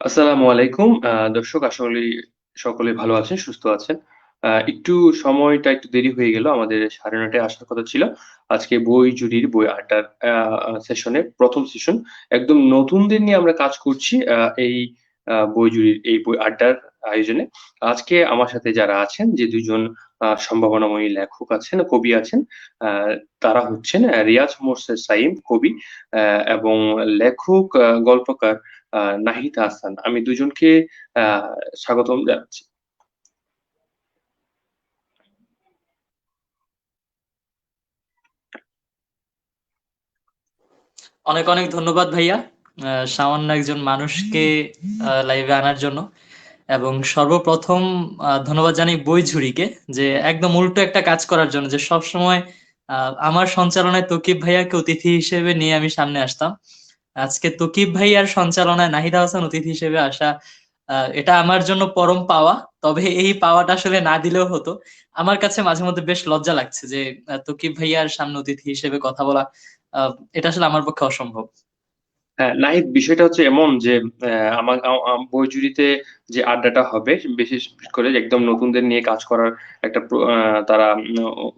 আসসালামু আলাইকুম। দর্শক আশা করি সকলে ভালো আছেন, সুস্থ আছেন। একটু সময়টা একটু দেরি হয়ে গেল। আমাদের ৯:৩০ টায় আসার কথা ছিল। আজকে বই জুড়ির বই আড্ডার সেশনে ১ম সেশন। একদম নতুনদের নিয়ে আমরা কাজ করছি এই বই জুড়ির এই বই আড্ডার আয়োজনে। আজকে আমার সাথে যারা আছেন যে ২ জন সম্ভাবনাময়ী লেখক আছেন, কবি আছেন। আ তারা হচ্ছেন রিয়াজ মোর্শেদ সাইম কবি এবং লেখক গল্পকার নাহিদ হাসান। আমি দুজনকে আ স্বাগতম জানাচ্ছি। অনেক অনেক ধন্যবাদ ভাইয়া। সামান্য একজন মানুষকে লাইভে আনার জন্য। এবং সর্বপ্রথম ধন্যবাদ জানাই বইঝুড়িকে যে একদম উল্টো একটা কাজ করার জন্য, যে সবসময় আমার সঞ্চালনায় তকিব ভাইয়াকে অতিথি হিসেবে নিয়ে আমি সামনে আসতাম। আজকে তকিব ভাইয়ার সঞ্চালনায় নাহিদা হাসান অতিথি হিসেবে আসা, এটা আমার জন্য পরম পাওয়া। তবে এই পাওয়াটা আসলে না দিলেও হতো। আমার কাছে মাঝে মধ্যে বেশ লজ্জা লাগছে যে তকিব ভাইয়ার সামনে অতিথি হিসেবে কথা বলা, এটা আসলে আমার পক্ষে অসম্ভব। হ্যাঁ, নাহিদ বিষয়টা হচ্ছে এমন যে আমার বইজুড়িতে যে আড্ডাটা হবে বিশেষ করে একদম নতুনদের নিয়ে কাজ করার একটা তারা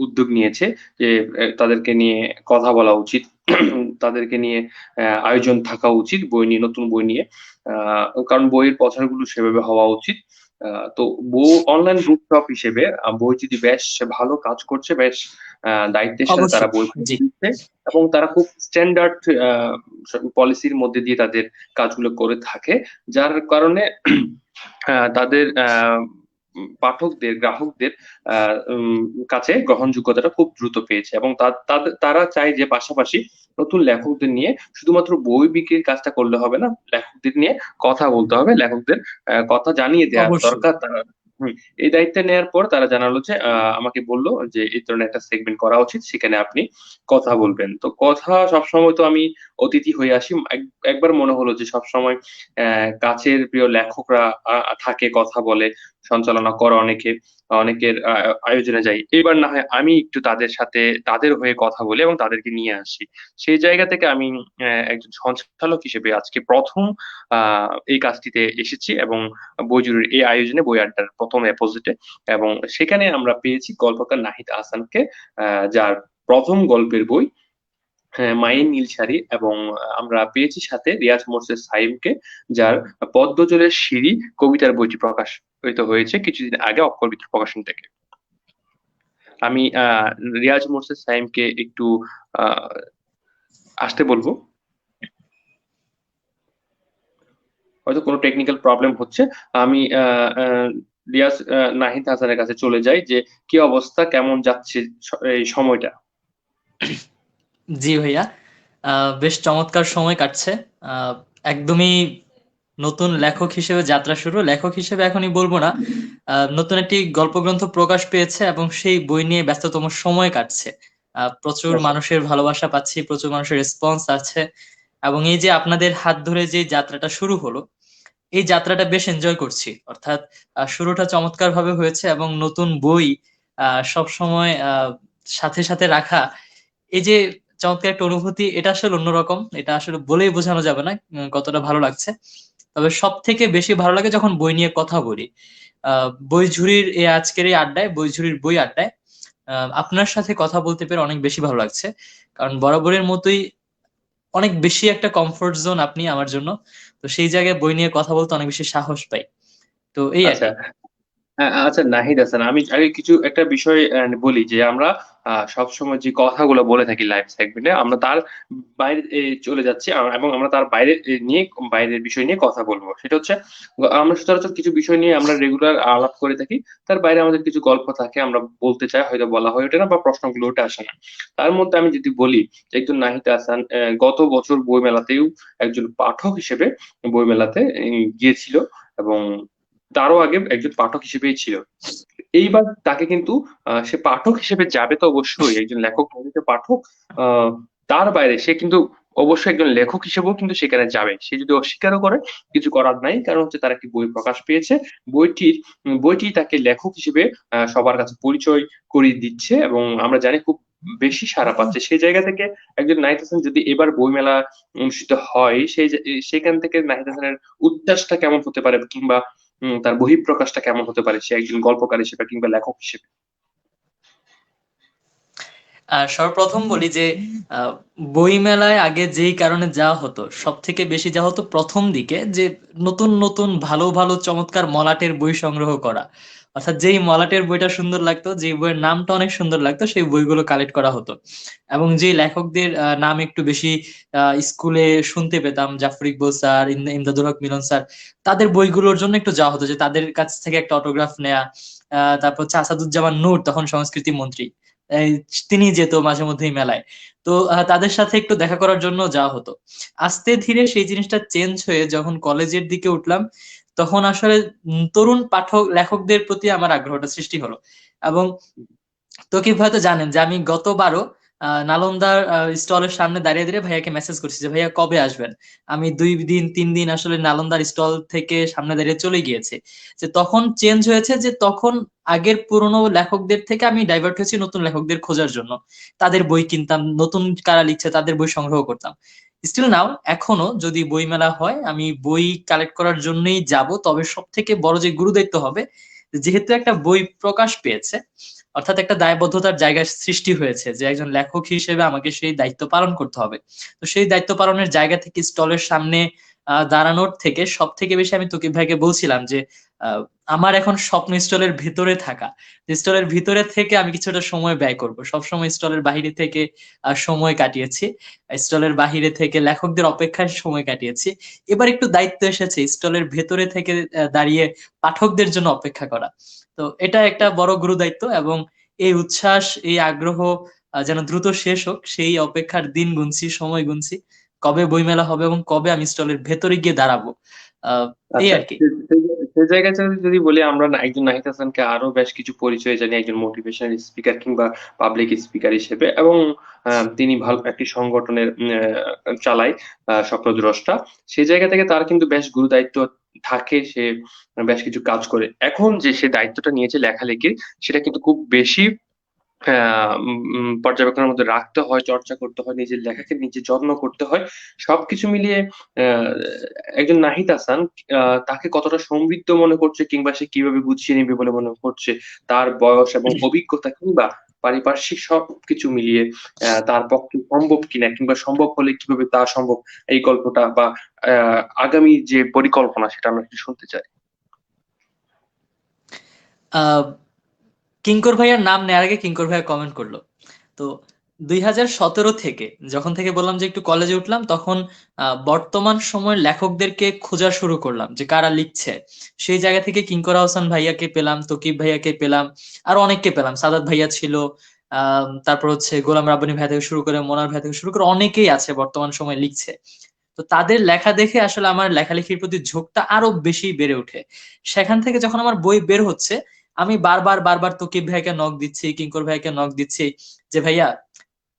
উদ্যোগ নিয়েছে যে তাদেরকে নিয়ে কথা বলা উচিত। তাদেরকে নিয়ে আয়োজন থাকা উচিত বই নিয়ে, নতুন বই নিয়ে। আ কারণ বইয়ের প্রচারগুলো সেভাবে হওয়া উচিত। আ তো অনলাইন বুক শপ হিসেবে বইজুড়ি বেশ ভালো কাজ করছে, বেশ দায়িত্বের সাথে তারা অবশ্যই। বইগুলো জি। দিচ্ছে এবং তারা খুব স্ট্যান্ডার্ড আ পলিসির মধ্যে দিয়ে তাদের কাজগুলো করে থাকে। যার কারণে তাদের পাঠকদের, গ্রাহকদের আ কাছে গ্রহণযোগ্যতাটা খুব দ্রুত পেয়েছে এবং তারা চায় যে পাশাপাশি নতুন লেখকদের নিয়ে শুধুমাত্র বই বিক্রির কাজটা করলে হবে না। লেখকদের নিয়ে কথা বলতে হবে। লেখকদের কথা জানিয়ে দেয়া অবশ্যই। দরকার তারা হুম, এই দায়িত্ব নেয়ার পর তারা জানালো যে আমাকে বলল যে এই ধরনের একটা সেগমেন্ট করা উচিত। সেখানে আপনি কথা বলবেন। তো কথা সবসময় তো আমি অতিথি হয়ে আসি। একবার মনে হলো যে সবসময় কাছের প্রিয় লেখকরা থাকে, কথা বলে, সঞ্চালনা করে অনেকে, অনেকের আয়োজনে যাই। এবার না হয় আমি একটু তাদের সাথে তাদের হয়ে কথা বলি এবং তাদেরকে নিয়ে আসি। সেই জায়গা থেকে আমি একজন সঞ্চালক হিসেবে আজকে ১ম আ এই কাজটিতে এসেছি এবং বইজুরির এই আয়োজনে বই আড্ডার ১ম এপোজিটে এবং সেখানে আমরা পেয়েছি গল্পকার নাহিদ আহসানকে, আ যার ১ম গল্পের বই হ্যাঁ, 'মায়ের নীল শাড়ি' এবং আমরা পেয়েছি সাথে রিয়াজ মোর্শেদ সাইমকে, যার 'পদ্মজলের সিঁড়ি' কবিতার বইটি প্রকাশিত হয়েছে কিছুদিন আগে অক্ষর বিত্র প্রকাশন থেকে। আমি রিয়াজ মোর্শেদ সাইমকে একটু আ আসতে বলব। হয়তো কোনো টেকনিক্যাল প্রবলেম হচ্ছে। আমি আ রিয়াজ নাহিদ হাসানের কাছে চলে যাই যে, কি অবস্থা? কেমন যাচ্ছে এই সময়টা? জি ভাইয়া। আ বেশ চমৎকার সময় কাটছে। আ একদমই নতুন লেখক হিসেবে যাত্রা শুরু। লেখক হিসেবে এখনই বলব না। নতুন একটি গল্পগ্রন্থ প্রকাশ পেয়েছে এবং সেই বই নিয়ে ব্যস্ততম সময় কাটছে। প্রচুর মাশাআল্লাহ। মানুষের ভালোবাসা পাচ্ছি, প্রচুর মানুষের রেসপন্স আছে। এবং এই যে আপনাদের হাত ধরে যে যাত্রাটা শুরু হলো, এই যাত্রাটা বেশ এনজয় করছি। অর্থাৎ শুরুটা চমৎকারভাবে হয়েছে এবং নতুন বই সবসময় সাথে রাখা, এই যে চমৎকার একটা অনুভূতি, এটা আসলে অন্যরকম। এটা আসলে বলেই বোঝানো যাবে না কতটা ভালো লাগছে। তবে সবথেকে বেশি ভালো লাগে যখন বই নিয়ে কথা বলি। বইঝুড়ির আজকের এই আড্ডায়, বইঝুড়ির বই আড্ডায় আপনার সাথে কথা বলতে পেরে অনেক বেশি ভালো লাগছে। কারণ বরাবরের মতোই অনেক বেশি একটা কমফোর্ট জোন আপনি আমার জন্য। তো সেই জায়গায় বই নিয়ে কথা বলতে অনেক বেশি সাহস পাই। তো এই আচ্ছা। আরকি। আচ্ছা নাহিদ হাসান, আমি আগে কিছু একটা বিষয় বলি যে আমরা সবসময় যে কথাগুলো বলে থাকি লাইভ সেগমেন্টে আমরা তার বাইরে চলে যাচ্ছি এবং আমরা তার বাইরে বাইরের বিষয় নিয়ে কথা বলব। সেটা হচ্ছে আমরা সচরাচর কিছু বিষয় নিয়ে আমরা রেগুলার আলাপ করে থাকি। তার বাইরে আমাদের কিছু গল্প থাকে আমরা বলতে চাই, হয়তো বলা হয়ে ওঠে না বা প্রশ্নগুলো উঠে আসে না। তার মধ্যে আমি যদি বলি যে একজন নাহিদ হাসান গত বছর বইমেলাতেও একজন পাঠক হিসেবে বইমেলাতে গিয়েছিল এবং তারও আগে একজন পাঠক হিসেবেই ছিল। এইবার তাকে কিন্তু সে পাঠক হিসেবে যাবে তো অবশ্যই। একজন লেখক বই তো পাঠক। আ তার বাইরে সে কিন্তু অবশ্যই একজন লেখক হিসেবেও কিন্তু সেখানে যাবে। সে যদি অস্বীকারও করে কিছু করার নাই। কারণ হচ্ছে তার একটি বই প্রকাশ পেয়েছে। বইটি তাকে লেখক হিসেবে সবার কাছে পরিচয় করিয়ে দিচ্ছে এবং আমরা জানি খুব বেশি সাড়া পাচ্ছে। সেই জায়গা থেকে একজন নাহিদ হাসান যদি এবার বইমেলা অনুষ্ঠিত হয়, সেখান থেকে নাহিদ হাসানের উচ্ছ্বাসটা কেমন হতে পারে কিংবা তার বহিঃপ্রকাশটা কেমন হতে পারে সে একজন গল্পকার হিসেবে কিংবা লেখক হিসেবে? সর্বপ্রথম বলি যে আহ, বই মেলায় আগে যেই কারণে যাওয়া হতো সব থেকে বেশি যাওয়া হতো প্রথম দিকে, যে নতুন নতুন ভালো ভালো চমৎকার মলাটের বই সংগ্রহ করা। অর্থাৎ যেই মলাটের বইটা সুন্দর লাগতো, যে বইয়ের নামটা অনেক সুন্দর লাগতো, সেই বইগুলো কালেক্ট করা হতো। এবং যে লেখকদের নাম একটু বেশি স্কুলে শুনতে পেতাম, জাফর ইকবাল স্যার, ইমদাদুল হক মিলন স্যার, তাদের বইগুলোর জন্য একটু যাওয়া হতো, যে তাদের কাছ থেকে একটা অটোগ্রাফ নেয়া। তারপর হচ্ছে আসাদুজ্জামান নূর, তখন সংস্কৃতি মন্ত্রী, এই তিনি যেত মাঝে মধ্যেই মেলায়। তো তাদের সাথে একটু দেখা করার জন্য যাওয়া হতো। আস্তে ধীরে সেই জিনিসটা চেঞ্জ হয়ে যখন কলেজের দিকে উঠলাম, তখন আসলে তরুণ পাঠক লেখকদের প্রতি আমার আগ্রহটা সৃষ্টি হলো। এবং তোকিব হয়তো জানেন যে আমি গতবারও নালন্দার স্টলের সামনে দাঁড়িয়ে দাঁড়িয়ে ভাইয়াকে মেসেজ করছি যে ভাইয়া কবে আসবেন। আমি 2 দিন 3 দিন আসলে নালন্দার স্টল থেকে সামনে দাঁড়িয়ে চলে গিয়েছে। যে তখন চেঞ্জ হয়েছে, যে তখন আগের পুরনো লেখকদের থেকে আমি ডাইভার্ট হয়েছি নতুন লেখকদের খোঁজার জন্য। তাদের বই কিনতাম, নতুন কারা লিখছে তাদের বই সংগ্রহ করতাম। স্টিল নাও এখনো যদি বই মেলা হয় আমি বই কালেক্ট করার জন্যই যাব। তবে সব থেকে বড় যে গুরু দায়িত্ব হবে, যেহেতু একটা বই প্রকাশ পেয়েছে, অর্থাৎ একটা দায়বদ্ধতার জায়গা সৃষ্টি হয়েছে, যে একজন লেখক হিসেবে আমাকে সেই দায়িত্ব পালন করতে হবে। তো সেই দায়িত্ব পালনের জায়গা থেকে স্টলের সামনে দাঁড়ানোর থেকে সব থেকে বেশি আমি তুকিব ভাইকে বলছিলাম যে আহ, আমার এখন স্বপ্ন স্টলের ভিতরে থাকা। স্টলের ভিতরে থেকে আমি কিছুটা সময় ব্যয় করব, সবসময় স্টলের বাইরে থেকে সময় কাটিয়েছি, স্টলের বাইরে থেকে লেখকদের অপেক্ষায় সময় কাটিয়েছি। এবার একটু দায়িত্ব এসেছে স্টলের ভেতরে থেকে দাঁড়িয়ে পাঠকদের জন্য অপেক্ষা করা। তো এটা একটা বড় গুরু দায়িত্ব, এবং এই উচ্ছ্বাস, এই আগ্রহ যেন দ্রুত শেষ হোক সেই অপেক্ষার দিন গুনছি, সময় গুনছি, কবে বইমেলা হবে এবং কবে আমি স্টলের ভেতরে গিয়ে দাঁড়াবো। আহ এই আচ্ছা, আর কি। সে জায়গায় যদি বলি আমরা একজন নাহিদ হাসানকে আরো বেশ কিছু পরিচয় জানি একজন মোটিভেশনাল স্পিকার কিংবা পাবলিক স্পিকার হিসেবে এবং তিনি ভালো একটি সংগঠনের চালায় স্বপ্নদ্রষ্টা। সেই জায়গা থেকে তার কিন্তু বেশ গুরু দায়িত্ব থাকে। সে বেশ কিছু কাজ করে। এখন যে সে দায়িত্বটা নিয়েছে লেখালেখির, সেটা কিন্তু খুব বেশি পর্যবেক্ষণের মধ্যে রাখতে হয়, চর্চা করতে হয়, নিজের লেখাকে নিজে যত্ন করতে হয়। সবকিছু মিলিয়ে আহ, একজন নাহিদ হাসান তাকে কতটা সমৃদ্ধ মনে করছে কিংবা সে কিভাবে গুছিয়ে নেবে বলে মনে করছে, তার বয়স এবং অভিজ্ঞতা কিংবা পারিপার্শ্বিক সবকিছু মিলিয়ে তার পক্ষে সম্ভব কিনা কিংবা সম্ভব হলে কিভাবে তা সম্ভব, এই গল্পটা বা আগামী যে পরিকল্পনা সেটা আমরা একটু শুনতে চাই। আহ কিঙ্কর ভাইয়ার নাম নেওয়ার আগে কিঙ্কর ভাইয়া কমেন্ট করলো। তো 2017 থেকে, যখন থেকে বললাম যে একটু কলেজে উঠলাম, তখন বর্তমান সময়ের লেখকদেরকে খোঁজা শুরু করলাম যে কারা লিখছে। সেই জায়গা থেকে কিঙ্কর আহসান ভাইয়াকে পেলাম, তকিব ভাইয়াকে পেলাম, আর অনেককে পেলাম, সাদাত ভাইয়া ছিল। তারপর হচ্ছে গোলাম রাব্বানী ভাইয়া থেকে শুরু করে মনার ভাইয়া থেকে শুরু করে অনেকেই আছে বর্তমান সময়ে লিখছে। তো তাদের লেখা দেখে আসলে আমার লেখালেখির প্রতি ঝোঁকটা আরো বেশি বেড়ে ওঠে। সেখান থেকে যখন আমার বই বের হচ্ছে, আমি বারবার বারবার তকিব ভাইকে নক দিচ্ছি, কিঙ্কর ভাইকে নক দিচ্ছি, যে ভাইয়া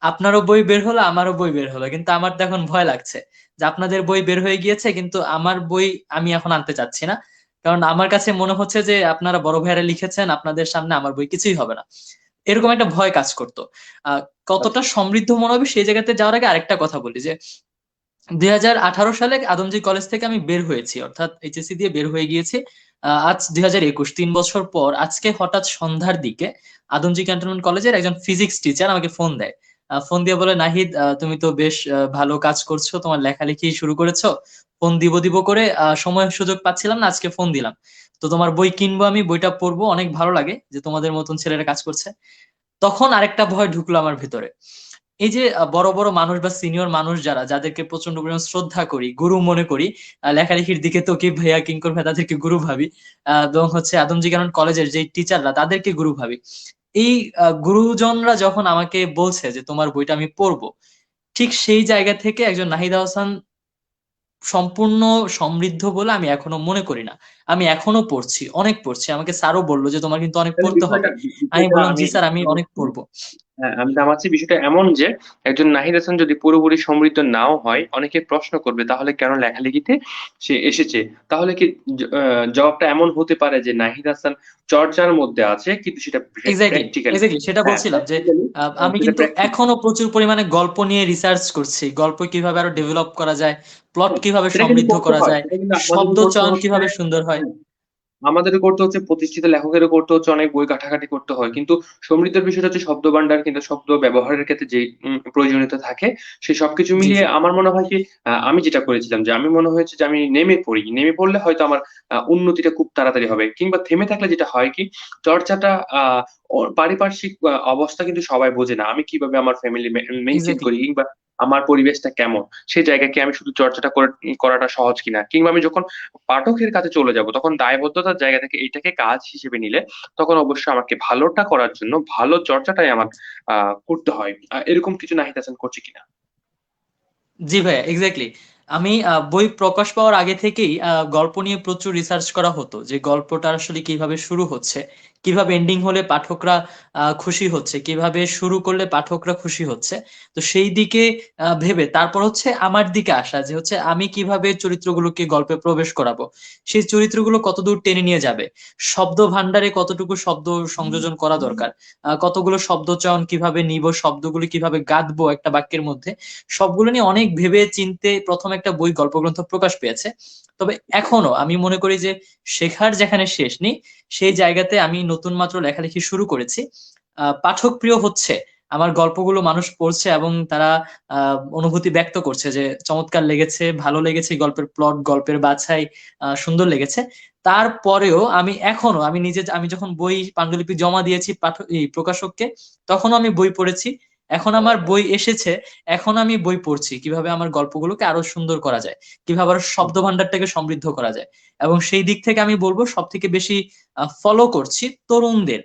আপনারও বই বের হলো, আমারও বই বের হলো, কিন্তু আমার তো এখন ভয় লাগছে যে আপনাদের বই বের হয়ে গিয়েছে কিন্তু আমার বই আমি এখন আনতে চাচ্ছি না। কারণ আমার কাছে মনে হচ্ছে যে আপনারা বড় ভাইয়ারা লিখেছেন, আপনাদের সামনে আমার বই কিছুই হবে না। এরকম একটা ভয় কাজ করতো। আহ কতটা সমৃদ্ধ মনে হবে সেই জায়গাতে যাওয়ার আগে আরেকটা কথা বলি, যে 2018 সালে আদমজী কলেজ থেকে আমি বের হয়েছি, অর্থাৎ এইচএসসি দিয়ে বের হয়ে গিয়েছি। আজ 2021, 3 বছর পর আজকে হঠাৎ সন্ধ্যার দিকে আদমজী ক্যান্টনমেন্ট কলেজের একজন ফিজিক্স টিচার আমাকে ফোন দেয়। ফোন দিয়ে বলে, নাহিদ তুমি তো বেশ ভালো কাজ করছো, তোমার লেখালেখি শুরু করেছো, ফোন দিব দিব করে সময় সুযোগ পাচ্ছিলাম না, আজকে ফোন দিলাম। তো তোমার বই কিনবো, আমি বইটা পড়বো, অনেক ভালো লাগে যে তোমাদের মতন ছেলেরা কাজ করছে। তখন আরেকটা ভয় ঢুকলো আমার ভিতরে। এই যে বড় বড় মানুষ বা সিনিয়র মানুষ যারা, যাদেরকে প্রচন্ড পরিমাণ শ্রদ্ধা করি, গুরু মনে করি, লেখালেখির দিকে তকিব ভাইয়া, কিঙ্কর ভাইয়া তাদেরকে গুরু ভাবি, এবং হচ্ছে আদমজী কানন কলেজের যে টিচাররা তাদেরকে গুরু ভাবি। এই গুরুজনরা যখন আমাকে বলছে যে তোমার বইটা আমি পড়বো, ঠিক সেই জায়গা থেকে একজন নাহিদ হাসান সম্পূর্ণ সমৃদ্ধ বলে আমি এখনো মনে করি না। আমি এখনো পড়ছি, অনেক পড়ছি। আমাকে স্যারও বললো যে তোমার কিন্তু অনেক তাহলে পড়তে বিষয়টা হবে। আমি বিষয়টা বললাম আমি জি স্যার, আমি বুঝতে অনেক পারছি। পড়বো। হ্যাঁ, আমি জামাচ্ছি বিষয়টা এমন যে একজন নাহিদ হাসান যদি পুরোপুরি সমৃদ্ধ নাও হয়, অনেকে প্রশ্ন করবে তাহলে কেন লেখালেখিতে সে এসেছে। তাহলে কি জবাবটা এমন হতে পারে যে নাহিদ হাসান চর্চার মধ্যে আছে কিন্তু সেটা এক্স্যাক্টলি, প্র্যাকটিক্যালি। এক্স্যাক্টলি সেটা হ্যাঁ, বলছিলাম যে প্র্যাকটিক্যালি। আমি সেটা কিন্তু প্র্যাকটিক্যাল। এখনো প্রচুর পরিমাণে গল্প নিয়ে রিসার্চ করছি, গল্প কিভাবে আরো ডেভেলপ করা যায়, প্লট কিভাবে সেটা কিন্তু সমৃদ্ধ করতে করা হয়, যায়, সেটা কিন্তু আমাদেরও শব্দ করতে চয়ন হচ্ছে। কিভাবে সুন্দর হয়। হ্যাঁ, আমাদেরও করতে হচ্ছে, প্রতিষ্ঠিত লেখকেরও করতে হচ্ছে, অনেক বই ঘাটাঘাটি করতে হয়। কিন্তু সমৃদ্ধর বিষয়টা হচ্ছে শব্দ ভান্ডার কিন্তু শব্দ ব্যবহারের ক্ষেত্রে যে প্রয়োজনীয়তা থাকে, সে সবকিছু জি মিলিয়ে জি, আমার মনে হয় কি আমি যেটা করেছিলাম যে আমি মনে হয়েছে যে আমি নেমে পড়ি। নেমে পড়লে হয়তো আমার উন্নতিটা খুব তাড়াতাড়ি হবে। কিংবা থেমে থাকলে যেটা হয় কি চর্চাটা আ পারিপার্শ্বিক অবস্থা কিন্তু সবাই বোঝে না। আমি কিভাবে আমার ফ্যামিলি মেইনটেইন এক্স্যাক্টলি। করি কিংবা আমার পরিবেশটা কেমন? সেই জায়গায় কি আমি শুধু চর্চাটা করাটা সহজ কিনা? কিংবা আমি যখন পাঠকের কাছে চলে যাব তখন দায়বদ্ধতার জায়গা থেকে এইটাকে কাজ হিসেবে নিলে তখন অবশ্যই আমাকে ভালোটা করার জন্য ভালো চর্চাটাই আমার আ করতে হয়। এরকম কিছু নাহিদ হাসান করছে কিনা? জি ভাইয়া, এক্স্যাক্টলি। আমি বই প্রকাশ পাওয়ার আগে থেকেই গল্প নিয়ে প্রচুর রিসার্চ করা হতো যে গল্পটা আসলে কিভাবে শুরু হচ্ছে, কিভাবে এন্ডিং হলে পাঠকরা খুশি হচ্ছে, কিভাবে শুরু করলে পাঠকরা খুশি হচ্ছে। তো সেই দিকে ভেবে তারপর হচ্ছে আমার দিকে আসা যে হচ্ছে আমি কিভাবে চরিত্রগুলোকে গল্পে প্রবেশ করাবো, সেই চরিত্রগুলো কতদূর টেনে নিয়ে যাবে, শব্দ ভান্ডারে কতটুকু শব্দ সংযোজন করা দরকার, কতগুলো শব্দ চয়ন কিভাবে নিব, শব্দগুলো কিভাবে গাঁথবো একটা বাক্যের মধ্যে, সবগুলো নিয়ে অনেক ভেবে চিন্তে প্রথম একটা বই গল্পগ্রন্থ প্রকাশ পেয়েছে। তবে এখনো আমি মনে করি যে শেখার যেখানে শেষ নেই, সেই জায়গাতে আমি নতুন মাত্র লেখালেখি শুরু করেছি। পাঠক প্রিয় হচ্ছে, আমার গল্পগুলো মানুষ পড়ছে এবং তারা অনুভূতি ব্যক্ত করছে যে চমৎকার লেগেছে, ভালো লেগেছে, গল্পের প্লট, গল্পের বাছাই সুন্দর লেগেছে। তারপরেও আমি নিজে আমি যখন বই পান্ডুলিপি জমা দিয়েছি পাঠক এই প্রকাশককে, তখনও আমি বই পড়েছি। এখন আমার বই এসেছে, এখন আমি বই পড়ছি কিভাবে আমার গল্পগুলোকে আরো সুন্দর করা যায়, কিভাবে আরো শব্দ ভান্ডারটাকে সমৃদ্ধ করা যায়। এবং সেই দিক থেকে আমি বলবো সব থেকে বেশি ফলো করছি তরুণদের।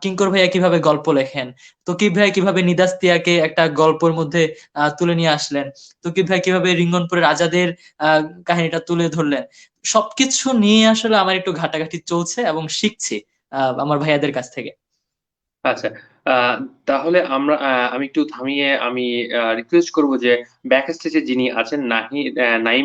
কিঙ্কর ভাইয়া কিভাবে গল্প লেখেন, তকিব ভাইয়া কিভাবে নিদাস্তিয়াকে একটা গল্পের মধ্যে তুলে নিয়ে আসলেন, তকিব ভাই কিভাবে রিঙ্গনপুরের রাজাদের আহ কাহিনীটা তুলে ধরলেন। সবকিছু নিয়ে আসলে আমার একটু ঘাটাঘাটি চলছে এবং শিখছি আমার ভাইয়াদের কাছ থেকে। আচ্ছা। আ তাহলে আমি একটু থামিয়ে আমি রিকোয়েস্ট করব যে ব্যাক স্টেজে যিনি আছেন নাইম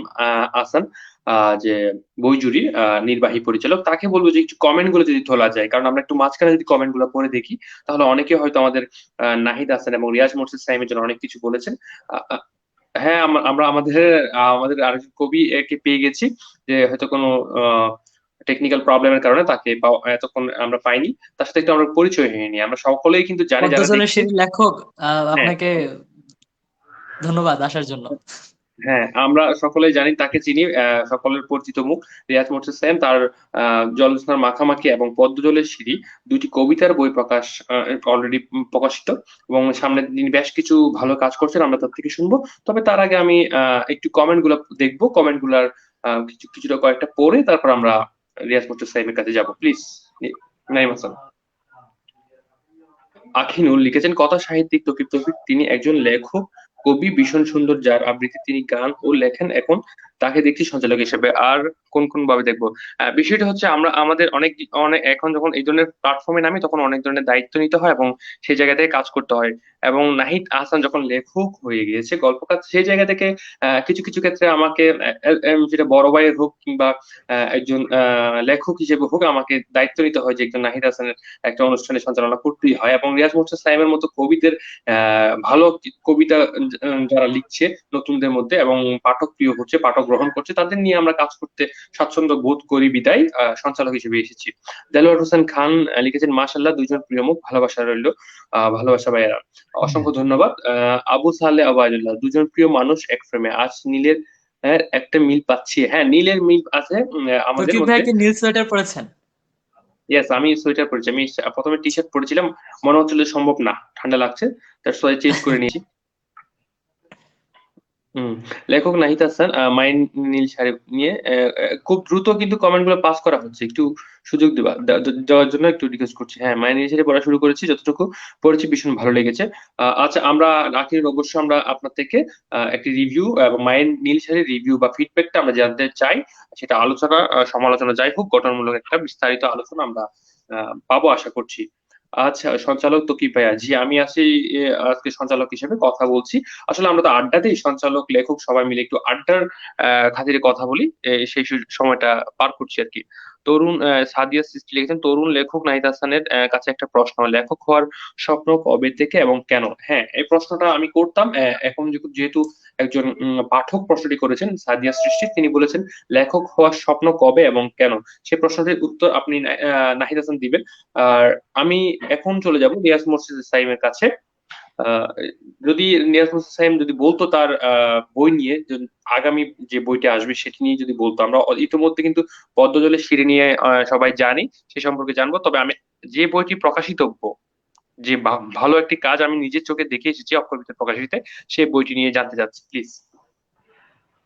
আহসান, আ যে বই জুরি নির্বাহী পরিচালক, তাকে বলব যে একটু কমেন্ট গুলো যদি তোলা যায়। কারণ আমরা একটু মাঝখানে যদি কমেন্ট গুলো পড়ে দেখি তাহলে অনেকে হয়তো আমাদের নাহিদ হাসান এবং রিয়াজ মোর্শেদ সাইমের জন্য অনেক কিছু বলেছেন। আ আ হ্যাঁ, আমরা আমাদের আরেকজন কবি একে পেয়ে গেছি যে হয়তো কোনো আ টেকনিক্যাল প্রবলেম এর কারণে তাকে এতক্ষণ আমরা পাইনি। তার সাথে একটু আমরা পরিচয় হয়ে নিই। আমরা সকলেই কিন্তু জানি যারা পদ্মজলের দেখছি। সিঁড়ির লেখক, হ্যাঁ, আপনাকে ধন্যবাদ আসার জন্য। হ্যাঁ, আমরা সকলেই জানি তাকে চিনি। সকলের পরিচিত মুখ রিয়াজ মোর্শেদ সাইম। তার জলছনার মাখামাখি এবং পদ্মজলের সিঁড়ি ২ টি কবিতার বই প্রকাশ অলরেডি প্রকাশিত এবং সামনে তিনি বেশ কিছু ভালো কাজ করছেন। আমরা তার থেকে শুনবো। তবে তার আগে আমি একটু কমেন্ট গুলা দেখবো। কমেন্ট গুলার কিছুটা কয়েকটা পড়ে তারপর আমরা রিয়াজ মোর্শেদ সাইমের কাছে যাবো। প্লিজ নাইম হাসান। আখিনুল লিখেছেন কথা সাহিত্যিক তৌকির তৌফিক তিনি একজন লেখক, কবি ভীষণ সুন্দর যার আবৃত্তি তিনি গান ও লেখেন এখন তাকে দেখছি সঞ্চালক হিসেবে। আর কোন ভাবে দেখবো? বিষয়টা হচ্ছে আমরা আমাদের অনেক এখন যখন এই ধরনের প্ল্যাটফর্মে নামি তখন অনেক ধরনের দায়িত্ব নিতে হয় এবং সেই জায়গা থেকে কাজ করতে হয়। এবং নাহিদ আহসান যখন লেখক হয়ে গিয়েছে গল্পকার সেই জায়গা থেকে কিছু ক্ষেত্রে আমাকে সেটা বড় ভাইয়ের হোক কিংবা একজন লেখক হিসেবে হোক আমাকে দায়িত্ব নিতে হয় যে একজন নাহিদ হাসানের একটা অনুষ্ঠানের সঞ্চালনা করতেই হয় এবং রিয়াজ মোর্শেদ সাইমের মতো কবিদের ভালো কবিতা যারা লিখছে নতুনদের মধ্যে এবং পাঠক প্রিয় হচ্ছে, পাঠক গ্রহণ করছে তাদের নিয়ে আমরা কাজ করতে স্বাচ্ছন্দ্য বোধ করি বিদায় সঞ্চালক হিসেবে এসেছি। দেলোয়ার হোসেন খান লিখেছেন মাশাআল্লাহ ২ জন প্রিয় মুখ ভালোবাসা রইল। ভালোবাসা ভাইয়েরা। অসংখ্য ধন্যবাদ। আবু সালেহ ওবায়দুল্লাহ ২ জন প্রিয় মানুষ এক ফ্রেমে আজ নীলের একটা মিল পাচ্ছি। হ্যাঁ, নীলের মিল আছে আমাদের তকিব ভাই মধ্যে। কি নীল সোয়েটার পরেছেন? ইয়েস, আমি সোয়েটার পরেছি। আমি ১ম এ টি-শার্ট পরেছিলাম। মনে হচ্ছিল যে সম্ভব না। ঠান্ডা লাগছে। দ্যাটস ওয়াই চেঞ্জ করে নিয়েছি। হুম। লেখক নাহিদ হাসান মাইন নীল শাড়ি নিয়ে খুব দ্রুত কিন্তু কমেন্ট গুলো পাস করা হচ্ছে। একটু সুযোগ দেওয়ার জন্য একটু রিকোয়েস্ট করছি। হ্যাঁ, মাইন নীল শাড়ি পড়া শুরু করেছি। যতটুকু পড়েছি ভীষণ ভালো লেগেছে। আচ্ছা আমরা আখির অবশ্যই আমরা আপনার থেকে একটি রিভিউ এবং মাইন নীল শাড়ির রিভিউ বা ফিডব্যাকটা আমরা জানতে চাই। সেটা আলোচনা সমালোচনা যাই হোক গঠনমূলক একটা বিস্তারিত আলোচনা আমরা পাবো আশা করছি। আচ্ছা, সঞ্চালক তকিব ভাইয়া, জি আমি আছি। আজকে সঞ্চালক হিসেবে কথা বলছি। আসলে আমরা তো আড্ডা দিই, সঞ্চালক লেখক সবাই মিলে একটু আড্ডার খাতিরে কথা বলি, সেই সময়টা পার করছি আর কি। তরুণ সাদিয়া সৃষ্টি লিখেছেন, তরুণ লেখক নাহিদ হাসানের কাছে একটা প্রশ্ন, লেখক হওয়ার স্বপ্ন কবে থেকে এবং কেন? হ্যাঁ, এই প্রশ্নটা আমি করতাম। এখন যেহেতু একজন পাঠক প্রশ্নটি করেছেন সাদিয়া সৃষ্টি, তিনি বলেছেন লেখক হওয়ার স্বপ্ন কবে এবং কেন, সে প্রশ্নটির উত্তর আপনি নাহিদ হাসান দিবেন। আর আমি এখন চলে যাব নিয়াজ মোর্শেদ সাইমের কাছে। আহ, যদি নিয়াজ মোর্শেদ সাইম যদি বলতো তার বই নিয়ে, আগামী যে বইটা আসবে সেটি নিয়ে যদি বলতো। আমরা ইতিমধ্যে কিন্তু পদ্মজলের সিঁড়ি নিয়ে সবাই জানি, সে সম্পর্কে জানবো। তবে আমি যে বইটি প্রকাশিত যে ভালো একটি কাজ আমি নিজের চোখে দেখে এসেছি অক্ষর ভিতর প্রকাশিত, সেই বইটি নিয়ে জানতে চাচ্ছি প্লিজ।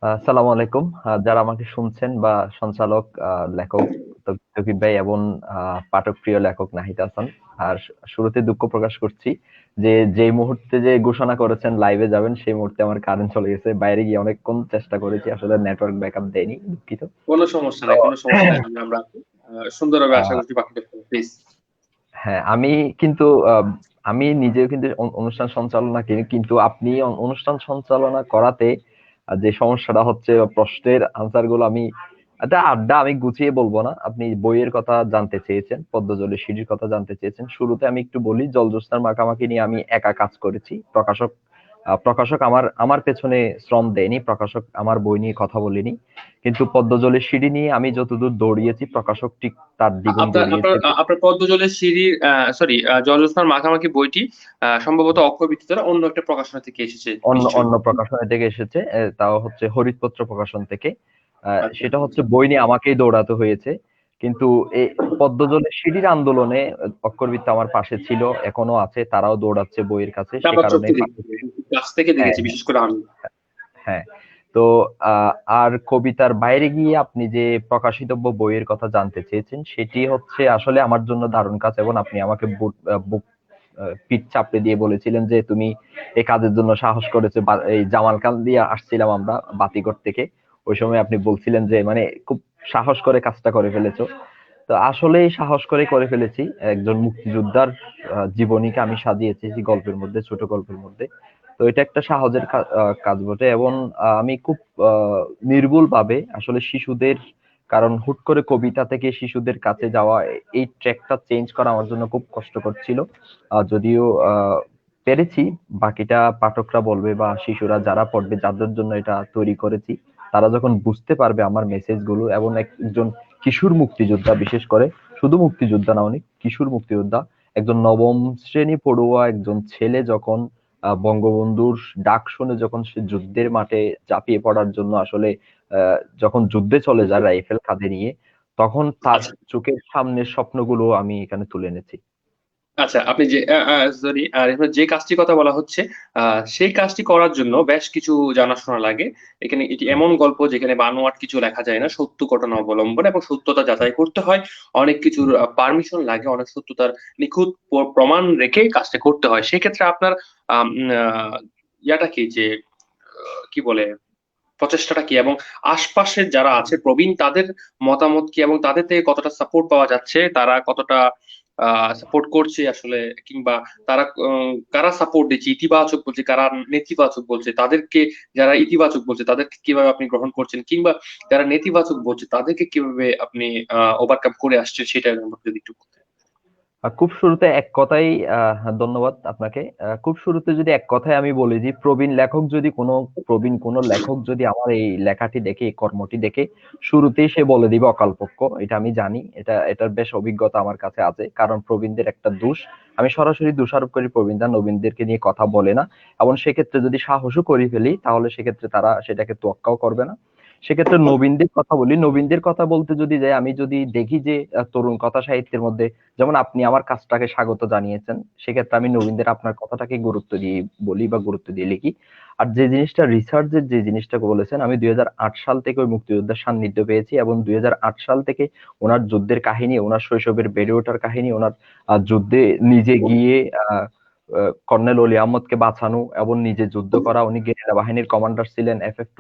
আসসালামু আলাইকুম। যারা আমাকে শুনছেন বা সঞ্চালক, লেখক তৌকিব ভাই এবং পাঠক প্রিয় লেখক নাহিদ হাসান, আর শুরুতে দুঃখ প্রকাশ করছি যে যে মুহূর্তে যে ঘোষণা করেছেন লাইভে যাবেন সেই মুহূর্তে আমার কারেন্ট চলে গেছে। বাইরে গিয়ে অনেকক্ষণ চেষ্টা করেছি, আসলে নেটওয়ার্ক ব্যাকআপ দেয়নি, দুঃখিত। কোনো সমস্যা তো নাই, কোনো সমস্যা নাই, আমরা সুন্দরভাবে আশা আহ, করছি বাকিটা প্লিজ। হ্যাঁ, আমি কিন্তু আমি নিজেও কিন্তু অনুষ্ঠান সঞ্চালনা করি, কিন্তু আপনি অনুষ্ঠান সঞ্চালনা করাতে যে সমস্যাটা হচ্ছে, বা প্রশ্নের আনসার গুলো আমি একটা আড্ডা আমি গুছিয়ে বলবো না। আপনি বইয়ের কথা জানতে চেয়েছেন, পদ্মজলের সিঁড়ির কথা জানতে চেয়েছেন। শুরুতে আমি একটু বলি, জলজ্যোৎস্নার মাখামাখি নিয়ে আমি একা কাজ করেছি। প্রকাশক আমার আমার পেছনে শ্রম দেয়নি, প্রকাশক আমার বই নিয়ে কথা বলেনি। কিন্তু পদ্মজলের সিঁড়ি নিয়ে আমি যতদূর দৌড়িয়েছি, প্রকাশক ঠিক তার দ্বিগুণ আপনার আপনার দৌড়িয়েছে। আপনার পদ্মজলের সিঁড়ির সরি জলজ্যোৎস্নার মাখামাখি বইটি সম্ভবত অক্ষর বিচিত্রা অন্য একটা প্রকাশনা থেকে এসেছে অন্য নিশ্চয়ই। অন্য প্রকাশনা থেকে এসেছে, তাও হচ্ছে হরিতপত্র প্রকাশন থেকে। আচ্ছা সেটা হচ্ছে আচ্ছা। বই নিয়ে আমাকেই দৌড়াতে হয়েছে। কিন্তু এই পদ্মজলের সিঁড়ির আন্দোলনে অক্ষরবিত্ত আমার পাশে ছিল, এখনো আছে, তারাও দৌড়াচ্ছে বইয়ের কাছে, এটা সে আমরা চোখ কারণে থেকে দেখেছি, কাছ থেকে হ্যাঁ, দেখেছি, হ্যাঁ, বিশেষ করে আমি। হ্যাঁ। তো আর কবিতার বাইরে গিয়ে আপনি যে প্রকাশিতব্য বইয়ের কথা জানতে চেয়েছেন, সেটি হচ্ছে আসলে আমার জন্য দারুণ কাজ, এবং আপনি আমাকে বুক পিঠ চাপড়ে দিয়ে বলেছিলেন যে তুমি এই কাজের জন্য সাহস করেছো। এই জামালকান দিয়ে আসছিলাম আমরা বাতিঘর থেকে, ওই সময় আপনি বলছিলেন যে মানে খুব সাহস করে কাজটা করে ফেলেছো। তো আসলেই সাহস করে করে ফেলেছি। একজন মুক্তিযোদ্ধার জীবনীকে আমি সাজিয়েছি এই গল্পের মধ্যে, ছোট গল্পের মধ্যে। তো এটা একটা সাহসের কাজ বটে। এবং আমি খুব নির্ভুল ভাবে আসলে শিশুদের, কারণ হুট করে কবিতা থেকে শিশুদের কাছে যাওয়া, এই ট্র্যাকটা চেঞ্জ করা আমার জন্য খুব কষ্টকর ছিল। যদিও পেরেছি। বাকিটা পাঠকরা বলবে বা শিশুরা যারা পড়বে, যাদের জন্য এটা তৈরি করেছি, তারা যখন বুঝতে পারবে আমার মেসেজ গুলো, এবং একজন কিশোর মুক্তিযোদ্ধা, বিশেষ করে শুধু মুক্তিযোদ্ধা না, অনেক কিশোর মুক্তিযোদ্ধা, একজন নবম শ্রেণী পড়ুয়া একজন ছেলে যখন বঙ্গবন্ধুর ডাক শুনে যখন সে যুদ্ধের মাঠে ঝাঁপিয়ে পড়ার জন্য আসলে যখন যুদ্ধে চলে যায় রাইফেল কাঁধে নিয়ে, তখন তার আচ্ছা চোখের সামনের স্বপ্নগুলো আমি এখানে তুলে এনেছি। আচ্ছা, আপনি যে সরি, আর এখানে যে কাজটির কথা বলা হচ্ছে, সেই কাজটি করার জন্য বেশ কিছু জানাশোনা লাগে। এখানে এটি হুম, এমন গল্প যেখানে বানোয়াট কিছু লেখা যায় না, সত্য ঘটনা অবলম্বন এবং সত্যতা যাচাই করতে হয়। অনেক কিছুর হুম। পারমিশন লাগে, অনেক সত্যতার নিখুঁত প্রমাণ রেখে কাজটা করতে হয়। সেক্ষেত্রে আপনার আম, আহ, ইয়াটা কি যে কি বলে, প্রচেষ্টাটা কি, এবং আশপাশের যারা আছে প্রবীণ তাদের মতামত কি, এবং তাদের থেকে কতটা সাপোর্ট পাওয়া যাচ্ছে, তারা কতটা সাপোর্ট করছে আসলে, কিংবা তারা কারা সাপোর্ট দিচ্ছে, ইতিবাচক বলছে, কারা নেতিবাচক বলছে, তাদেরকে যারা ইতিবাচক বলছে তাদেরকে কিভাবে আপনি গ্রহণ করছেন, কিংবা যারা নেতিবাচক বলছে তাদেরকে কিভাবে আপনি ওভারকাম করে আসছেন, সেটা আমাকে যদি একটু বলতেন। খুব শুরুতে এক কথাই, ধন্যবাদ আপনাকে। খুব শুরুতে যদি এক কথায় আমি বলি যে প্রবীণ কোনো লেখক যদি আমার এই লেখাটি দেখে, এই কর্মটি দেখে, শুরুতেই সে বলে দিবে অকালপক্ষ। এটা আমি জানি, এটার বেশ অভিজ্ঞতা আমার কাছে আছে। কারণ প্রবীণদের একটা দোষ, আমি সরাসরি দোষারোপ করি, প্রবীণরা নবীনদেরকে নিয়ে কথা বলে না। এবং সেক্ষেত্রে যদি সাহসও করে ফেলি, তাহলে সেক্ষেত্রে তারা সেটাকে তোয়াক্কাও করবে না। সেক্ষেত্রে নবীনদের কথা বলি, নবীনদের কথা বলতে যদি যাই, আমি যদি দেখি যে তরুণ কথা সাহিত্যের মধ্যে, যেমন আপনি আমার কাজটাকে স্বাগত জানিয়েছেন, সেক্ষেত্রে আমি নবীনদের আপনার কথাটাকে গুরুত্ব দিয়ে বলি বা গুরুত্ব দিয়ে লিখি। আর যে জিনিসটা রিসার্চের যে জিনিসটা বলেছেন, আমি 2008 সাল থেকে ওই মুক্তিযোদ্ধার সান্নিধ্য পেয়েছি, এবং 2008 সাল থেকে ওনার যুদ্ধের কাহিনী, ওনার শৈশবের বেড়ে ওঠার কাহিনী, ওনার যুদ্ধে নিজে গিয়ে আহ কর্নেল অলি আহমদকে বাঁচানো এবং নিজে যুদ্ধ করা। উনি গেরিলা বাহিনীর কমান্ডার ছিলেন, FF2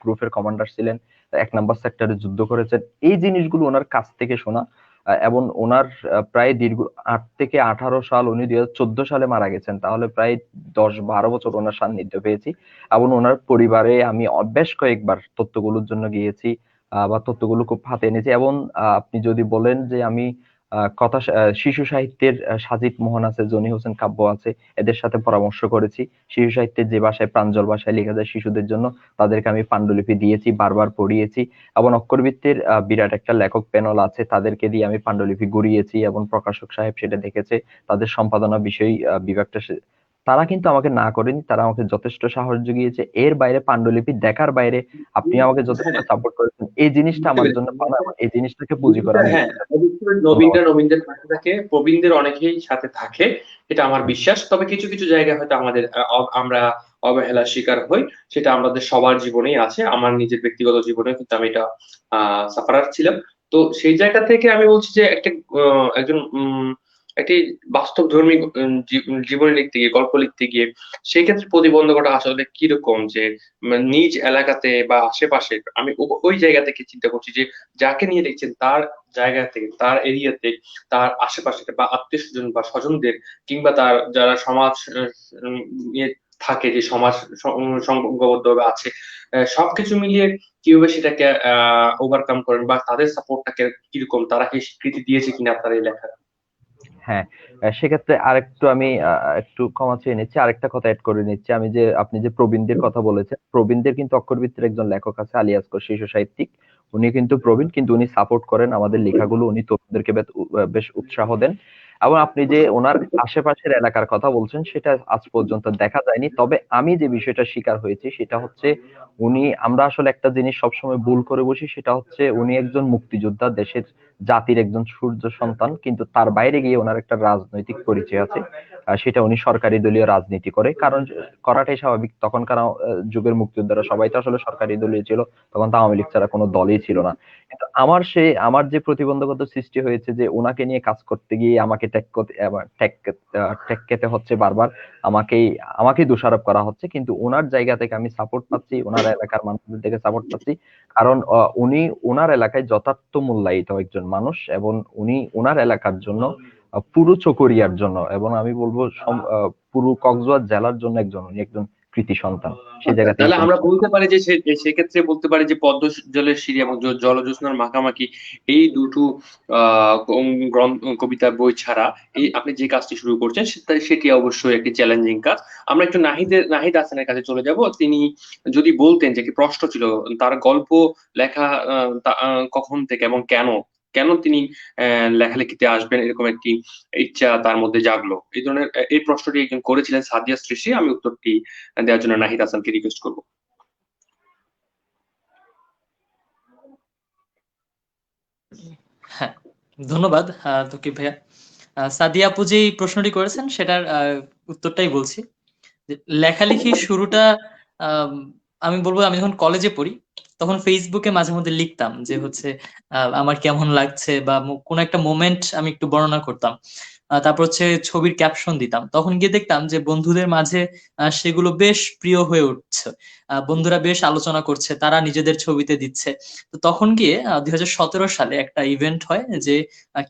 গ্রুপের কমান্ডার ছিলেন, 1 নম্বর সেক্টরে যুদ্ধ করেছেন। এই জিনিসগুলো ওনার কাছ থেকে শোনা, এবং ওনার প্রায় দীর্ঘ 8 থেকে 18 সাল, উনি 2014 সালে মারা গেছেন, তাহলে প্রায় 10-12 বছর ওনার সান্নিধ্য পেয়েছি। এবং ওনার পরিবারে আমি বেশ কয়েকবার তথ্যগুলোর জন্য গিয়েছি, বা তথ্যগুলো খুব হাতে এনেছি। এবং আপনি যদি বলেন যে আমি শিশু সাহিত্যের সাজিদ মোহন আছে, জনি হোসেন কাব্য আছে, এদের সাথে পরামর্শ করেছি। শিশু সাহিত্যের যে ভাষায়, প্রাঞ্জল ভাষায় লেখা যায় শিশুদের জন্য, তাদেরকে আমি পাণ্ডুলিপি দিয়েছি, বারবার পড়িয়েছি। এবং অক্ষরবৃত্তের বিরাট একটা লেখক প্যানেল আছে, তাদেরকে দিয়ে আমি পাণ্ডুলিপি গড়িয়েছি, এবং প্রকাশক সাহেব সেটা দেখেছে। তাদের সম্পাদনা বিষয় বিভাগটা তারা কিন্তু আমাকে না করেনি, তারা আমাকে যথেষ্ট সাহস জুগিয়েছে। এর বাইরে পাণ্ডুলিপি দেখার বাইরে আপনি আমাকে যথেষ্ট হ্যাঁ, সাপোর্ট করেছেন, এই জিনিসটা বুঝতে আমার পেরেছি। জন্য পাওনা, এবং এই জিনিসটাকে পুঁজি করে আমি হ্যাঁ, বলতে চাই। অবশ্যই ধন্যবাদ। নবীনদের পাশে থাকে, প্রবীণদের অনেকেই সাথে থাকে, এটা আমার বিশ্বাস। তবে কিছু কিছু জায়গায় হয়তো আমাদের আমরা অবহেলার শিকার হই, সেটা আমাদের সবার জীবনেই আছে। আমার নিজের ব্যক্তিগত জীবনেও কিন্তু আমি এটা সাফারার ছিলাম। তো সেই জায়গা থেকে আমি বলছি যে একজন একটি বাস্তবধর্মী জীবনী লিখতে গিয়ে, গল্প লিখতে গিয়ে সেই ক্ষেত্রে প্রতিবন্ধকতা আসলে কিরকম, যে নিজ এলাকাতে বা আশেপাশে, আমি ওই জায়গা থেকে চিন্তা করছি যে যাকে নিয়ে লিখছেন তার জায়গা থেকে, তার এরিয়াতে, তার আশেপাশে বা আত্মীয়-স্বজন বা স্বজনদের, কিংবা তার যারা সমাজ নিয়ে থাকে, যে সমাজ সংঘবদ্ধভাবে আছে, সবকিছু মিলিয়ে কিভাবে সেটাকে ওভারকাম করেন, বা তাদের সাপোর্টটাকে কিরকম, তারা কি স্বীকৃতি দিয়েছে কিনা আপনার এই লেখা? হ্যাঁ, সেক্ষেত্রে আরেকটু আমি একটু ক্ষমা চেয়ে নিচ্ছি, আরেকটা কথা এড করে নিচ্ছি। আপনি যে প্রবীণদের কথা বলেছেন, প্রবীণদের কিন্তু অক্ষরবৃত্তের একজন লেখক আছে, আলী আসগর, শিশু সাহিত্যিক। উনি কিন্তু প্রবীণ, কিন্তু উনি সাপোর্ট করেন আমাদের লেখাগুলো, উনি তরুণদেরকে বেশ উৎসাহ দেন। এবং আপনি যে ওনার আশেপাশের এলাকার কথা বলছেন, সেটা আজ পর্যন্ত দেখা যায়নি। তবে আমি যে বিষয়টা শিকার হয়েছি সেটা হচ্ছে, আমরা আসলে একটা জিনিস সবসময় ভুল করে বসি, সেটা হচ্ছে উনি একজন মুক্তিযোদ্ধা, দেশের জাতির একজন সূর্য সন্তান, কিন্তু তার বাইরে গিয়ে ওনার একটা রাজনৈতিক পরিচয় আছে। সেটা উনি সরকারি দলীয় রাজনীতি করে, কারণ করাটাই স্বাভাবিক। তখনকার যুগের মুক্তিযোদ্ধারা সবাই তো আসলে সরকারি দলীয় ছিল, তখন তো আওয়ামী লীগ ছাড়া কোনো দলই ছিল না। কিন্তু আমার যে প্রতিবন্ধকতা সৃষ্টি হয়েছে, যে ওনাকে নিয়ে কাজ করতে গিয়ে আমাকে ট্যাগ খেতে হচ্ছে বারবার, আমাকেই আমাকেই দোষারোপ করা হচ্ছে, কিন্তু ওনার জায়গা থেকে আমি সাপোর্ট পাচ্ছি, ওনার এলাকার মানুষদের থেকে সাপোর্ট পাচ্ছি। কারণ উনি ওনার এলাকায় যথার্থ মূল্যায়িত একজন মানুষ, এবং উনি ওনার এলাকার জন্য, পুরো চকরিয়ার জন্য, এবং আমি বলবো পুরো কক্সবাজার জেলার জন্য উনি একজন কৃতি সন্তান। সেই আচ্ছা, জায়গা থেকে তাহলে আমরা বলতে পারি যে সেক্ষেত্রে বলতে পারি যে পদ্ম জলের সিঁড়ি এবং জলজ্যোৎস্নার মাখামাখি, এই দুটো কবিতা বই ছাড়া আপনি যে কাজটি শুরু করছেন সেটি অবশ্যই একটি চ্যালেঞ্জিং কাজ। আমরা একটু নাহিদ হাসানের কাছে চলে যাব। তিনি যদি বলতেন, যে কি প্রশ্ন ছিল তার গল্প লেখা কখন থেকে এবং কেন কেন তিনি লেখালেখিতে আসবেন, এরকম একটি ইচ্ছা তার মধ্যে জাগলো, এই ধরনের এই প্রশ্নটি একজন করেছিলেন, সাদিয়া সৃষ্টি। আমি উত্তরটি দেওয়ার জন্য নাহিদ হাসানকে রিকোয়েস্ট করবো। হ্যাঁ, ধন্যবাদ তুকিব ভাইয়া। সাদিয়া আপু যে প্রশ্নটি করেছেন সেটার উত্তরটাই বলছি। যে লেখালেখির শুরুটা, আম, আমি বলবো আমি যখন কলেজে পড়ি তখন ফেসবুকে মাঝে মধ্যে লিখতাম যে হচ্ছে আমার কেমন লাগছে, বা কোন একটা মোমেন্ট আমি একটু বর্ণনা করতাম। তারপর হচ্ছে ছবির ক্যাপশন দিতাম, তখন গিয়ে দেখতাম যে বন্ধুদের মাঝে সেগুলো বেশ প্রিয় হয়ে উঠছে। বন্ধুরা বেশ আলোচনা করছে, তারা নিজেদের ছবিতে দিচ্ছে। তো তখন গিয়ে 2017 সালে একটা ইভেন্ট হয় যে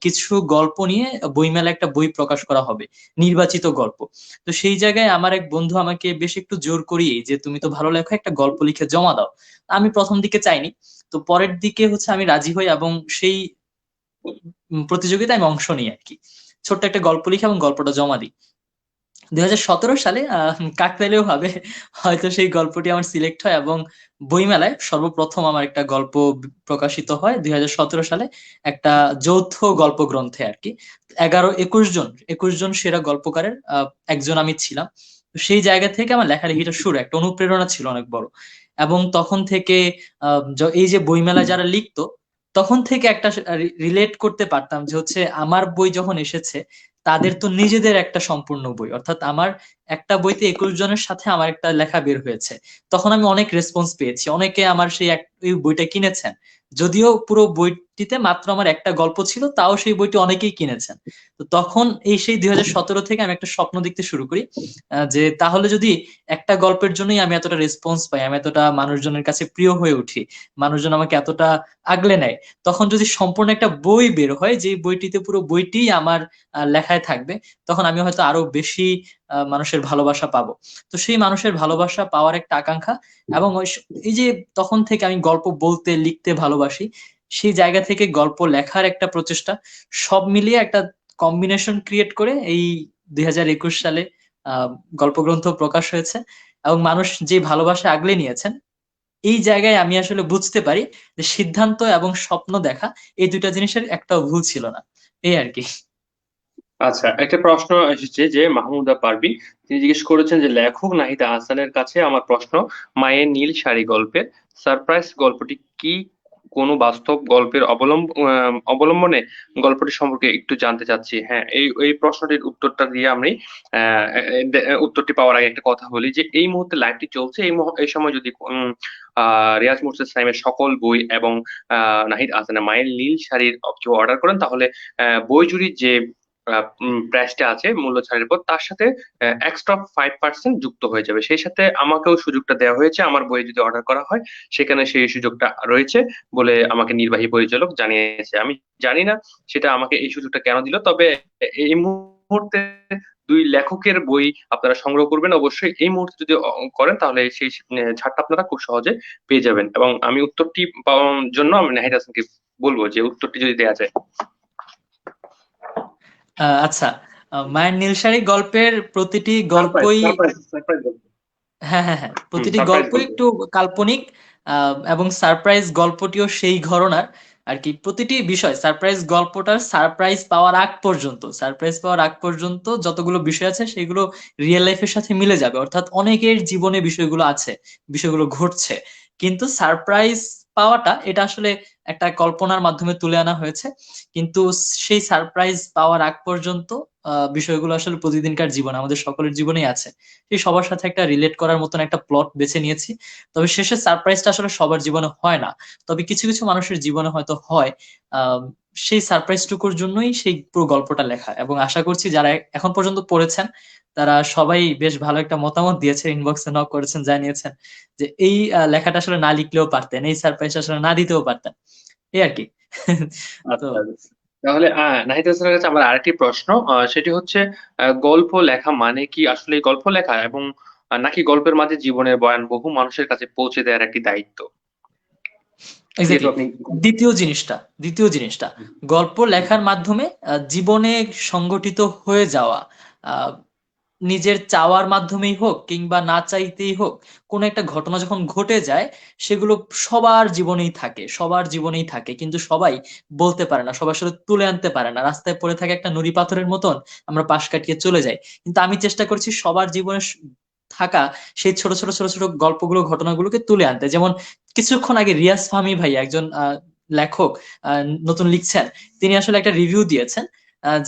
কিছু গল্প নিয়ে বইমেলা একটা বই প্রকাশ করা হবে, নির্বাচিত গল্প। তো সেই জায়গায় আমার এক বন্ধু আমাকে বেশ একটু জোর করিয়ে, যে তুমি তো ভালো লেখো, একটা গল্প লিখে জমা দাও। আমি প্রথম দিকে চাইনি, তো পরের দিকে হচ্ছে আমি রাজি হই এবং সেই প্রতিযোগিতায় আমি অংশ নিই আর কি। ছোট্ট একটা গল্প লিখে এবং গল্পটা জমা দিই। 2017 সালে কাকতালীয় ভাবে হয়তো সেই গল্পটি আমার সিলেক্ট হয়, এবং বইমেলায় সর্বপ্রথম আমার একটা গল্প প্রকাশিত হয় 2017 সালে, একটা যৌথ গল্প গ্রন্থে আর কি। 21 জন সেরা গল্পকারের একজন আমি ছিলাম। তো সেই জায়গা থেকে আমার লেখালেখিটা শুরু, একটা অনুপ্রেরণা ছিল অনেক বড়। এবং তখন থেকে এই যে বইমেলায় যারা লিখতো, তখন থেকে একটা রিলেট করতে পারতাম যে হচ্ছে আমার বই যখন এসেছে, তাদের তো নিজেদের একটা সম্পূর্ণ বই, অর্থাৎ আমার একটা বইতে 21 জনের সাথে আমার একটা লেখা বের হয়েছে। তখন আমি অনেক রেসপন্স পেয়েছি, অনেকে আমার ওই বইটা কিনেছেন, যদিও পুরো বই বইটিতে মাত্র আমার একটা গল্প ছিল, তাও সেই বইটি অনেকেই কিনেছেন। তো তখন সেই 2017 থেকে আমি একটা স্বপ্ন দেখতে শুরু করি, যে তাহলে যদি একটা গল্পের জন্যই আমি এতটা রেসপন্স পাই, আমি এতটা মানুষজনের কাছে প্রিয় হয়ে উঠি, মানুষজন আমাকে এতটা আগলে নেয়, তখন যদি সম্পূর্ণ একটা বই বের হয় যে বইটিতে পুরো বইটি আমার লেখায় থাকবে, তখন আমি হয়তো আরো বেশি মানুষের ভালোবাসা পাবো। তো সেই মানুষের ভালোবাসা পাওয়ার একটা আকাঙ্ক্ষা, এবং এই যে তখন থেকে আমি গল্প বলতে লিখতে ভালোবাসি, সেই জায়গা থেকে গল্প লেখার একটা প্রচেষ্টা, সব মিলিয়ে একটা কম্বিনেশন ক্রিয়েট করে এই 2021 সালে আহ গল্পগ্রন্থ প্রকাশ হয়েছে। এবং মানুষ যে ভালোবাসা আগলে নিয়েছেন, এই জায়গায় আমি আসলে বুঝতে পারি যে সিদ্ধান্ত এবং স্বপ্ন দেখা, এই দুইটা জিনিসের একটাও ভুল ছিল না। এই আর কি। আচ্ছা, একটা প্রশ্ন এসেছে যে মাহমুদা পারভিন, তিনি জিজ্ঞেস করেছেন যে লেখক নাহিদ হাসানের কাছে আমার প্রশ্ন, মায়ের নীল শাড়ি গল্পের সারপ্রাইজ গল্পটি কি কোনো বাস্তব গল্পের অবলম্বনে? গল্পটি সম্পর্কে একটু জানতে চাচ্ছি। হ্যাঁ, এই এই প্রশ্নটির উত্তরটা দিয়ে আমি উত্তরটি পাওয়ার আগে একটা কথা বলি যে এই মুহূর্তে লাইভটি চলছে, এই সময় যদি রিয়াজ মুর্শেদ সাইমের সকল বই এবং নাহিদ হাসানের মায়ের নীল শাড়ির কেউ অর্ডার করেন, তাহলে বইজুড়ির যে প্রাইসটা আছে মূল্য ছাড়ের পর, তার সাথে এক্সট্রা 5% যুক্ত হয়ে যাবে। সেই সাথে আমাকেও সুযোগটা দেওয়া হয়েছে, আমার বই যদি অর্ডার করা হয় সেখানে সেই সুযোগটা রয়েছে বলে আমাকে নির্বাহী পরিচালক জানিয়েছে। আমি জানি না সেটা আমাকে এই সুযোগটা কেন দিল, তবে এই মুহূর্তে দুই লেখকের বই আপনারা সংগ্রহ করবেন অবশ্যই। এই মুহূর্তে যদি করেন তাহলে সেই ছাড়টা আপনারা খুব সহজে পেয়ে যাবেন। এবং আমি উত্তরটি পাওয়ার জন্য আমি নাহিদ হাসানকে বলবো যে উত্তরটি যদি দেওয়া যায়। আচ্ছা, মায়ের নীলশাড়ি গল্পের প্রতিটি সারপ্রাইজ গল্পই, সারপ্রাইজ সারপ্রাইজ হ্যাঁ হ্যাঁ হ্যাঁ, প্রতিটি সারপ্রাইজ গল্প গল্প। একটু কাল্পনিক, এবং সারপ্রাইজ গল্পটিও সেই ঘরনার আর কি। প্রতিটি বিষয় সারপ্রাইজ গল্পটার সারপ্রাইজ পাওয়ার আগ পর্যন্ত যতগুলো বিষয় আছে সেগুলো রিয়েল লাইফের সাথে মিলে যাবে, অর্থাৎ অনেকের জীবনে বিষয়গুলো আছে, বিষয়গুলো ঘটছে, কিন্তু সারপ্রাইজ পাওয়াটা এটা আসলে একটা কল্পনার মাধ্যমে তুলে আনা হয়েছে। কিন্তু সেই সারপ্রাইজ পাওয়ার আগ পর্যন্ত বিষয়গুলো আসলে প্রতিদিনকার জীবন, আমাদের সকলের জীবনেই আছে। সেই সবার সাথে একটা রিলেট করার মতন একটা প্লট বেছে নিয়েছি। তবে শেষে সারপ্রাইজটা আসলে সবার জীবনে হয় না, তবে কিছু কিছু মানুষের জীবনে হয়তো হয়। আহ সেই সারপ্রাইজটুকুর জন্যই সেই পুরো গল্পটা লেখা, এবং আশা করছি যারা এখন পর্যন্ত পড়েছেন তারা সবাই বেশ ভালো একটা মতামত দিয়েছে, ইনবক্সে নক করেছেন, জানিয়েছেন যে এই লেখাটা আসলে না লিখলেও পারতেন, এই সারপ্রাইজ আসলে না দিতেও পারতেন। এই আর কি। তো আচ্ছা, তাহলে নাহিদ হাসানের কাছে আমার আরেকটি প্রশ্ন, সেটি হচ্ছে গল্প লেখা মানে কি আসলে গল্প লেখা, এবং নাকি গল্পের মাঝে জীবনের বয়ান বহু মানুষের কাছে পৌঁছে দেওয়ার একটি দায়িত্ব? যেহেতু এক্স্যাক্টলি, আপনি দ্বিতীয় জিনিসটা গল্প লেখার মাধ্যমে জীবনে সংগঠিত হয়ে যাওয়া, আহ, নিজের চাওয়ার মাধ্যমেই হোক কিংবা না চাইতেই হোক, কোন একটা ঘটনা যখন ঘটে যায়, সেগুলো সবার জীবনেই থাকে, কিন্তু সবাই বলতে পারে না, সবাই আসলে তুলে আনতে পারে না, রাস্তায় পড়ে থাকে একটা নুড়ি পাথরের মতন, আমরা পাশ কাটিয়ে চলে যাই। কিন্তু আমি চেষ্টা করছি সবার জীবনে থাকা সেই ছোট ছোট ছোট ছোট গল্পগুলো, ঘটনাগুলোকে তুলে আনতে। যেমন কিছুক্ষণ আগে রিয়াজ ফাহমি ভাই, একজন লেখক, নতুন লিখছেন, তিনি আসলে একটা রিভিউ দিয়েছেন,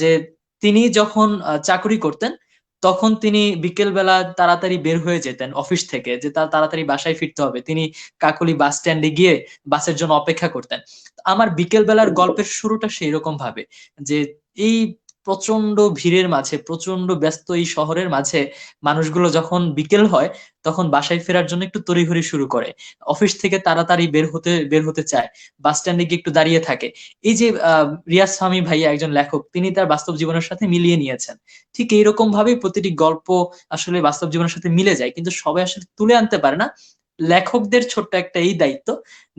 যে তিনি যখন চাকরি করতেন, তখন তিনি বিকেল বেলা তাড়াতাড়ি বের হয়ে যেতেন অফিস থেকে, যে তার তাড়াতাড়ি বাসায় ফিরতে হবে, তিনি কাকলি বাস স্ট্যান্ডে গিয়ে বাসের জন্য অপেক্ষা করতেন। আমার বিকেল বেলার গল্পের শুরুটা সেই রকম ভাবে, যে এই প্রচন্ড ভিড়ের মাঝে, প্রচন্ড ব্যস্ত এই শহরের মাঝে মানুষগুলো যখন বিকেল হয় তখন বাসায় ফেরার জন্য একটু তড়িঘড়ি শুরু করে, অফিস থেকে তাড়াতাড়ি বের হতে চায়, বাস স্ট্যান্ডে গিয়ে একটু দাঁড়িয়ে থাকে। এই যে রিয়াজ ফাহমি ভাইয়া একজন লেখক, তিনি তার বাস্তব জীবনের সাথে মিলিয়ে নিয়েছেন। ঠিক এইরকম ভাবেই প্রতিটি গল্প আসলে বাস্তব জীবনের সাথে মিলে যায়, কিন্তু সবাই আসলে তুলে আনতে পারে না। লেখকদের ছোট্ট একটা এই দায়িত্ব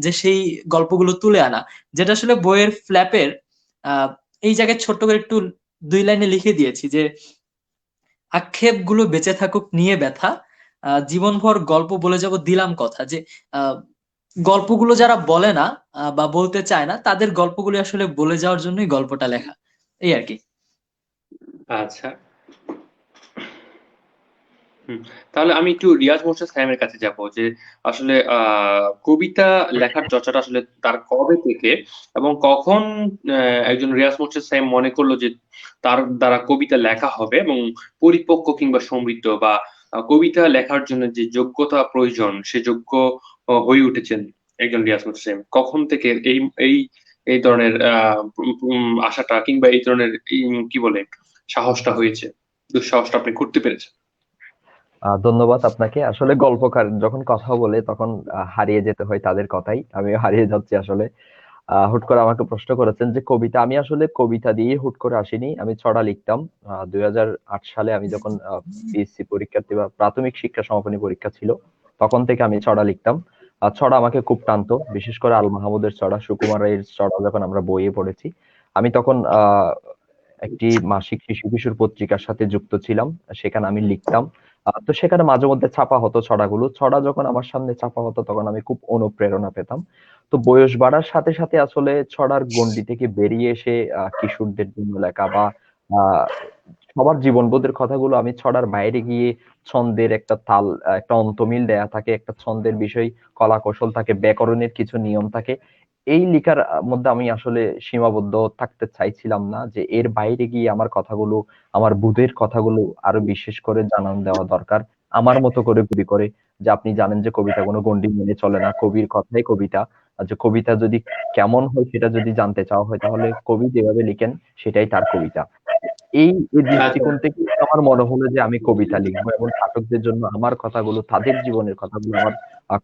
যে সেই গল্পগুলো তুলে আনা, যেটা আসলে বইয়ের ফ্ল্যাপের আহ এই জায়গায় ছোট্ট করে একটু 2 লাইনে লিখে দিয়েছি যে আক্ষেপগুলো বেঁচে থাকুক নিয়ে ব্যথা, জীবনভর গল্প বলে যাব দিলাম কথা, যে আহ, গল্পগুলো যারা বলে না বা বলতে চায় না, তাদের গল্পগুলো আসলে বলে যাওয়ার জন্যই গল্পটা লেখা। এই আর কি। আচ্ছা। হুম, তাহলে আমি একটু রিয়াজ মোর্শেদ সাইমের কাছে যাব যে আসলে কবিতা লেখার চর্চাটা আসলে তার কবে থেকে এবং কখন একজন রিয়াজ মোর্শেদ সাইম মনে করলো যে তার দ্বারা কবিতা লেখা হবে এবং পরিপক্ক কিংবা সমৃদ্ধ, বা কবিতা লেখার জন্য যে যোগ্যতা প্রয়োজন সে যোগ্য হয়ে উঠেছেন একজন রিয়াজ মোর্শেদ সাইম কখন থেকে? এই এই এই ধরনের আশাটা কিংবা এই ধরনের কি বলে সাহসটা হয়েছে, দুঃসাহসটা আপনি করতে পেরেছেন? ধন্যবাদ আপনাকে। আসলে গল্পকার যখন কথা বলে তখন হারিয়ে যেতে হয় তাদের কথাই। আমিও হারিয়ে যাচ্ছি আসলে। হুট করে আমাকে প্রশ্ন করেছেন যে কবিতা, আমি আসলে কবিতা দিয়ে হুট করে আসিনি, আমি ছড়া লিখতাম। 2008 সালে আমি যখন পিএসসি পরীক্ষার্থী বা প্রাথমিক শিক্ষা সমাপনী পরীক্ষা ছিল, তখন থেকে আমি ছড়া লিখতাম। আর ছড়া আমাকে খুব টানতো, বিশেষ করে আল মাহমুদের ছড়া, সুকুমার রায়ের ছড়া যখন আমরা বইয়ে পড়েছি। আমি তখন একটি মাসিক শিশু কিশোর পত্রিকার সাথে যুক্ত ছিলাম, সেখানে আমি লিখতাম। তো সেখানে মাঝে মধ্যে ছাপা হতো ছড়াগুলো। ছড়া যখন আমার সামনে ছাপা হতো তখন আমি খুব অনুপ্রেরণা পেতাম। তো বয়স বাড়ার সাথে সাথে আসলে ছড়ার গণ্ডি থেকে বেরিয়ে এসে কিশোরদের জন্য লেখা বা আহ, সবার জীবনবোধের কথাগুলো আমি ছড়ার বাইরে গিয়ে ছন্দের একটা তাল, একটা অন্তমিল দেয়া থাকে, একটা ছন্দের বিষয়, কলা কৌশল থাকে, ব্যাকরণের কিছু নিয়ম থাকে। এই লেখার মধ্যে আমি আসলে সীমাবদ্ধ থাকতে চাইছিলাম না, যে এর বাইরে গিয়ে আমার কথাগুলো, আমার বুধের কথাগুলো আরো বিশেষ করে জানান দেওয়া দরকার, আমার মতো করে গুলি করে। যে আপনি জানেন যে কবিতা কোনো গণ্ডি মেনে চলে না, কবির কথাই কবিতা। আর যে কবিতা যদি কেমন হয় সেটা যদি জানতে চাওয়া হয়, তাহলে কবি যেভাবে লিখেন সেটাই তার কবিতা। এই আচ্ছা, দৃষ্টিকোণ থেকে আমার মনে হলো যে আমি কবিতা লিখবো এবং পাঠকদের জন্য আমার কথাগুলো, তাদের জীবনের কথাগুলো আমার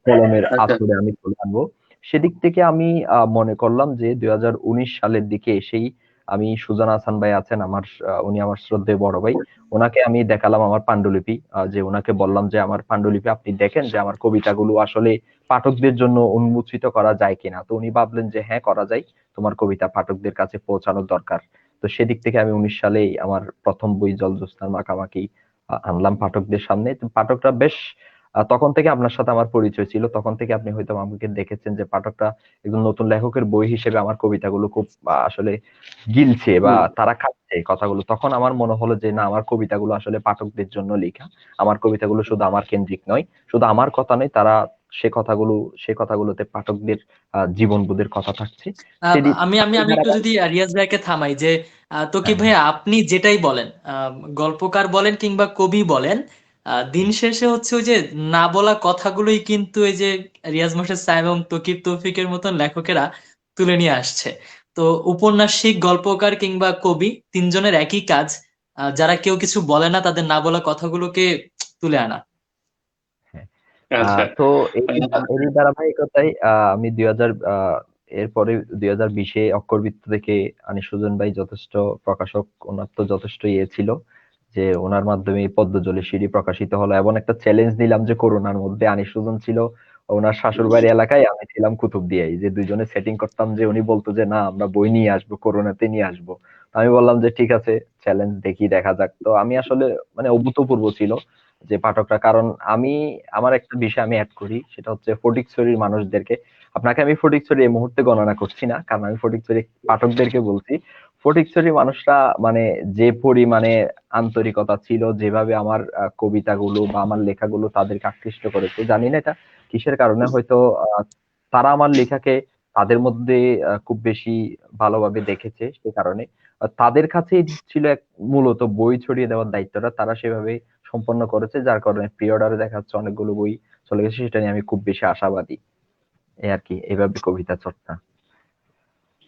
কলমের আচ্ছা। আঁচড়ে আমি তুলে আনবো। সেদিক থেকে আমি মনে করলাম যে 2019 সালের দিকে এসেই আমি, সুজন হাসান ভাই আছেন আমার, উনি আমার শ্রদ্ধেয় বড় ভাই, ওনাকে আমি দেখালাম আমার পাণ্ডুলিপি। যে ওনাকে বললাম যে আমার পাণ্ডুলিপি আপনি দেখেন যে আমার কবিতাগুলো আসলে পাঠকদের জন্য উন্মোচিত করা যায় কিনা। তো উনি ভাবলেন যে হ্যাঁ, করা যায়, তোমার কবিতা পাঠকদের কাছে পৌঁছানোর দরকার। তো সেদিক থেকে আমি 19 সালেই আমার প্রথম বই জলজ্যোৎস্নার মাখামাখি আনলাম পাঠকদের সামনে। তো পাঠকরা বেশ, তখন থেকে আপনার সাথে আমার পরিচয় ছিল, তখন থেকে আপনি হয়তো আমাকে দেখেছেন যে পাঠকরা একজন নতুন লেখকের বই হিসেবে আমার কবিতাগুলো খুব আসলে গিলছে বা হুম। তারা খাচ্ছে কথাগুলো। তখন আমার মনে হলো যে না, আমার কবিতাগুলো আসলে পাঠকদের জন্য লেখা, আমার কবিতাগুলো শুধু আমার কেন্দ্রিক নয়, শুধু আমার কথা নয়, তারা সে কথাগুলো, সে কথাগুলোতে পাঠকদের জীবনবোধের কথা থাকছে। সেদিক আমি আমি সেই আমি একটু ধারাবাহিক। যদি রিয়াজ ভাইকে থামাই যে তকিব হ্যাঁ, ভাই, আপনি যেটাই বলেন, গল্পকার বলেন কিংবা কবি বলেন, দিন শেষে হচ্ছে ওই যে না বলা কথাগুলোই কিন্তু এই যে রিয়াজ মোর্শেদ সাহেব এবং তকিব তৌফিকের মতন লেখকেরা তুলে নিয়ে আসছে। তো উপন্যাসিক, গল্পকার কিংবা কবি, তিনজনের একই কাজ, যারা কেউ কিছু বলে না তাদের না বলা কথাগুলোকে তুলে আনা। হ্যাঁ। আচ্ছা। তো এরই ধারাবাহিকতায় আমি 2000 এরপরে 2020-এ অক্ষরবৃত্ত থেকে আনিস সুজন ভাই যথেষ্ট প্রকাশক, ওনার তো যথেষ্ট ইয়ে ছিল যে ওনার মাধ্যমে পদ্মজলের সিঁড়ি প্রকাশিত হলো, এবং একটা চ্যালেঞ্জ দিলাম যে করোনার মধ্যে আনিস সুজন ছিল ওনার শ্বশুর বাড়ি এলাকায়, আমি ছিলাম কুতুবদিয়ায়, যে দুইজনে সেটিং করতাম, যে উনি বলতো যে না আমরা বই নিয়ে আসবো, করোনাতে নিয়ে আসবো। তো আমি বললাম যে ঠিক আছে, চ্যালেঞ্জ দেখি, দেখা যাক। তো আমি আসলে মানে অভূতপূর্ব ছিল যে পাঠকরা, কারণ আমি, আমার একটা বিষয় আমি অ্যাড করি, সেটা হচ্ছে ফটিকছড়ির মানুষদেরকে, আপনাকে আমি ফটিকছড়ি এই মুহূর্তে গণনা করছি না, কারণ আমি ফটিকছড়ি পাঠকদেরকে বলছি। ফটিকছড়ির মানুষরা মানে যে পরিমাণে আন্তরিকতা ছিল, যেভাবে আমার কবিতাগুলো বা আমার লেখাগুলো তাদেরকে আকৃষ্ট করেছে, জানি না এটা কিসের কারণে, হয়তো আহ, তারা আমার লেখাকে তাদের মধ্যে খুব বেশি ভালোভাবে দেখেছে, সে কারণে তাদের কাছেই ছিল এক, মূলত বই ছড়িয়ে দেওয়ার দায়িত্বটা তারা সেভাবে সম্পন্ন করেছে, যার কারণে প্রি অর্ডারে দেখা যাচ্ছে অনেকগুলো বই চলে গেছে, সেটা নিয়ে আমি খুব বেশি আশাবাদী। এই আর কি, এইভাবে কবিতা চর্চা।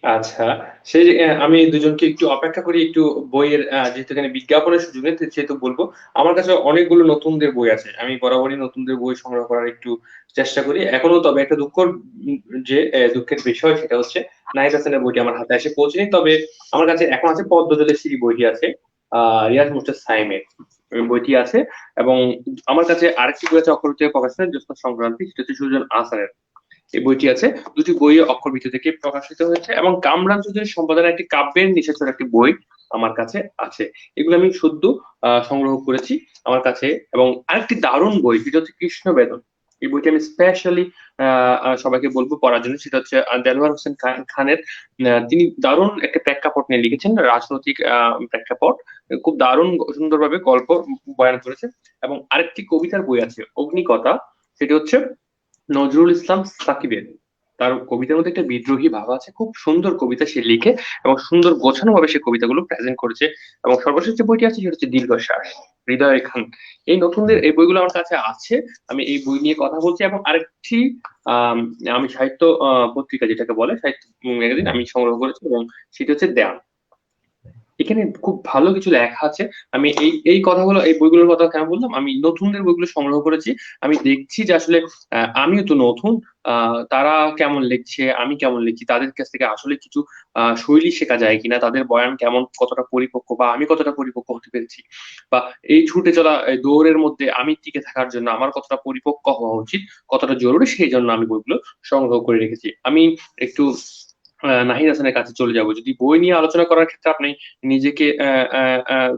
আচ্ছা, সেই যে, আমি দুজনকে একটু অপেক্ষা করি একটু বইয়ের, যেহেতু এখানে বিজ্ঞাপনের সুযোগ নেই সেহেতু বলবো আমার কাছে অনেকগুলো নতুনদের বই আছে, আমি বরাবরই নতুনদের বই সংগ্রহ করার একটু চেষ্টা করি এখনো। তবে একটা যে দুঃখের বিষয় সেটা হচ্ছে নাহিদ হাসানের বইটি আমার হাতে এসে পৌঁছেনি। তবে আমার কাছে এখন আছে পদ্মজলের সিঁড়ি বইটি আছে, রিয়াজ মোর্শেদ সাইমের ওই বইটি আছে। এবং আমার কাছে আরেকটি বই আছে অক্ষর প্রকাশনের জ্যোৎস্না সংক্রান্তি, সেটা হচ্ছে সুজন আহসানের এই বইটি আছে। দুটি বই অক্ষরভিত্তি থেকে প্রকাশিত হয়েছে এবং কামরান চৌধুরীর সম্পাদনায় একটি কাব্যের নিশাচর একটি বই আমার কাছে আছে। এগুলো আমি সদ্য সংগ্রহ করেছি আমার কাছে। এবং আরেকটি দারুণ বই সেটা হচ্ছে কৃষ্ণ বেদন, এই বইটি আমি স্পেশালি সবাইকে বলবো পড়ার জন্য। সেটা হচ্ছে দেলোয়ার হোসেন খানের, তিনি দারুণ একটা প্রেক্ষাপট নিয়ে লিখেছেন, রাজনৈতিক প্রেক্ষাপট, খুব দারুণ সুন্দরভাবে গল্প বয়ান করেছেন। এবং আরেকটি কবিতার বই আছে অগ্নিকথা, সেটি হচ্ছে নজরুল ইসলাম সাকিবের। তার কবিতার মধ্যে একটা বিদ্রোহী ভাব আছে, খুব সুন্দর কবিতা সে লিখে এবং সুন্দর গোছানো ভাবে সে কবিতাগুলো প্রেজেন্ট করেছে। এবং সর্বশেষ যে বইটি আছে সেটা হচ্ছে দীর্ঘশ্বাস, হৃদয় খান। এই নতুনদের এই বইগুলো আমার কাছে আছে, আমি এই বই নিয়ে কথা বলছি। এবং আরেকটি আহ আমি সাহিত্য পত্রিকা যেটাকে বলে সাহিত্য ম্যাগাজিন আমি সংগ্রহ করেছি, এবং সেটি হচ্ছে দেয়ান। এখানে খুব ভালো কিছু লেখা আছে। আমি এই এই কথাগুলো, এই বইগুলোর কথা কেন বললাম, আমি নতুনদের বইগুলো সংগ্রহ করেছি। আমি দেখছি যে আসলে আমিও তো নতুন, তারা কেমন লিখছে, আমি কেমন লিখছি, তাদের কাছ থেকে আসলে কিছু শৈলী শেখা যায় কিনা, তাদের বয়ান কেমন, কতটা পরিপক্ক, বা আমি কতটা পরিপক্ক হতে পেরেছি, বা এই ছুটে চলা এই দৌড়ের মধ্যে আমি টিকে থাকার জন্য আমার কতটা পরিপক্ক হওয়া উচিত, কতটা জরুরি, সেই জন্য আমি বইগুলো সংগ্রহ করে রেখেছি। আমি একটু নাহিদ হাসানের কাছে চলে যাব। যদি বই নিয়ে আলোচনা করার ক্ষেত্রে আপনি নিজেকে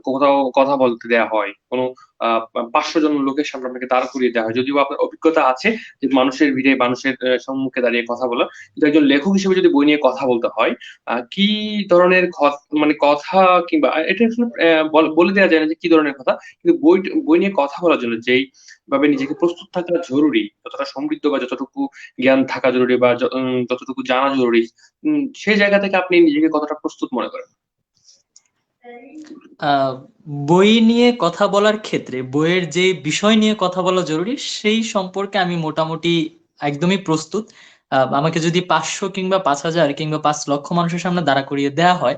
কোথাও কথা বলতে দেয়া হয়, কোনো 500 জন লোকের সামনে আপনাকে দাঁড় করিয়ে দেওয়া হয়, যদিও আপনার অভিজ্ঞতা আছে যে মানুষের ভিড়ে মানুষের সম্মুখে দাঁড়িয়ে কথা বলা, কিন্তু একজন লেখক হিসেবে যদি বই নিয়ে কথা বলতে হয়, কি ধরনের মানে কথা, কিংবা এটা আসলে বলে দেওয়া যায় না যে কি ধরনের কথা, কিন্তু বই বই নিয়ে কথা বলার জন্য যেই ভাবে নিজেকে প্রস্তুত থাকা জরুরি, যতটা সমৃদ্ধ বা যতটুকু জ্ঞান থাকা জরুরি, বা যতটুকু জানা জরুরি, সেই জায়গা থেকে আপনি নিজেকে কতটা প্রস্তুত মনে করেন? আহ বই নিয়ে কথা বলার ক্ষেত্রে বইয়ের যে বিষয় নিয়ে কথা বলা জরুরি সেই সম্পর্কে আমি মোটামুটি একদমই প্রস্তুত। আমাকে যদি 500 কিংবা 5,000 কিংবা 5 লক্ষ মানুষের সামনে দাঁড়া করিয়ে দেওয়া হয়,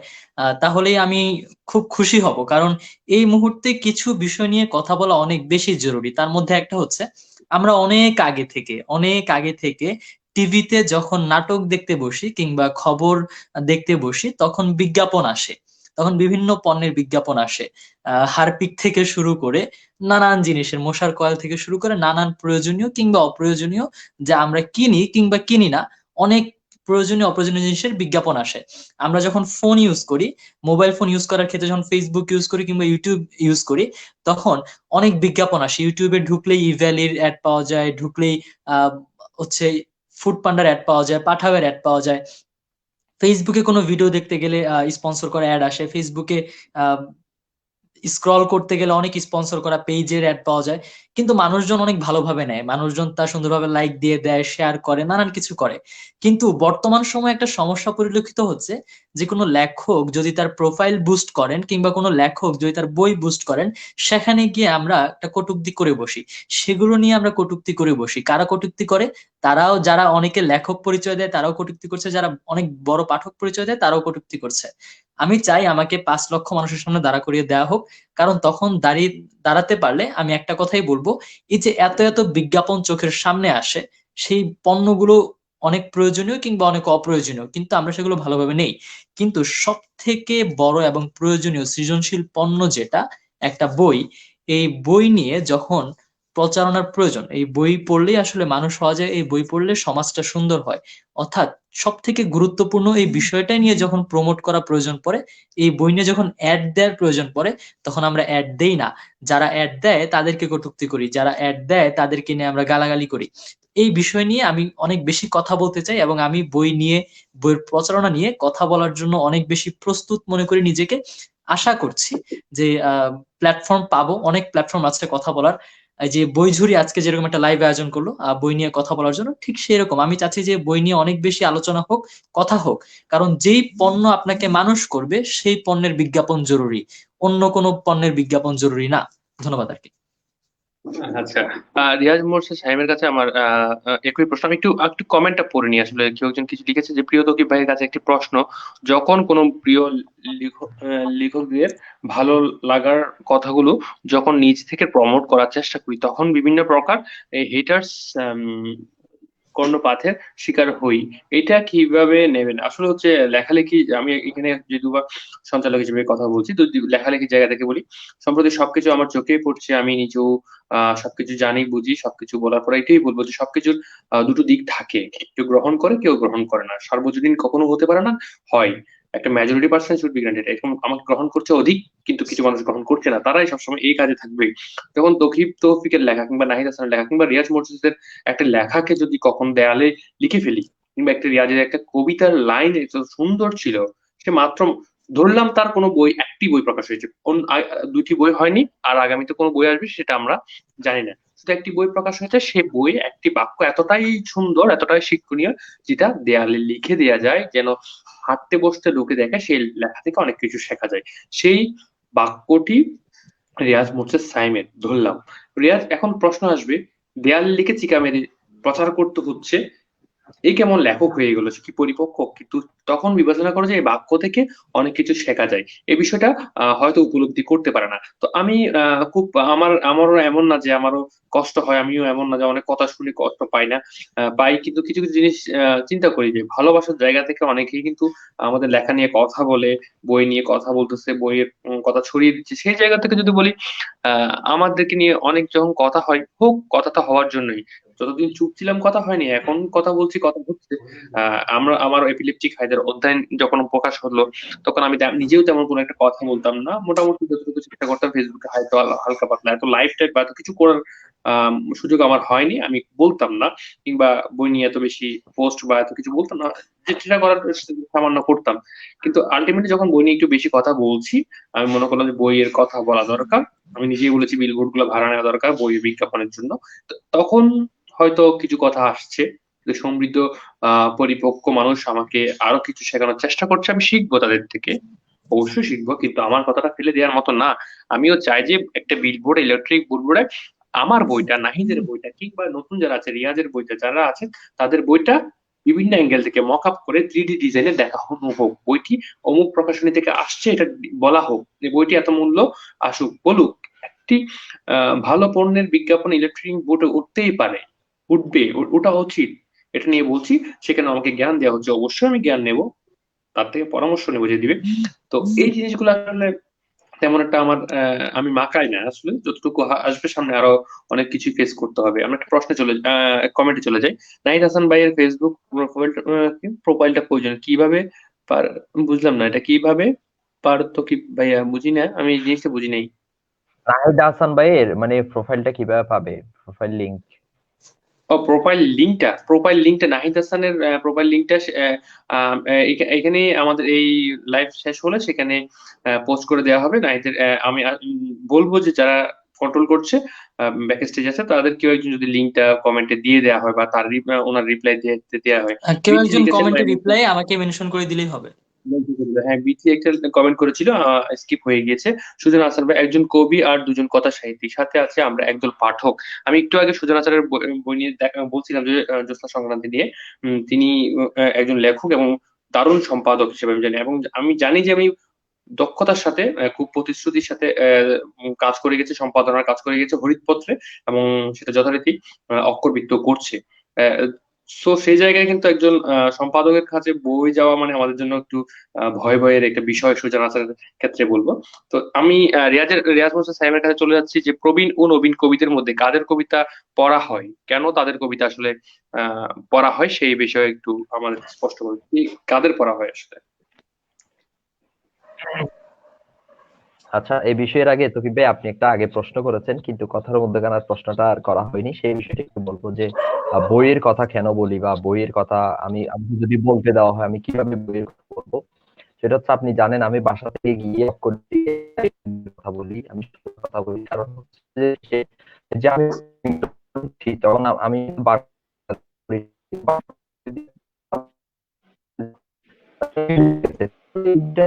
তাহলেই আমি খুব খুশি হব। কারণ এই মুহূর্তে কিছু বিষয় নিয়ে কথা বলা অনেক বেশি জরুরি। তার মধ্যে একটা হচ্ছে, আমরা অনেক আগে থেকে টিভিতে যখন নাটক দেখতে বসি কিংবা খবর দেখতে বসি, তখন বিজ্ঞাপন আসে, তখন বিভিন্ন পণ্যের বিজ্ঞাপন আসে। হারপিক থেকে শুরু করে নানান জিনিসের, মশার কয়েল থেকে শুরু করে নানান প্রয়োজনীয় কিংবা অপ্রয়োজনীয়, যা আমরা কিনি কিংবা কিনি না, অনেক প্রয়োজনীয় অপ্রয়োজনীয় জিনিসের বিজ্ঞাপন আসে। আমরা যখন ফোন ইউজ করি, মোবাইল ফোন ইউজ করার ক্ষেত্রে যখন ফেসবুক ইউজ করি কিংবা ইউটিউব ইউজ করি, তখন অনেক বিজ্ঞাপন আসে। ইউটিউবে ঢুকলেই ইভ্যালির অ্যাড পাওয়া যায়, ঢুকলেই আহ হচ্ছে ফুড পান্ডার অ্যাড পাওয়া যায়, পাঠাওয়ের অ্যাড পাওয়া যায়। ফেসবুকে কোনো ভিডিও দেখতে গেলে স্পন্সর করা অ্যাড আসে। ফেসবুকে স্ক্রল করতে গেলে অনেক স্পন্সর করা পেজের অ্যাড পাওয়া যায়। কিন্তু মানুষজন অনেক ভালোভাবে নেয়, মানুষজন তা সুন্দরভাবে লাইক দিয়ে দেয়, শেয়ার করে, নানান কিছু করে। কিন্তু বর্তমান সময়ে একটা সমস্যা পরিলক্ষিত হচ্ছে, যে কোনো লেখক যদি তার প্রোফাইল বুস্ট করেন কিংবা কোনো লেখক যদি তার বই বুস্ট করেন, সেখানে গিয়ে আমরা একটা কটূক্তি করে বসি। সেগুলো নিয়ে আমরা কটূক্তি করে বসি। কারা কটূক্তি করে? তারাও, যারা অনেকে লেখক পরিচয় দেয় তারাও কটূক্তি করছে, যারা অনেক বড় পাঠক পরিচয় দেয় তারাও কটূক্তি করছে। আমি চাই আমাকে 5 লক্ষ মানুষের সামনে দাঁড়া করিয়ে দেওয়া হোক, কারণ তখন দাঁড়াতে পারলে আমি একটা কথাই বলবো, এই যে এত এত বিজ্ঞাপন চোখের সামনে আসে, সেই পণ্যগুলো অনেক প্রয়োজনীয় কিংবা অনেক অপ্রয়োজনীয়, কিন্তু আমরা সেগুলো ভালোভাবে নেই। কিন্তু সব থেকে বড় এবং প্রয়োজনীয় সৃজনশীল পণ্য যেটা, একটা বই, এই বই নিয়ে যখন প্রচারণার প্রয়োজন, এই বই পড়লেই আসলে মানুষ হওয়া যায়, এই বই পড়লে সমাজটা সুন্দর হয়। অর্থাৎ সব থেকে গুরুত্বপূর্ণ এই বিষয়টা নিয়ে যখন প্রমোট করা প্রয়োজন পড়ে, এই বই নিয়ে যখন অ্যাড দেওয়ার প্রয়োজন পড়ে, তখন আমরা অ্যাড দেই না। যারা অ্যাড দেয় তাদেরকে কটূক্তি করি, যারা অ্যাড দেয় তাদেরকে নিয়ে আমরা গালাগালি করি। এই বিষয় নিয়ে আমি অনেক বেশি কথা বলতে চাই, এবং আমি বই নিয়ে, বইয়ের প্রচারণা নিয়ে কথা বলার জন্য অনেক বেশি প্রস্তুত মনে করি নিজেকে। আশা করছি যে প্ল্যাটফর্ম পাবো, অনেক প্ল্যাটফর্ম আছে কথা বলার। এই যে বইঝুরি আজকে যেরকম একটা লাইভ আয়োজন করলো বই নিয়ে কথা বলার জন্য, ঠিক সেরকম আমি চাচ্ছি যে বই নিয়ে অনেক বেশি আলোচনা হোক, কথা হোক। কারণ যেই পণ্য আপনাকে মানুষ করবে সেই পণ্যের বিজ্ঞাপন জরুরি, অন্য কোনো পণ্যের বিজ্ঞাপন জরুরি না। ধন্যবাদ আর কি। আচ্ছা, রিয়াজ মোর্শেদ সাহেবের কাছে আমার একই প্রশ্ন। আমি একটু একটু কমেন্টটা পড়ে নিই। আসলে কেউ একজন কিছু লিখেছে যে, প্রিয় তৌকিব ভাইয়ের কাছে একটি প্রশ্ন। যখন কোনো প্রিয় লেখকের ভালো লাগার কথাগুলো যখন নিজ থেকে প্রমোট করার চেষ্টা করি, তখন বিভিন্ন প্রকার হেটার্স কর্ণপাতের শিকার হই। এটা কিভাবে নেবেন? আসলে হচ্ছে লেখালেখি, আমি এখানে যেহেতু বা সঞ্চালক হিসেবে কথা বলছি, তো লেখালেখির জায়গা থেকে বলি। সম্প্রতি সবকিছু আমার চোখেই পড়ছে, আমি নিজেও সবকিছু জানি, বুঝি। সবকিছু বলার পর এটাই বলবো যে সবকিছুর দুটো দিক থাকে, কেউ গ্রহণ করে, কেউ গ্রহণ করে না। সার্বজনীন কখনো হতে পারে না। হয় একটা majority percent should be granted, এরকম আমাকে গ্রহণ করছে অধিক, কিন্তু কিছু মানুষ গ্রহণ করছে না, তারাই সবসময় এই কাজে থাকবে। যখন তৌফিকের লেখা কিংবা নাহিদ হাসানের লেখা কিংবা রিয়াজ মোর্শেদের একটা লেখাকে যদি কখন দেয়ালে লিখে ফেলি, কিংবা একটা রিয়াজের একটা কবিতার লাইন এত সুন্দর ছিল, সে মাত্র ধরলাম তার কোনো বই, একটি বই প্রকাশ হয়েছে, দুটি বই হয়নি, আর আগামীতে কোনো বই আসবে সেটা আমরা জানি না, শুধু একটি বই প্রকাশ হয়েছে। সে বই একটি বাক্য এতটাই সুন্দর, এতটাই শিক্ষণীয়, যেটা দেয়ালে লিখে দেওয়া যায়, যেন হাঁটতে বসতে ঢুকে দেখে সেই লেখা থেকে অনেক কিছু শেখা যায়। সেই বাক্যটি রিয়াজ মোর্শেদ সাইমের, ধরলাম। রিয়াজ, এখন প্রশ্ন আসবে, দেয়াল লিখে চিকা মেরে প্রচার করতে হচ্ছে, এই কেমন লেখক হয়ে গেল, সে কি পরিপক্ক? কিন্তু তখন বিবেচনা করো যে এই বাক্য থেকে অনেক কিছু শেখা যায়, এই বিষয়টা হয়তো উপলব্ধি করতে পারে না। তো আমি খুব, আমারও এমন না যে আমারও কষ্ট হয়, আমিও এমন না যে অনেক কথা শুনে কষ্ট পাই না, পাই, কিন্তু কিছু কিছু জিনিস চিন্তা করি যে ভালোবাসার জায়গা থেকে অনেকেই কিন্তু আমাদের লেখা নিয়ে কথা বলে, বই নিয়ে কথা বলতেছে, বইয়ের কথা ছড়িয়ে দিচ্ছে, সেই জায়গা থেকে যদি বলি, আমাদেরকে নিয়ে অনেক যখন কথা হয়, হোক, কথাটা হওয়ার জন্যই, যতদিন চুপ ছিলাম কথা হয়নি, এখন কথা বলছি, কথা হচ্ছে। আমার এপিলেপটিক হাইদের অধ্যয়ন যখন প্রকাশ হলো, তখন আমি নিজেও তেমন কোনো একটা কথা বলতাম না, মোটামুটি যতটুকু চেষ্টা করতাম ফেসবুকে হয়তো হালকা পাতলা, এত লাইভ টাইপ বা এত কিছু করার সুযোগ আমার হয়নি, আমি বলতাম না, কিংবা বই নিয়ে এত বেশি পোস্ট বা এত কিছু বলতাম না, যেটা করার সামান্য করতাম। কিন্তু আলটিমেটলি যখন বই নিয়ে একটু বেশি কথা বলছি, আমি মনে করলাম যে বইয়ের কথা বলা দরকার। আমি নিজেই বলেছি বিলবোর্ড গুলো ভাড়া নেওয়া দরকার বইয়ের বিজ্ঞাপনের জন্য। তখন হয়তো কিছু কথা আসছে, যে সমৃদ্ধ পরিপক্ক মানুষ আমাকে আরো কিছু শেখানোর চেষ্টা করছে, আমি শিখবো তাদের থেকে, অবশ্যই শিখবো, কিন্তু আমার কথাটা ফেলে দেওয়ার মতো না। আমিও চাই যে একটা বিলবোর্ড, ইলেকট্রিক বোর্ডে আমার বইটা, নাহিদের বইটা, কিংবা নতুন যারা আছে, রিয়াজের বইটা যারা আছে, তাদের বইটা বিভিন্ন অ্যাঙ্গেল থেকে মক আপ করে 3D ডিজাইনে দেখানো হোক, বইটি অমুক প্রকাশনী থেকে আসছে এটা বলা হোক, যে বইটি এত মূল্য, আসুক, বলুক। একটি ভালো পণ্যের বিজ্ঞাপন ইলেকট্রিক বোর্ডে উঠতেই পারে, উঠবে, ওটা উচিত, এটা নিয়ে বলছি। সেখানে আমাকে জ্ঞান দেওয়া হচ্ছে, অবশ্যই আমি জ্ঞান নেব, তার থেকে পরামর্শ নেবো যে দিবে। তো এই জিনিসগুলো আসলে তেমন একটা আমার, আমি মাকাই না আসলে, যতটুকু আসবে সামনে, আরো অনেক কিছু ফেস করতে হবে। আমরা একটা প্রশ্নে কমেন্টে চলে যাই। নাহিদ হাসান ভাইয়ের ফেসবুক প্রোফাইলটা প্রয়োজন কিভাবে পার, বুঝলাম না এটা কিভাবে পারতো, কি ভাইয়া বুঝি না, আমি এই জিনিসটা বুঝি নাই। নাহিদ হাসান ভাইয়ের মানে প্রোফাইলটা কিভাবে পাবে, প্রোফাইল লিংক? ও, প্রোফাইল লিংকটা নাহিদ হাসানের প্রোফাইল লিংকটা এখানে আমাদের এই লাইভ শেষ হলে সেখানে পোস্ট করে দেওয়া হবে নাহিদের। আমি বলবো যে যারা কন্ট্রোল করছে, ব্যাক স্টেজ আছে, তাদের কেউ একজন যদি লিংকটা কমেন্টে দিয়ে দেওয়া হয়, বা তার ওনার রিপ্লাই দিয়ে দেওয়া হয়। কেউ বিথি একজন লিখেছেন কমেন্টে ভাই, রিপ্লাই আমাকে মেনশন করে দিলেই হবে। হ্যাঁ, বিথি একটা কমেন্ট করেছিল, স্কিপ হয়ে গিয়েছে। সুজন আসার ভাই একজন কবি আর দুজন কথা সাহিত্যিক, সাথে আছে আমরা একদল পাঠক। আমি একটু আগে সুজন আচারের বই নিয়ে বলছিলাম যে জ্যোৎস্না সংক্রান্তি নিয়ে, তিনি একজন লেখক এবং দারুণ সম্পাদক হিসেবে আমি জানি, এবং আমি জানি যে আমি দক্ষতার সাথে, খুব প্রতিশ্রুতির সাথে কাজ করে গেছে, সম্পাদনার কাজ করে গেছে হরিতপত্রে, এবং সেটা যথারীতি অক্ষরবিত্ত করছে। সো সেই জায়গায় কিন্তু একজন সম্পাদকের কাছে বই যাওয়া মানে আমাদের জন্য একটু ভয় ভয়ের একটা বিষয়, সুজান আচারের ক্ষেত্রে বলবো। তো আমি রিয়াজ মোহাম্মদ সাহেবের কাছে চলে যাচ্ছি, যে প্রবীণ ও নবীন কবিদের মধ্যে কাদের কবিতা পড়া হয়, কেন তাদের কবিতা আসলে পড়া হয়, সেই বিষয়ে একটু আমাদের স্পষ্ট করে, কাদের পড়া হয় আসলে। আচ্ছা, এই বিষয়ের আগে তকিব ভাই আপনি একটা আগে প্রশ্ন করেছেন, কিন্তু কথার মধ্যেখানে আর প্রশ্নটা আর করা হয়নি, সেই বিষয়টা একটু বলবো যে বইয়ের কথা কেন বলি, বা বইয়ের কথা আমি যদি বলতে দেওয়া হয় আমি কিভাবে বইয়ের কথা বলবো। সেটা হচ্ছে, আপনি জানেন আমি বাসা থেকে গিয়ে কথা বলি, আমি সত্যি কথা বলি, কারণ হচ্ছে যে যে আমি তখন আমি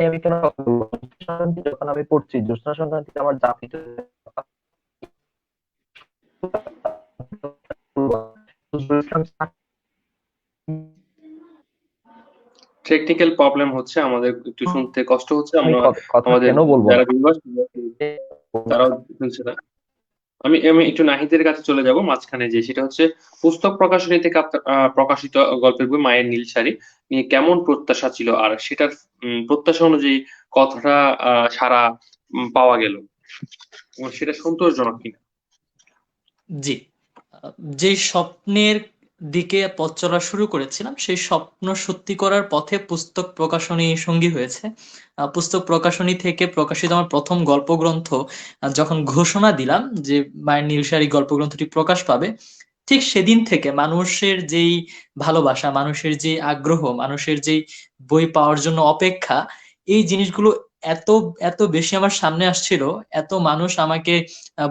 আমি কেন কথা বলবো? যখন আমি পড়ছি জ্যোৎস্না সংক্রান্তি আমার জাতি টেকনিক্যাল প্রবলেম হচ্ছে, আমাদের একটু শুনতে কষ্ট হচ্ছে, আমি আমরা কথা আমাদের কেন বলবো যারা না? ভিউয়ার্স তারাও শুনছে না। আমি আমি একটু নাহিদের কাছে চলে যাব মাঝখানে, যে সেটা হচ্ছে পুস্তক প্রকাশনী থেকে আপনার প্রকাশিত গল্পের বই মায়ের নীল শাড়ি নিয়ে কেমন প্রত্যাশা ছিল, আর সেটার প্রত্যাশা অনুযায়ী কতটা সাড়া পাওয়া গেল, এবং সেটা সন্তোষজনক কিনা। জি, যে স্বপ্নের দিকে পথ চলা শুরু করেছিলাম সেই স্বপ্ন সত্যি করার পথে পুস্তক প্রকাশনী সঙ্গী হয়েছে। পুস্তক প্রকাশনী থেকে প্রকাশিত আমার প্রথম গল্পগ্রন্থ, যখন ঘোষণা দিলাম যে মায়ের নীলশাড়ি গল্পগ্রন্থটি প্রকাশ পাবে, ঠিক সেদিন থেকে মানুষের যেই ভালোবাসা, মানুষের যে আগ্রহ, মানুষের যেই বই পাওয়ার জন্য অপেক্ষা, এই জিনিসগুলো এত এত বেশি আমার সামনে আসছিল, এত মানুষ আমাকে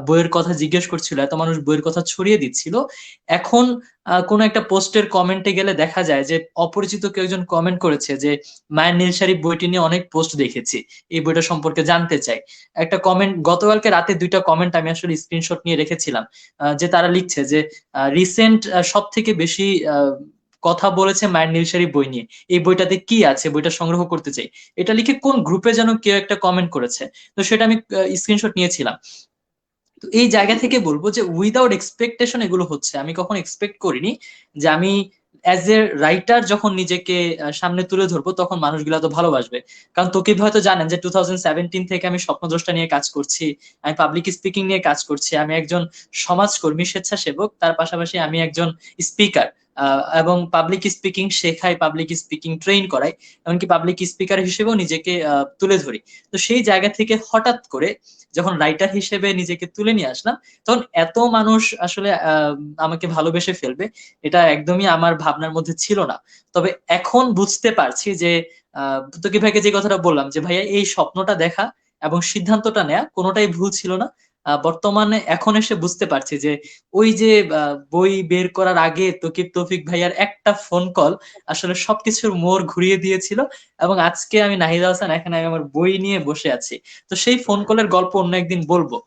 বইয়ের কথা জিজ্ঞেস করছিল, এত মানুষ বইয়ের কথা ছড়িয়ে দিচ্ছিল। এখন কোনো একটা পোস্টের কমেন্টে গেলে দেখা যায় যে অপরিচিত কেউ একজন কমেন্ট করেছে যে মায়ের নীলশারি বইটি নিয়ে অনেক পোস্ট দেখেছি, এই বইটা সম্পর্কে জানতে চাই। একটা কমেন্ট, গতকালকে রাতে দুইটা কমেন্ট আমি আসলে স্ক্রিনশট নিয়ে রেখেছিলাম, যে তারা লিখছে যে রিসেন্ট সব থেকে বেশি কথা বলেছে মায়ের নীলশারি বই নিয়ে, এই বইটাতে কি আছে, বইটা সংগ্রহ করতে চাই। এটা লিখে কোন গ্রুপে যেন কেউ একটা কমেন্ট করেছে, তো সেটা আমি স্ক্রিনশট নিয়েছিলাম। তো এই জায়গা থেকে বলবো যে উইদাউট এক্সপেকটেশন এগুলো হচ্ছে, আমি কখনো এক্সপেক্ট করিনি যে আমি অ্যাজ এ রাইটার যখন নিজেকে সামনে তুলে ধরবো তখন মানুষগুলো তো ভালোবাসবে। কারণ তোকিব হয়তো জানেন যে 2017 থেকে আমি স্বপ্নদ্রষ্টা নিয়ে কাজ করছি, আমি পাবলিক স্পিকিং নিয়ে কাজ করছি, আমি একজন সমাজকর্মী, স্বেচ্ছাসেবক, তার পাশাপাশি আমি একজন স্পিকার, এবং পাবলিক স্পিকিং শেখাই, পাবলিক স্পিকিং ট্রেন করাই, এমনকি পাবলিক স্পিকার হিসেবেও নিজেকে তুলে ধরি। তো সেই জায়গা থেকে হঠাৎ করে যখন রাইটার হিসেবে নিজেকে তুলে নিয়ে আসলাম, তখন এত মানুষ আসলে আমাকে ভালোবেসে ফেলবে এটা একদমই আমার ভাবনার মধ্যে ছিল না। তবে এখন বুঝতে পারছি যে তোকে ভাইকে যে কথাটা বললাম যে ভাইয়া এই স্বপ্নটা দেখা এবং সিদ্ধান্তটা নেয়া কোনোটাই ভুল ছিল না। বর্তমানে এখন এসে বুঝতে পারছি যে ওই যে বই বের করার আগে তকিব তৌফিক ভাইয়ার একটা ফোন কল আসলে সবকিছুর মোড় ঘুরিয়ে দিয়েছিল, এবং আজকে আমি নাহিদ হাসান, এখানে আমি আমার বই নিয়ে বসে আছি। তো সেই ফোন কলের গল্প অন্য একদিন বলবো,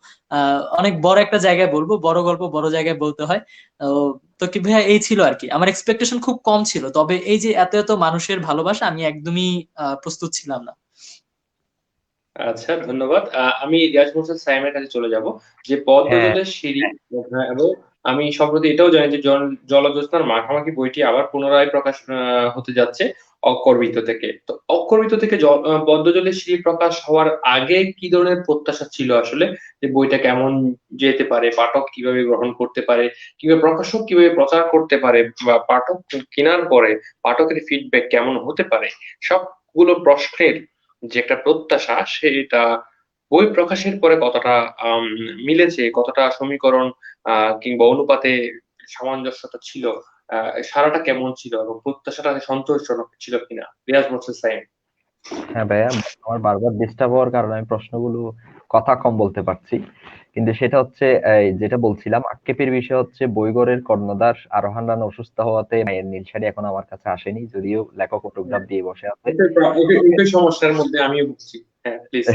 অনেক বড় একটা জায়গায় বলবো, বড় গল্প বড় জায়গায় বলতে হয়। তো তো কি ভাইয়া এই ছিল আর কি, আমার এক্সপেকটেশন খুব কম ছিল, তবে এই যে এত এত মানুষের ভালোবাসা আমি একদমই প্রস্তুত ছিলাম না। আচ্ছা, ধন্যবাদ। আমি রিয়াজ মোর্শেদ সাইমের কাছে চলে যাব, যে হ্যাঁ, পদ্মজলের সিঁড়ি। এবং আমি সম্প্রতি এটাও জানি যে জলজ্যোৎস্নার মাখামাখি বইটি আবার পুনরায় প্রকাশ হতে যাচ্ছে অক্ষরবৃত্ত থেকে। তো অক্ষরবৃত্ত থেকে পদ্মজলের সিঁড়ি প্রকাশ হওয়ার আগে কি ধরনের প্রত্যাশা ছিল আসলে, যে বইটা কেমন যেতে পারে, পাঠক কিভাবে গ্রহণ করতে পারে, কিভাবে প্রকাশক কিভাবে প্রচার করতে পারে, বা পাঠক কেনার পরে পাঠকের ফিডব্যাক কেমন হতে পারে, সবগুলো প্রশ্নের যে একটা প্রত্যাশা, সেটা বই প্রকাশের পরে কতটা আম, মিলেছে, কতটা সমীকরণ কিংবা অনুপাতে সামঞ্জস্যতা ছিল, সারাটা কেমন ছিল এবং প্রত্যাশাটা সন্তোষজনক ছিল কিনা, রিয়াজ মোর্শেদ সাইম। হ্যাঁ ভাইয়া, আমার বারবার ডিস্টার্ব হওয়ার কারণে আমি প্রশ্নগুলো কথা কম বলতে পারছি। কিন্তু সেটা হচ্ছে এই যেটা বলছিলাম, আক্ষেপের বিষয় হচ্ছে বইগড়ের কর্ণধার আরোহান রানা অসুস্থ হওয়াতে মায়ের নীল শাড়ি এখন আমার কাছে আসেনি, যদিও লেখক অটোগ্রাফ দিয়ে বসে আছে। একই সমস্যার মধ্যে আমিও ভুগছি। হ্যাঁ, প্লিজ।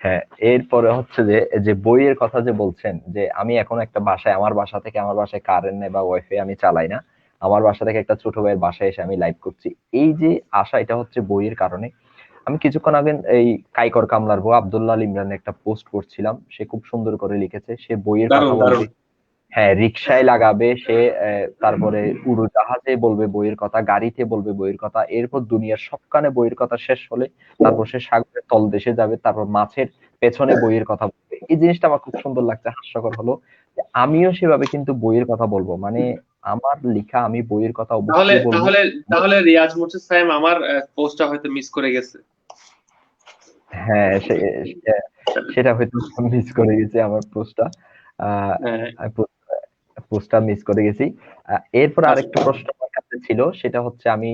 হ্যাঁ, এরপরে হচ্ছে যে যে বইয়ের কথা যে বলছেন, যে আমি এখন একটা বাসায়, আমার বাসা থেকে, আমার বাসায় কারেন্ট নেই বা ওয়াইফাই আমি চালাই না, আমার বাসা থেকে একটা ছোট ভাইয়ের বাসায় এসে আমি লাইভ করছি। এই যে আশা, এটা হচ্ছে বইয়ের কারণে। আমি কিছুক্ষণ আগে এই কাইকর কামলার বউ আব্দুল্লাহ আল ইমরানের একটা পোস্ট করছিলাম, সে খুব সুন্দর করে লিখেছে, সে বইয়ের কথা দারুণ, বলবে। দারুণ। হ্যাঁ, রিক্সায় লাগাবে সে, তারপরে উড়োজাহাজে বলবে বইয়ের কথা, গাড়িতে বলবে বইয়ের কথা, এরপর দুনিয়ার সবখানে বইয়ের কথা শেষ হলে তারপর সে সাগরের তলদেশে যাবে, তারপর মাছের পেছনে বইয়ের কথা বলবে। এই জিনিসটা আমার খুব সুন্দর লাগছে, হাস্যকর হলো যে আমিও সেভাবে কিন্তু বইয়ের কথা বলবো, মানে আমার লেখা, আমি বইয়ের কথা তাহলে অবশ্যই বলবো। তাহলে তাহলে রিয়াজ মোর্শেদ সাইম আমার পোস্টটা হয়তো মিস করে গেছে। হ্যাঁ, সেটা হয়তো মিস করে গেছি আমার পোস্টটা। হ্যাঁ। আমি পোস্টটা মিস করে গেছি। এরপর আচ্ছা। আরেকটা প্রশ্ন আমার কাছে ছিল, সেটা হচ্ছে আমি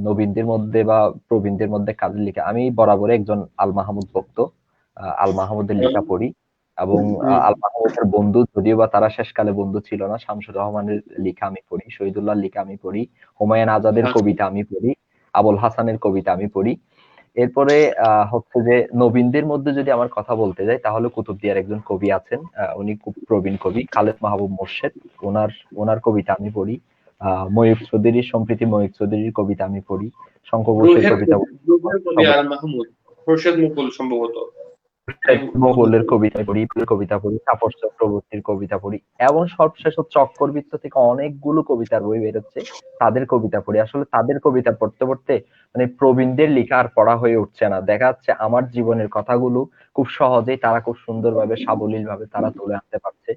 নবীনদের মধ্যে বা প্রবীণদের মধ্যে কাদের লেখা, আমি বরাবরই একজন আল মাহমুদ ভক্ত। আল মাহমুদের লেখা পড়ি, এবং হুম। আল মাহমুদের বন্ধু, যদিও বা তারা শেষকালে বন্ধু ছিল না, শামসুর রহমানের লেখা আমি পড়ি, শহীদুল্লাহর লেখা আমি পড়ি, হুমায়ুন আজাদের আচ্ছা। কবিতা আমি পড়ি, আবুল হাসানের কবিতা আমি পড়ি। এরপরে হচ্ছে যে নবীনদের মধ্যে যদি আমার কথা বলতে যাই, তাহলে কুতুবদিয়ার একজন কবি আছেন, উনি খুব প্রবীণ কবি, খালেদ মাহবুব মোর্শেদ। ওনার ওনার কবিতা আমি পড়ি। ময়ূক চৌধুরী, সম্প্রীতি ময়ূক চৌধুরীর কবিতা আমি পড়ি, শঙ্খ ঘোষের রুহের কবিতা রুহের কবি আর মাহমুদ খোরশেদ মুকুল সম্ভবত। আমি মহলের কবিতা পড়ি, কবিতা পড়ি, তাপস চক্রবর্তীর কবিতা পড়ি, এবং সবশেষ হচ্ছে অক্ষরবৃত্ত থেকে অনেকগুলো কবিতার বই বেরোচ্ছে, তাদের কবিতা পড়ি। আসলে তাদের কবিতা পড়তে পড়তে মানে প্রবীণদের লেখা আর পড়া হয়ে উঠছে না, দেখা যাচ্ছে আমার জীবনের কথাগুলো খুব সহজেই তারা খুব সুন্দরভাবে সাবলীল ভাবে তারা তুলে আনতে পারছে।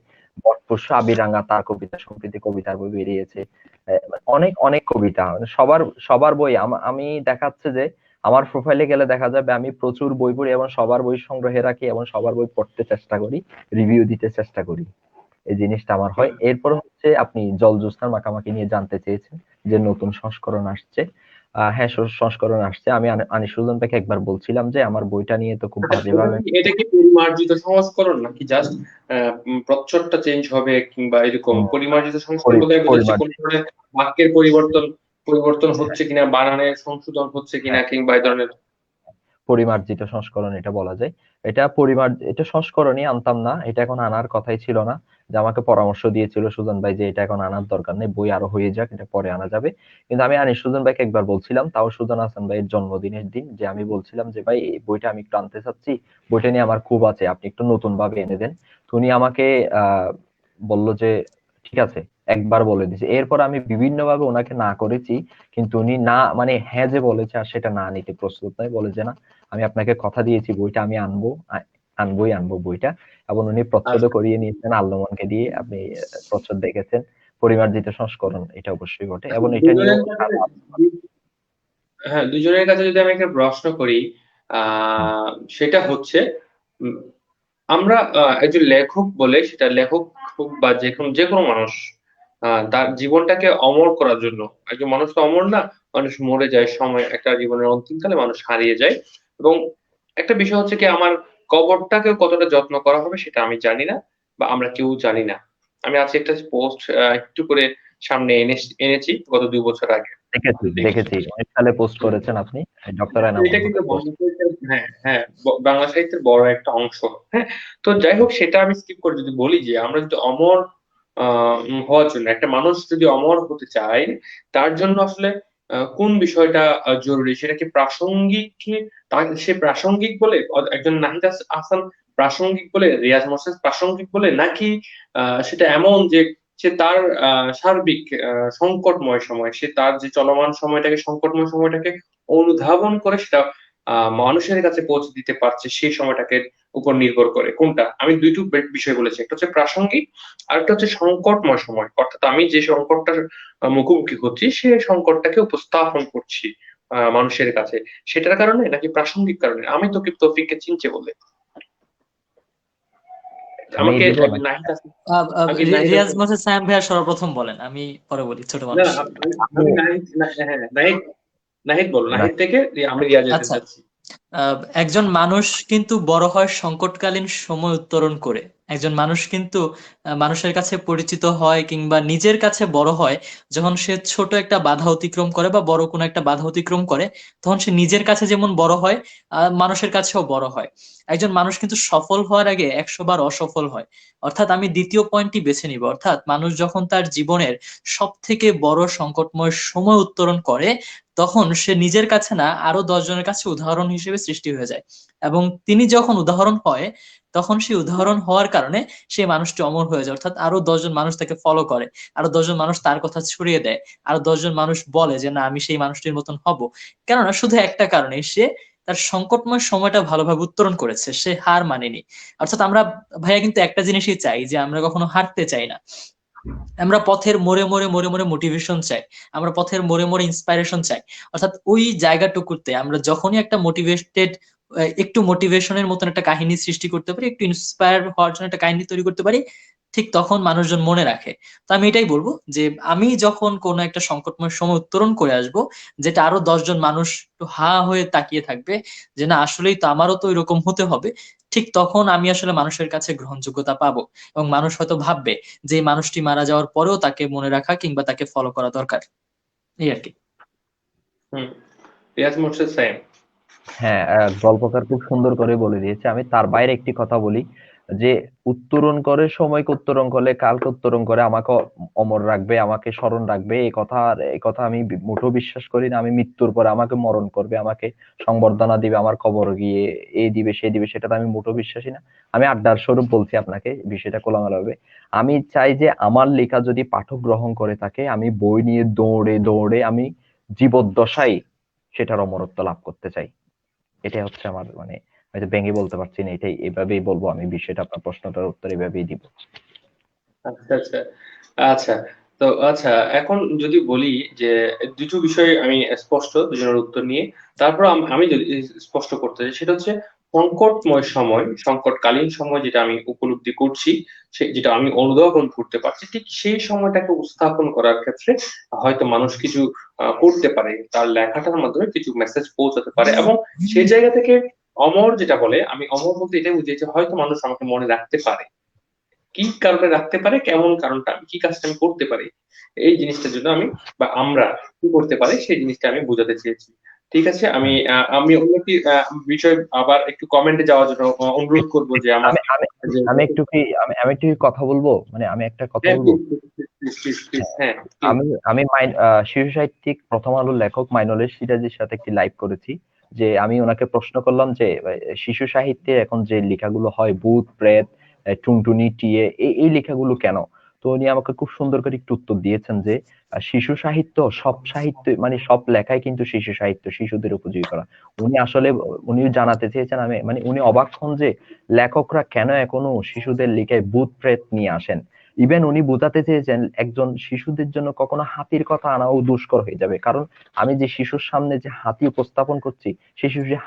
বটপশু আবিরাঙ্গা তার কবিতা, সম্প্রীতি কবিতার বই বেরিয়েছে। অনেক অনেক কবিতা, মানে সবার সবার বই আমি দেখাচ্ছে যে আমার প্রোফাইলে গেলে দেখা যাবে আমি প্রচুর বই পড়ি, এবং সবার বই সংগ্রহে রাখি, এবং সবার বই পড়তে চেষ্টা করি, রিভিউ দিতে চেষ্টা করি। এই জিনিসটা আমার হয়। এরপর হচ্ছে আপনি জল জ্যোৎস্নার মাখামাখি নিয়ে জানতে চেয়েছেন, যে নতুন সংস্করণ আসছে। হ্যাঁ, সংস্করণ আসছে। আমি আনিস সুজন ভাইকে একবার বলছিলাম যে আমার বইটা নিয়ে তো খুব বাজেভাবে। এটা কি পরিমার্জিত সংস্করণ নাকি জাস্ট প্রচ্ছদটা চেঞ্জ হবে কিংবা এরকম? হুম, পরিমার্জিত সংস্করণ বলতে আমি বুঝাচ্ছি কোন পরিমার্জিত ধরনের বাক্যের পরিবর্তন পরিবর্তন হচ্ছে কিনা, বানানের সংশোধন হচ্ছে কিনা হ্যাঁ, কিংবা এই ধরনের। পরিমার্জিত সংস্করণ এটা বলা যায়। এটা সংস্করণই আনতাম না, এটা এখন আনার কথাই ছিল না। যে আমাকে পরামর্শ দিয়েছিল সুজন ভাই যে এটা এখন আনার দরকার নেই, বই আরো হয়ে যাক, এটা পরে আনা যাবে। কিন্তু আমি আনিস সুজন ভাইকে একবার বলছিলাম, তাও সুজন হাসান ভাইয়ের জন্মদিনের দিন, যে আমি বলছিলাম যে ভাই এই বইটা আমি একটু আনতে চাচ্ছি, বইটা নিয়ে আমার খুব আছে, আপনি একটু নতুন ভাবে এনে দেন। তো উনি আমাকে বলল যে ঠিক আছে, একবার বলে দিয়েছে। এরপর আমি বিভিন্ন ভাবে ওনাকে না করেছি, কিন্তু উনি না মানে হ্যাঁ যে বলেছে আর সেটা না নিতে প্রস্তুত নয়, বলে যে না আমি আপনাকে কথা দিয়েছি বইটা আমি আনবো, আনবো বইটা। এবং উনি প্রচ্ছদও আচ্ছা, করিয়ে নিয়েছেন আল্লামানকে দিয়ে। আপনি প্রচ্ছদ দেখেছেন, পরিমার্জিত সংস্করণ এটা অবশ্যই ঘটে, এবং এটা নিয়েও দুজনের কাছে হ্যাঁ, দুজনের কাছে যদি আমি একটা প্রশ্ন করি, হুম, আহ সেটা হচ্ছে উম, আমরা একজন লেখক বলে, সেটা লেখক হোক বা যে কোনো মানুষ, তার জীবনটাকে অমর করার জন্য, একজন মানুষ তো অমর না, মানুষ মরে যায়, সময় একটা জীবনের অন্তিমকালে মানুষ হারিয়ে যায়। এবং একটা বিষয় হচ্ছে কি, আমার কবরটাকে কতটা যত্ন করা হবে সেটা আমি জানি না, বা আমরা কেউ জানি না। আমি আজকে একটা পোস্ট একটু করে সামনে এনেছি গত 2 বছর আগে, দেখেছি দেখেছি। দেখেছি 19 সালে পোস্ট করেছেন আপনি, ডক্টর এনাম এটা কিন্তু মাহমুদের পোস্ট। বাংলা সাহিত্যের, হ্যাঁ হ্যাঁ, বাংলা সাহিত্যের বড় একটা অংশ। হ্যাঁ, তো যাই হোক, সেটা আমি স্কিপ করে যদি বলি যে আমরা যদি অমর হওয়ার জন্য, একটা মানুষ যদি অমর হতে চায়, তার জন্য আসলে কোন বিষয়টা জরুরি, সেটা কি প্রাসঙ্গিক, কি সে প্রাসঙ্গিক বলে, একজন নাহিদ হাসান প্রাসঙ্গিক বলে, রিয়াজ মোর্শেদ প্রাসঙ্গিক বলে, নাকি সেটা এমন যে সে তার সার্বিক সংকটময় সময়, সে তার যে চলমান সময়টাকে, সংকটময় সময়টাকে অনুধাবন করে সেটা মানুষের কাছে পৌঁছে দিতে পারছে, সেই সময়টাকে উপর নির্ভর করে। কোনটা? আমি দুইটো বিষয় বলেছি, একটা হচ্ছে প্রাসঙ্গিক, আর একটা হচ্ছে সংকটময় সময়, অর্থাৎ আমি যে সংকটটার মুখোমুখি হচ্ছি, সে সংকটটাকে উপস্থাপন করছি মানুষের কাছে, সেটার কারণে নাকি প্রাসঙ্গিক কারণে? আমি তো তৌফিককে চিনতে বলে আমি আমাকে দিব না। নাহিদ হাসান, আমি নাহিদ রিয়াজ হাসান, মোর্শেদ সায়েম ভাইয়া সর্বপ্রথম বলেন, আমি পরে বলি, ছোট না মানুষ। না, আমি নাহিদ, হ্যাঁ নাহিদ, নাহিদ বলো, না, নাহিদ থেকে আমি রিয়াজ যেতে আচ্ছা, চাচ্ছি। একজন মানুষ কিন্তু বড় হয় সংকটকালীন সময় উত্তরণ করে। একজন মানুষ কিন্তু মানুষের কাছে পরিচিত হয় কিংবা নিজের কাছে বড় হয় যখন সে ছোট একটা বাধা অতিক্রম করে বা বড় কোনো একটা বাধা অতিক্রম করে। তখন সে নিজের কাছে যেমন বড় হয়, মানুষের কাছেও বড় হয়। একজন মানুষ কিন্তু সফল হওয়ার আগে 100 বার অসফল হয়। অর্থাৎ আমি দ্বিতীয় পয়েন্টটি বেছে নিব, অর্থাৎ মানুষ যখন তার জীবনের সব থেকে বড় সংকটময় সময় উত্তরণ করে, তখন সে নিজের কাছে না, আরো 10 জনের কাছে উদাহরণ হিসেবে সৃষ্টি হয়ে যায়। এবং তিনি যখন উদাহরণ হয়, তখন সেই উদাহরণ হওয়ার কারণে সেই মানুষটি অমর হয়ে যায়। অর্থাৎ আরো 10 জন মানুষ তাকে ফলো করে, আরো 10 জন মানুষ তার কথা ছড়িয়ে দেয়, আরো 10 জন মানুষ বলে যে না, আমি সেই মানুষটির মতন হব। কেননা শুধু একটা কারণে, সে তার সংকটময় সময়টা ভালোভাবে উত্তরণ করেছে, সে হার মানেনি। অর্থাৎ আমরা, ভাইয়া, কিন্তু একটা জিনিসই চাই, যে আমরা কখনো হারতে চাই না। আমরা পথের মোড়ে মোড়ে মোড়ে মোড়ে মোটিভেশন চাই, আমরা পথের মোড়ে মোড়ে ইন্সপাইরেশন চাই। অর্থাৎ ওই জায়গাটুকুতে আমরা যখনই একটা মোটিভেটেড, একটু মোটিভেশনের মতন একটা কাহিনী সৃষ্টি করতে পারি, একটু ইন্সপায়ার হওয়ার জন্য একটা কাহিনী তৈরি করতে পারি, ঠিক তখন মানুষজন মনে রাখে। তো আমি এটাই বলবো যে আমি যখন কোনো একটা সংকটময় সময় উত্তরণ করে আসব, যেটা আরো 10 জন মানুষ একটু হা হয়ে তাকিয়ে থাকবে, যে না আসলেই তো আমারও তো এরকম হতে হবে, ঠিক তখন আমি আসলে মানুষের কাছে গ্রহণযোগ্যতা পাবো। এবং মানুষ হয়তো ভাববে যে এই মানুষটি মারা যাওয়ার পরেও তাকে মনে রাখা কিংবা তাকে ফলো করা দরকার। এই আর কি। হুম, রিয়াজ মোর্শেদ সাইম। হ্যাঁ, গল্পকার খুব সুন্দর করে বলে দিয়েছে। আমি তার বাইরে একটি কথা বলি, যে উত্তরণ করে সময়কে উত্তরণ করলে কালকে উত্তরণ করে আমাকে অমর রাখবে, আমাকে স্মরণ রাখবে, এই কথা আমি মোটেও বিশ্বাস করি না। আমি মৃত্যুর পরে আমাকে মরণ করবে, আমাকে সংবর্ধনা দিবে, আমার কবর গিয়ে এই দিবে সেই দিবে, সেটা তো আমি মোটেও বিশ্বাসী না। আমি আড্ডার স্বরূপ বলছি আপনাকে, বিষয়টা খোলামেলা হবে। আমি চাই যে আমার লেখা যদি পাঠক গ্রহণ করে থাকে, আমি বই নিয়ে দৌড়ে দৌড়ে আমি জীবদ্দশায় সেটার অমরত্ব লাভ করতে চাই। এটাই হচ্ছে আমার মানে, হয়তো ভেঙে বলতে পারছি না, এটাই এভাবেই বলবো আমি বিষয়টা, আপনার প্রশ্নটার উত্তর এভাবেই দিব। আচ্ছা আচ্ছা আচ্ছা, তো আচ্ছা, এখন যদি বলি যে দুটো বিষয় আমি স্পষ্ট দুজনের উত্তর নিয়ে, তারপর আমি যদি স্পষ্ট করতে চাই, সেটা হচ্ছে সংকটময় সময়, সংকটকালীন সময় যেটা আমি উপলব্ধি করছি, যেটা আমি অনুধাবন করতে পারছি, ঠিক সেই সময়টাকে উপস্থাপন করার ক্ষেত্রে হয়তো মানুষ কিছু করতে পারে, তার লেখাটার মাধ্যমে কিছু মেসেজ পৌঁছাতে পারে। এবং সেই জায়গা থেকে অমর যেটা বলে, আমি অমর বলতে এটাই বুঝি যে হয়তো মানুষ আমাকে মনে রাখতে পারে। কি কারণে রাখতে পারে, কেমন কারণটা, আমি কি কাজটা আমি করতে পারি, এই জিনিসটার জন্য আমি বা আমরা কি করতে পারি সেই জিনিসটা আমি বোঝাতে চেয়েছি। ঠিক আছে, আমি অন্য একটি বিষয় আবার একটু কমেন্টে যাওয়ার জন্য অনুরোধ করব যে আমার আমি আমি যে আমি একটু কি আমি একটু কি কথা বলবো, মানে আমি একটা কথা হ্যাঁ বলবো। প্লিজ প্লিজ প্লিজ প্লিজ, হ্যাঁ প্লিজ। আমি আমি শিশু সাহিত্যিক প্রথম আলোর লেখক মাইনুল সিরাজের সাথে একটি লাইভ করেছি, যে আমি ওনাকে প্রশ্ন করলাম যে শিশু সাহিত্যে এখন যে লেখাগুলো হয় ভূত প্রেত, টুনটুনি টিয়ে, এই লেখাগুলো কেন? তো উনি আমাকে খুব সুন্দর করে একটু উত্তর দিয়েছেন যে শিশু সাহিত্য, সব সাহিত্য মানে সব লেখাই কিন্তু শিশু সাহিত্য, শিশুদের উপযোগী করা। উনি আসলে উনি জানাতে চেয়েছেন, আমি মানে উনি অবাক হন যে লেখকরা কেন এখনো শিশুদের লেখায় ভূত প্রেত নিয়ে আসেন। ইভেন উনি বোঝাতে চেয়েছেন একজন শিশুদের জন্য কখনো হাতির কথা আনাও দুষ্কর হয়ে যাবে, কারণ আমি যে শিশুর সামনে যে হাতি উপস্থাপন করছি, সেই শিশু যে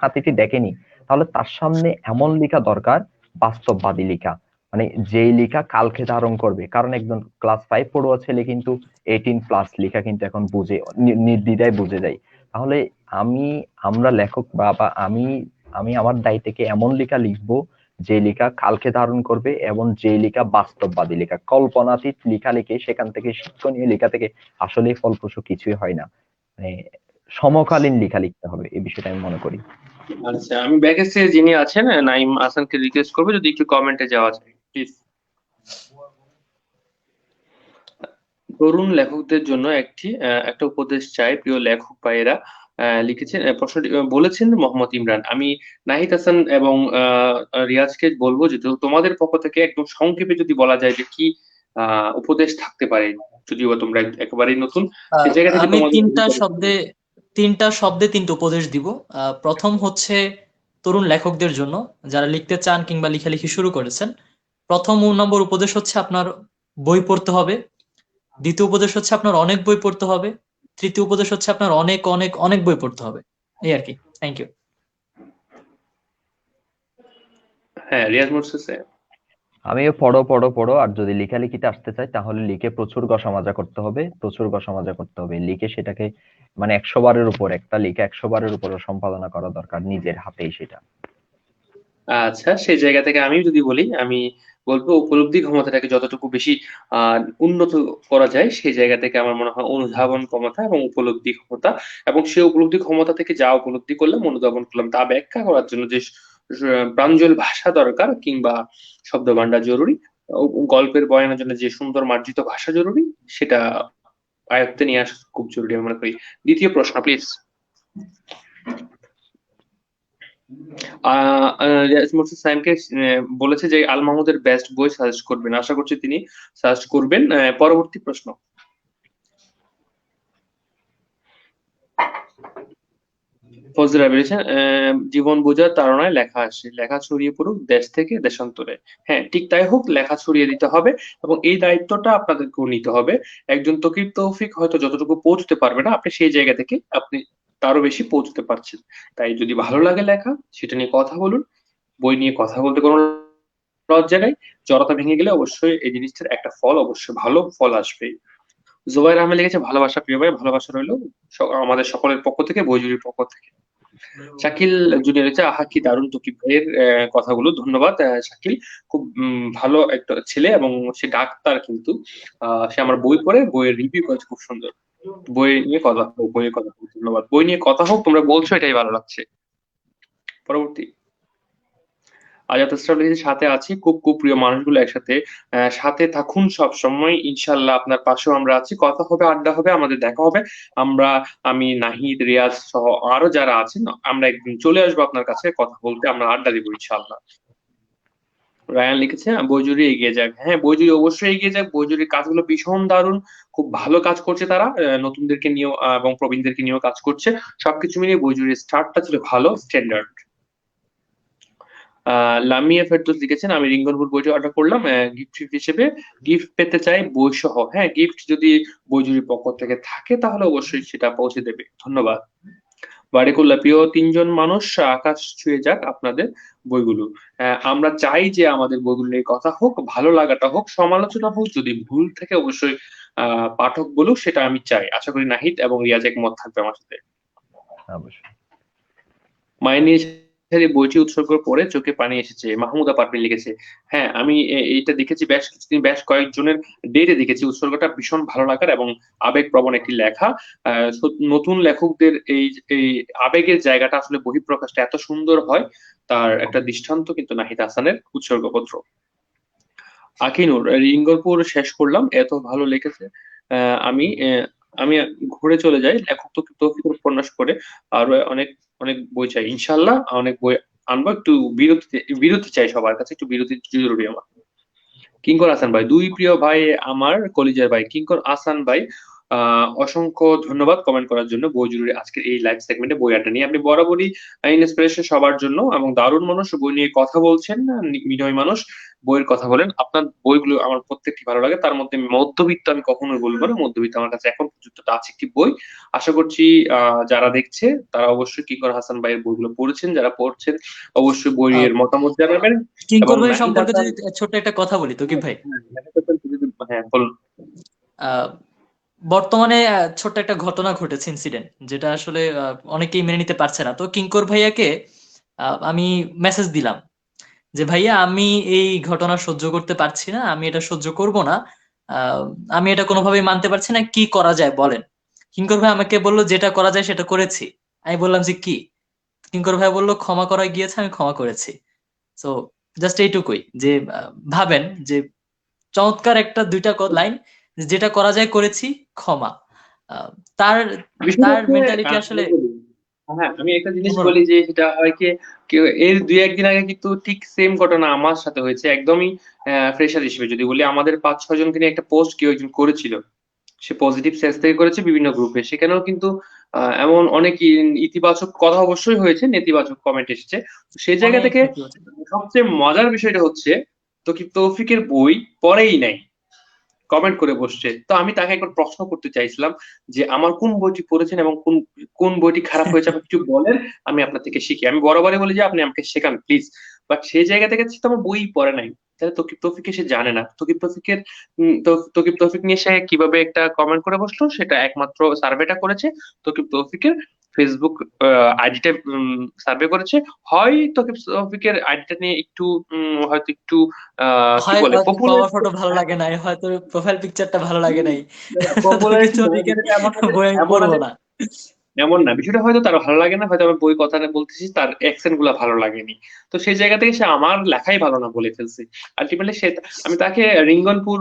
হাতিটি দেখেনি, তাহলে তার সামনে এমন লেখা দরকার, বাস্তববাদী লেখা, মানে যেই লেখা কালকে ধারণ করবে। কারণ একজন ক্লাস 5 পড়ুয়া ছেলে কিন্তু 18+ লেখা কিন্তু এখন বুঝে, নির্দ্বিধায় বুঝে যায়। তাহলে আমি আমরা লেখক বা আমি আমি আমার দায় থেকে এমন লেখা লিখবো যে লেখা কালকে ধারণ করবে, এবং যে লেখা বাস্তববাদী লেখা, কল্পনাতীত লেখা লিখে সেখান থেকে শিক্ষণীয় লেখা থেকে আসলে ফলপ্রসূ কিছুই হয় না। মানে সমকালীন লেখা লিখতে হবে, এই বিষয়টা আমি মনে করি। আচ্ছা, আমি ব্যাকেস্টে যিনি আছেন নাইম হাসানকে রিকোয়েস্ট করবো যদি একটু কমেন্টে যাওয়া যায় প্লিজ। তরুণ লেখকদের জন্য একটা উপদেশ চাই প্রিয় লেখক ভাইয়েরা। লিখেছেন প্রশ্নটি বলেছেন মোহাম্মদ ইমরান। আমি নাহিদ হাসান এবং রিয়াজকে বলবো যে তোমাদের পক্ষ থেকে একদম সংক্ষেপে যদি বলা যায় যে কি উপদেশ থাকতে পারে, যদিও বা তোমরা একেবারেই নতুন, সেই জায়গা থেকে আমি তোমাদের তিনটা শব্দে তিনটা উপদেশ দিব। প্রথম হচ্ছে তরুণ লেখকদের জন্য, যারা লিখতে চান কিংবা লেখালেখি শুরু করেছেন। প্রথম নম্বর উপদেশ হচ্ছে আপনার বই পড়তে হবে। দ্বিতীয় উপদেশ হচ্ছে আপনার অনেক বই পড়তে হবে। তৃতীয় উপদেশ হচ্ছে আপনার অনেক অনেক অনেক বই পড়তে হবে। এই আর কি। Thank you. হ্যাঁ রিয়াজ মোর্শেদ। আমিও পড়ো পড়ো পড়ো, আর যদি লেখালেখিতে আসতে চাই তাহলে লিখে প্রচুর ঘষা করতে হবে, প্রচুর ঘষা করতে হবে, লিখে সেটাকে মানে 100 বারের উপর, একটা লিখে 100 বারের উপর সম্পাদনা করা দরকার নিজের হাতেই সেটা। আচ্ছা, সেই জায়গা থেকে আমি যদি বলি, আমি বলবো উপলব্ধি ক্ষমতাটাকে যতটুকু বেশি উন্নত করা যায় সেই জায়গা থেকে আমার মনে হয় অনুধাবন ক্ষমতা এবং উপলব্ধি ক্ষমতা, এবং সেই উপলব্ধি ক্ষমতা থেকে যা উপলব্ধি করলাম, অনুধাবন করলাম, তা ব্যাখ্যা করার জন্য যে প্রাঞ্জল ভাষা দরকার কিংবা শব্দভান্ডার জরুরি, গল্পের বয়ানের জন্য যে সুন্দর মার্জিত ভাষা জরুরি, সেটা আয়ত্তে নিয়ে আসা খুব জরুরি আমি মনে করি। দ্বিতীয় প্রশ্ন প্লিজ। মোর্শেদ সাইমকে বলেছে যে আল মাহমুদের বেস্ট বই সাজেস্ট করবেন, আশা করছি তিনি সাজেস্ট করবেন। পরবর্তী প্রশ্ন। ফজরা বলেছেন জীবন বোঝার তাড়নায় লেখা আসে, লেখা ছড়িয়ে পড়ুক দেশ থেকে দেশান্তরে। হ্যাঁ ঠিক তাই হোক, লেখা ছড়িয়ে দিতে হবে এবং এই দায়িত্বটা আপনাদেরকেও নিতে হবে। একজন তকিব তৌফিক হয়তো যতটুকু পৌঁছতে পারবে না, আপনি সেই জায়গা থেকে আপনি তারও বেশি পৌঁছতে পারছেন। তাই যদি ভালো লাগে লেখা, সেটা নিয়ে কথা বলুন। বই নিয়ে কথা বলতে কোনো লজ্জা নেই। জড়তা ভেঙে গেলে অবশ্যই এই জিনিসটার একটা ফল, অবশ্যই ভালো ফল আসবে। জুবাইর আহমেদ লিখেছে ভালোবাসা প্রিয় ভাই, ভালোবাসা রইলো আমাদের সকলের পক্ষ থেকে, বইজুরির পক্ষ থেকে। শাকিল জুনিয়র হচ্ছে আহা কি দারুণ তকিব ভাইয়ের কথাগুলো, ধন্যবাদ শাকিল। খুব ভালো একটা ছেলে এবং সে ডাক্তার, কিন্তু সে আমার বই পড়ে বইয়ের রিভিউ করেছে খুব সুন্দর। বই নিয়ে কথা হোক, বইয়ের কথা হোক, ধন্যবাদ। বই নিয়ে কথা হোক, তোমরা বলছো এটাই ভালো লাগছে। পরবর্তী। আজাদ ইসলাম লিখেছে সাথে আছি, খুব খুব প্রিয় মানুষগুলো একসাথে, সাথে থাকুন সব সময়, ইনশাল্লাহ আপনার পাশেও আমরা আছি, কথা হবে, আড্ডা হবে, আমাদের দেখা হবে। আমি নাহিদ রিয়াজ সহ আরো যারা আছেন, আমরা একদিন চলে আসবো আপনার কাছে কথা বলতে, আমরা আড্ডা দিব ইনশাল্লাহ। রায়ান লিখেছে বইজুরি এগিয়ে যাক। হ্যাঁ বইজুরি অবশ্যই এগিয়ে যাক, বইজুরির কাজগুলো ভীষণ দারুণ, খুব ভালো কাজ করছে তারা, নতুনদেরকে নিয়েও এবং প্রবীণদেরকে নিয়েও কাজ করছে। সবকিছু মিলিয়ে বইজুরির স্টার্টটা ছিল ভালো, স্ট্যান্ডার্ড। লামিয়া ফেরদৌস লিখেছেন আমি রিঙ্গনপুর বইটি অর্ডার করলাম গিফট হিসেবে, গিফট পেতে চাই বই সহ। হ্যাঁ গিফট যদি বইজুরির পক্ষ থেকে থাকে তাহলে অবশ্যই সেটা পৌঁছে দেবে, ধন্যবাদ। বারেকুল্লাহ, প্রিয় তিনজন মানুষ, আকাশ ছুঁয়ে যাক আপনাদের বইগুলো। আমরা চাই যে আমাদের বইগুলো নিয়ে কথা হোক, ভালো লাগাটা হোক, সমালোচনা হোক, যদি ভুল থাকে অবশ্যই পাঠক বলুক, সেটা আমি চাই। আশা করি নাহিদ এবং রিয়াজ একমত থাকবে আমার সাথে। অবশ্যই। মায়ের নিয়ে বইটি উৎসর্গ করে চোখে পানি এসেছে, মাহমুদা পারভিন লিখেছে। হ্যাঁ, আমি এইটা দেখেছি বেশ কিছুদিন, বেশ কয়েকজনের ডেটে দেখেছি। উৎসর্গটা ভীষণ ভালো লাগার এবং আবেগপ্রবণ একটি লেখা। নতুন লেখকদের এই এই আবেগের জায়গাটা আসলে বহিঃপ্রকাশটা এত সুন্দর হয়, তার একটা দৃষ্টান্ত কিন্তু নাহিদ হাসানের উৎসর্গপত্র। আকিনুর, রিঙ্গরপুর শেষ করলাম, এত ভালো লেগেছে। আমি আমি ঘুরে চলে যাই লেখক তৌফিকের উপন্যাস পড়ে। আরো অনেক অনেক বই চাই ইনশাল্লাহ, অনেক বই আনবো। একটু বিরতি চাই, সবার কাছে একটু বিরতি জরুরি আমার। কিঙ্কর আসান ভাই, দুই প্রিয় ভাই, আমার কলিজার ভাই কিঙ্কর আসান ভাই, অসংখ্য ধন্যবাদ কমেন্ট করার জন্য। বই জরুরি আজকের এই লাইভ সেগমেন্টে বই আড্ডা নিয়ে আপনি বরাবরই ইন্সপিরেশন সবার জন্য, এবং দারুণ মানুষ, বই নিয়ে কথা বলছেন, বিনয় মানুষ, বইয়ের কথা বলেন। আপনার বইগুলো আমার প্রত্যেকটি ভালো লাগে, তার মধ্যে মধ্যবিত্ত আমি কখনোই বলবো না, মধ্যবিত্ত আমার কাছে এখন পর্যন্ত আছে একটি বই। আশা করছি যারা দেখছে তারা অবশ্যই কিঙ্কর হাসান ভাইয়ের বইগুলো পড়েছেন, যারা পড়ছেন অবশ্যই আহ, বইয়ের মতামত জানাবেন। এবং কিঙ্কর ভাই নাহিদ সম্পর্কে হাসান, যদি ছোট্ট একটা কথা বলি তোকিব ভাই। হ্যাঁ বলুন। আহ, বর্তমানে ছোট্ট একটা ঘটনা ঘটেছে, ইনসিডেন্ট, যেটা আসলে অনেকেই মেনে নিতে পারছে না। তো কিঙ্কর ভাইয়াকে আমি মেসেজ দিলাম যে ভাইয়া, আমি এই ঘটনা সহ্য করতে পারছি না, আমি এটা সহ্য করব না, আহ, আমি এটা কোনোভাবেই মানতে পারছি না, কি করা যায় বলেন। কিঙ্কর ভাই আমাকে বললো যেটা করা যায় সেটা করেছি। আমি বললাম যে কি? কিঙ্কর ভাই বললো ক্ষমা করা গিয়েছে, আমি ক্ষমা করেছি। তো জাস্ট এইটুকুই যে ভাবেন যে চমৎকার একটা দুইটা লাইন, যেটা করা যায় করেছি, ক্ষমা। আহ, তার বিষয়টা তার হচ্ছে, মেন্টালিটি আসলে আমি বলি, হ্যাঁ আমি একটা জিনিস অন্যরকম। বলি যে সেটা হয় কি, কেউ এর দুই একদিন আগে কিন্তু ঠিক সেম ঘটনা আমার সাথে হয়েছে, একদমই ফ্রেশার হিসেবে যদি বলি। আমাদের 5-6 জনকে নিয়ে একটা পোস্ট কেউ একজন করেছিল, সে পজিটিভ সেন্স থেকে করেছে বিভিন্ন গ্রুপে, সেখানেও কিন্তু এমন অনেক ইতিবাচক কথা অবশ্যই হয়েছে, নেতিবাচক কমেন্ট এসেছে। তো সেই জায়গা অনেক থেকে নেতিবাচক। সবচেয়ে মজার বিষয়টা হচ্ছে, তৌফিকের বই পড়েই নাই, কমেন্ট করে বসছে। তো আমি তাকে একবার প্রশ্ন করতে চাইছিলাম যে আমার কোন বইটি পড়েছেন এবং কোন কোন বইটি খারাপ হয়েছে আপনি কিছু বলেন, আমি আপনার থেকে শিখি। আমি বরাবরই বলি যে আপনি আমাকে শেখান প্লিজ। বাট সেই জায়গা থেকে সে তো আমার বই পড়ে নাই, তাহলে তৌকিব তৌফিককে সে জানে না। তৌকিব তৌফিক নিয়ে সে কিভাবে একটা কমেন্ট করে বসলো, সেটা একমাত্র সার্ভেটা করেছে তৌকিব তৌফিকের ফেসবুক আইডিটা সার্ভে করেছে। হয় তৌকিব তৌফিকের আইডিটা নিয়ে একটু হয়তো একটু কি হয় বলে, হয়তো পপুলার, কভার ফটো ভালো লাগে নাই, হয়তো প্রোফাইল পিকচারটা ভালো লাগে নাই। তো পপুলারিটি কিছু না, দিকের বিষয়টা এমন না যে, বই আমি এমন না পড়বো যে না। এমন না, বিষয়টা হয়তো তার ভালো লাগে না, হয়তো আমি বই কথা বলতেছি তার অ্যাকসেন্ট গুলা ভালো লাগেনি। তো সেই জায়গা থেকে সে আমার লেখাই ভালো না বলে ফেলছে। আলটিমেটলি সে, আমি তাকে রিঙ্গনপুর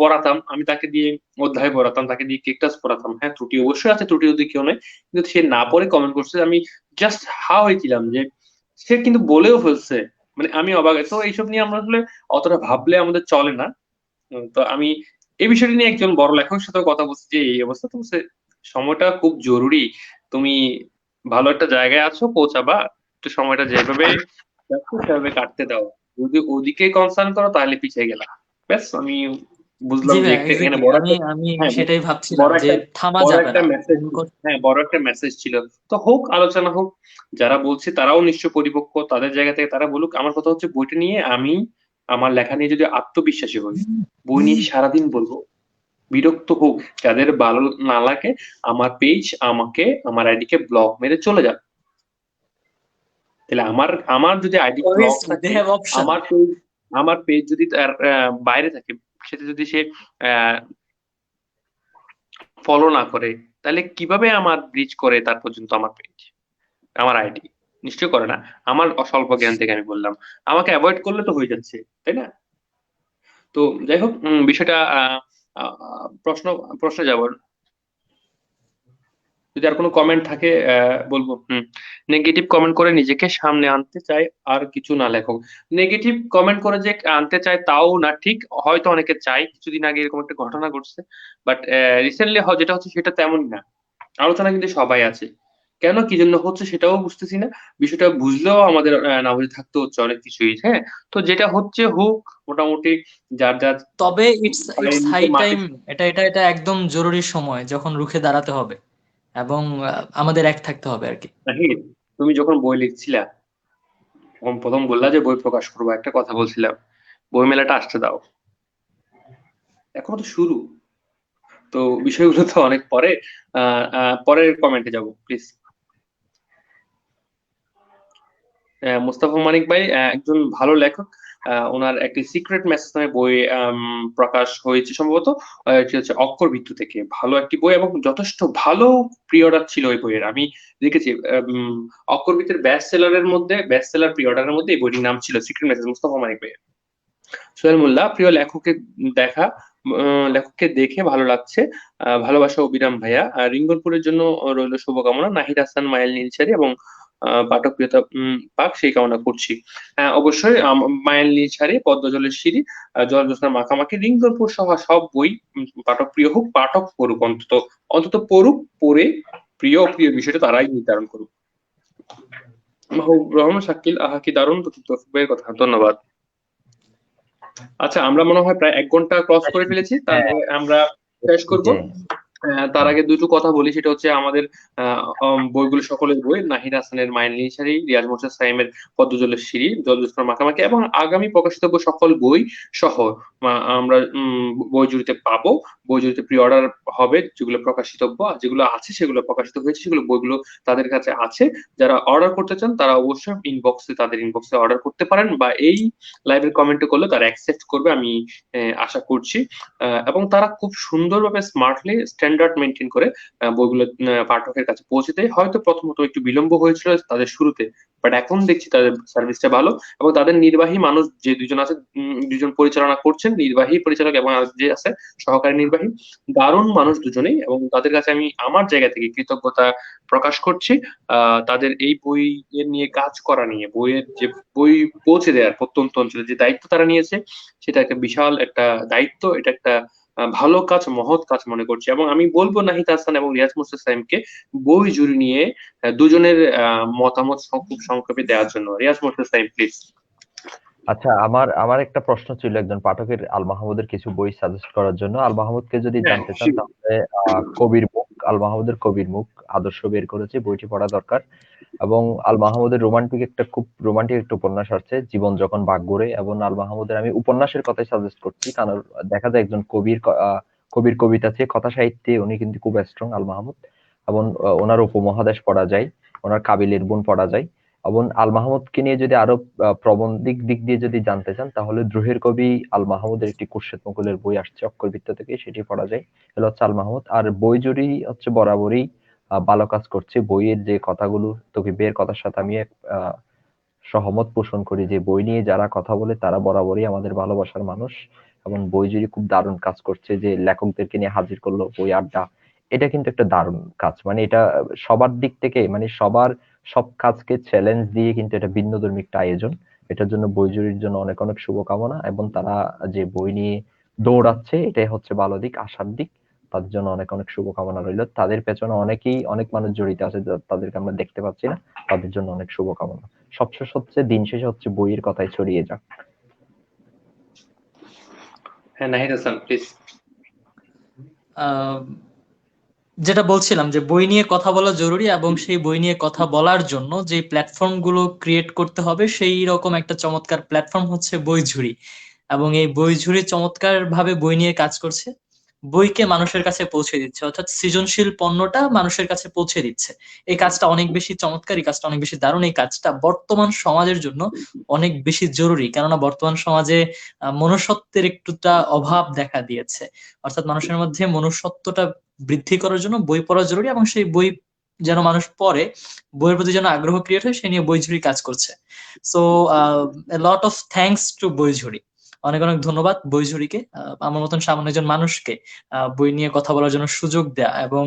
পড়াতাম, আমি তাকে দিয়ে অধ্যায় পড়াতাম, তাকে দিয়ে কেকটাস পড়াতাম। হ্যাঁ ত্রুটি অবশ্যই আছে, ত্রুটি যদি কেউ নেই, কিন্তু সে না পড়ে কমেন্ট করছে। আমি জাস্ট হা হয়েছিলাম যে সে কিন্তু বলেও ফেলছে। মানে আমি অবাক। তো এইসব নিয়ে আমরা আসলে অতটা ভাবলে আমাদের চলে না। তো আমি এই বিষয়টি নিয়ে একজন বড় লেখকের সাথে কথা বলছি যে এই অবস্থা। তো বলছে, সময়টা খুব জরুরি, তুমি ভালো একটা জায়গায় আছো, পৌঁছাবা, একটু সময়টা যেভাবে যাচ্ছে সেভাবে কাটতে দাও, যদি ওদিকে কনসার্ন করো তাহলে পিছিয়ে গেলা। ব্যাস আমি জি বুঝলাম যে ভাই, এখানে এক্স্যাক্টলি, বড় আমি একটা, আমি হ্যাঁ সেটাই ভাবছিলাম বড় যে একটা থামা বড় যাবে একটা না। মেসেজ, হ্যাঁ বড় একটা মেসেজ ছিল। তো হোক, আলোচনা হোক, যারা বলছে তারাও নিশ্চয় পরিপক্ক, তাদের জায়গা থেকে তারা বলুক। আমার কথা হচ্ছে বইটা নিয়ে আমি আমার লেখা নিয়ে যদি আত্মবিশ্বাসী হই, বই নিয়ে সারাদিন বলবো, বিরক্ত হোক, যাদের ভালো না লাগে আমার পেজ, আমাকে আমার আইডিকে ব্লক মেরে চলে যান। তাহলে আমার আমার যদি আইডি ব্লক Obviously they থাকে, have option. আমার পেজ, আমার পেজ যদি তার বাইরে থাকে, সেটা যদি সে ফলো না করে, তাহলে কিভাবে আমার ব্রিজ করে তার পর্যন্ত আমার পেজ, আমার আইডি? নিশ্চয় করে না। আমার অস্বল্প জ্ঞান থেকে আমি বললাম, আমাকে অ্যাভয়েড করলে তো হয়ে যাচ্ছে, তাই না? তো যাই হোক, বিষয়টা প্রশ্ন প্রশ্নে যাব। যদি আর কোনো কমেন্ট থাকে বলবো। নেগেটিভ কমেন্ট করে নিজেকে সামনে আনতে চাই, আর কিছু না লেখক। নেগেটিভ কমেন্ট করে যে আনতে চায় তাও না ঠিক, হয়তো অনেকে চাই, কিছুদিন আগে এরকম একটা ঘটনা ঘটছে। বাট রিসেন্টলি যেটা হচ্ছে সেটা তেমনই না। আলোচনা কিন্তু সবাই আছে, কেন কি জন্য হচ্ছে সেটাও বুঝতেছি না। বিষয়টা বুঝলেও আমাদের না বুঝে থাকতে হচ্ছে অনেক কিছুই। হ্যাঁ, তো যেটা হচ্ছে হোক, মোটামুটি যার যার তবে ইটস পায়ের ইটস হাই নিচে মাটি। টাইম, এটা এটা এটা একদম জরুরি সময় যখন রুখে দাঁড়াতে হবে। এবং আমাদের এক থাকতে হবে আর কি। নাহিদ, তুমি যখন বই লিখছিলা তখন প্রথম বললা যে বই প্রকাশ করবো, একটা কথা বলছিলাম, বই মেলাটা আসতে দাও, এখনো তো শুরু, তো বিষয়গুলো তো অনেক পরে। পরের কমেন্টে যাব প্লিজ। মুস্তাফা মানিক ভাই একজন ভালো লেখক। ওনার একটি সিক্রেট মেসেজ নামে বই প্রকাশ হয়েছে সম্ভবত, এটি হচ্ছে অক্ষর ভিত্তু থেকে, ভালো একটি বই এবং যথেষ্ট ভালো প্রি অর্ডার ছিল ওই বইয়ের, আমি দেখেছি। অক্ষর ভিত্তির বেস্ট সেলারের মধ্যে, বেস্ট সেলার প্রি অর্ডারের মধ্যে এই বইটির নাম ছিল সিক্রেট মেসেজ, মুস্তাফা মানিক ভাই। সোহেল মোল্লা, প্রিয় লেখককে দেখা, লেখককে দেখে ভালো লাগছে, ভালোবাসা অবিরাম ভাইয়া। রিঙ্গনপুরের জন্য রইল শুভকামনা। নাহিদ হাসান, মাইল নীলছারি এবং পাঠক প্রিয়তা পাক সেই কামনা করছি। অবশ্যই মাইল নীলছারি, পদ্মজলের সিঁড়ি, জল জ্যোৎস্নার মাখামাখি, রিঙ্গনপুর সহ সব বই পাঠক প্রিয় হোক, পাঠক পড়ুক, অন্তত অন্তত পড়ুক, পড়ে প্রিয় অপ্রিয় বিষয়টা তারাই নির্ধারণ করুক। মাহবুব রহমান শাকিল, আহা কি দারুণ বইয়ের কথা, ধন্যবাদ। আচ্ছা, আমরা মনে হয় প্রায় 1 ঘন্টা ক্রস করে ফেলেছি, তাহলে আমরা শেষ করব। যে তার আগে দুটো কথা বলি, সেটা হচ্ছে আমাদের বইগুলো সকলের বই, নাহিদ হাসানের মাইল নীলছারি, রিয়াজ মোর্শেদ সাইমের পদ্মজলের সিঁড়ি, জল জ্যোৎস্নার মাখামাখি এবং আগামী প্রকাশিত সকল বই সহ আমরা বই জুড়িতে পাবো। বই জুড়িতে প্রি অর্ডার হবে, যেগুলো প্রকাশিতব্য, আর যেগুলো আছে সেগুলো প্রকাশিত হয়েছে, সেগুলো বইগুলো তাদের কাছে আছে। যারা অর্ডার করতে চান তারা অবশ্যই তাদের ইনবক্সে অর্ডার করতে পারেন, বা এই লাইভের কমেন্টে করলে তারা অ্যাকসেপ্ট করবে, আমি আশা করছি। এবং তারা খুব সুন্দরভাবে স্মার্টলি স্ট্যান্ডার্ড মেনটেন করে বইগুলো পাঠকের কাছে পৌঁছে দেয়। হয়তো প্রথমত একটু বিলম্ব হয়েছিল তাদের শুরুতে, বাট এখন দেখছি তাদের সার্ভিসটা ভালো, এবং তাদের নির্বাহী মানুষ যে দুজন আছে, দুজন পরিচালনা করছেন, নির্বাহী পরিচালক এবং আর যে আছে সহকারী নির্বাহী, দারুণ মানুষ দুজনেই, এবং তাদের কাছে আমি আমার জায়গা থেকে কৃতজ্ঞতা প্রকাশ করছি। তাদের এই বই এর নিয়ে কাজ করা নিয়ে, বইয়ের যে বই পৌঁছে দেওয়ার প্রত্যন্ত অঞ্চলে যে দায়িত্ব তারা নিয়েছে, সেটা একটা বিশাল একটা দায়িত্ব, এটা একটা ভালো কাজ, মহৎ কাজ মনে করছি। এবং আমি বলবো নাহিদ হাসান এবং রিয়াজ মোর্শেদ সাইমকে বই জুড়ি নিয়ে দুজনের মতামত খুব সংক্ষেপে দেওয়ার জন্য। রিয়াজ মোর্শেদ সাইম প্লিজ। আচ্ছা, আমার আমার একটা প্রশ্ন ছিল একজন পাঠকের আল মাহমুদের কিছু বই সাজেস্ট করার জন্য। আল মাহমুদকে যদি হ্যাঁ, জানতে চান তাহলে কবির মুখ, আল মাহমুদের কবির মুখ আদর্শ বের করেছে, বইটি পড়া দরকার। এবং আল মাহমুদের খুব রোমান্টিক একটা উপন্যাস আছে, জীবন যখন বাগ ঘুরে। এবং আল মাহমুদের আমি উপন্যাসের কথাই সাজেস্ট করছি, কারণ দেখা যায় একজন কবির কবিতা চেয়ে কথা সাহিত্যে উনি কিন্তু খুব স্ট্রং, আল মাহমুদ। এবং ওনার উপমহাদেশ পড়া যায়, ওনার কাবিলের বোন পড়া যায়। এবং আল মাহমুদকে নিয়ে যদি আরো প্রবন্ধিক দিক দিয়ে যদি জানতে চান তাহলে দ্রোহের কবি আল মাহমুদের একটি খুরশেদ মুকুলের বই আসছে অক্ষরবৃত্ত থেকে, সেটি পড়া যায়। এগুলো হচ্ছে আল মাহমুদ। আর বই জুড়ি হচ্ছে বরাবরই ভালো কাজ করছে। বইয়ের যে কথাগুলো, তকিবের কথার সাথে আমি সহমত পোষণ করি যে বই নিয়ে যারা কথা বলে তারা বরাবরই আমাদের ভালোবাসার মানুষ। এবং বই জুড়ি খুব দারুণ কাজ করছে, যে লেখকদেরকে নিয়ে হাজির করলো বই আড্ডা। এটা কিন্তু একটা দারুণ কাজ, মানে এটা সবার দিক থেকে, মানে সব কাজকে চ্যালেঞ্জ দিয়ে কিন্তু এটা ভিন্নধর্মী একটা আয়োজন। এটার জন্য বইজুরির জন্য অনেক অনেক শুভকামনা, এবং তারা যে বই নিয়ে দৌড়াচ্ছে এটাই হচ্ছে ভালো দিক, আশার দিক। তাদের জন্য অনেক অনেক শুভকামনা রইল। তাদের পেছনে অনেক মানুষ জড়িত আছে, তাদেরকে আমরা দেখতে পাচ্ছি না। তাদের জন্য অনেক শুভকামনা। সবশেষ হচ্ছে, দিন শেষে হচ্ছে বইয়ের কথাই ছড়িয়ে যাক। হ্যাঁ, নাহিদ হাসান প্লিজ। আহ, যেটা বলছিলাম যে বই নিয়ে কথা বলা জরুরি, এবং সেই বই নিয়ে কথা বলার জন্য যে প্ল্যাটফর্ম গুলো ক্রিয়েট করতে হবে সেই রকম একটা চমৎকার প্ল্যাটফর্ম হচ্ছে বইঝুরি। এবং এই বইঝুরি চমৎকার ভাবে বই নিয়ে কাজ করছে, বইকে মানুষের কাছে পৌঁছে দিচ্ছে, অর্থাৎ সৃজনশীল পণ্যটা মানুষের কাছে পৌঁছে দিচ্ছে। এই কাজটা অনেক বেশি চমৎকার, এই কাজটা অনেক বেশি দারুণ, এই কাজটা বর্তমান সমাজের জন্য অনেক বেশি জরুরি। কেননা বর্তমান সমাজে মনুষ্যত্বের একটুটা অভাব দেখা দিয়েছে, অর্থাৎ মানুষের মধ্যে মনুষ্যত্বটা বৃদ্ধি করার জন্য বই পড়া জরুরি, এবং সেই বই যেন মানুষ পড়ে, বইয়ের প্রতি যেন আগ্রহ ক্রিয়েট হয়, সে নিয়ে বইঝুরি কাজ করছে। So lot of thanks to Boijhuri. অনেক অনেক ধন্যবাদ বইঝুরিকে, আমার মতন সামান্য একজন মানুষকে বই নিয়ে কথা বলার জন্য সুযোগ দেয়া, এবং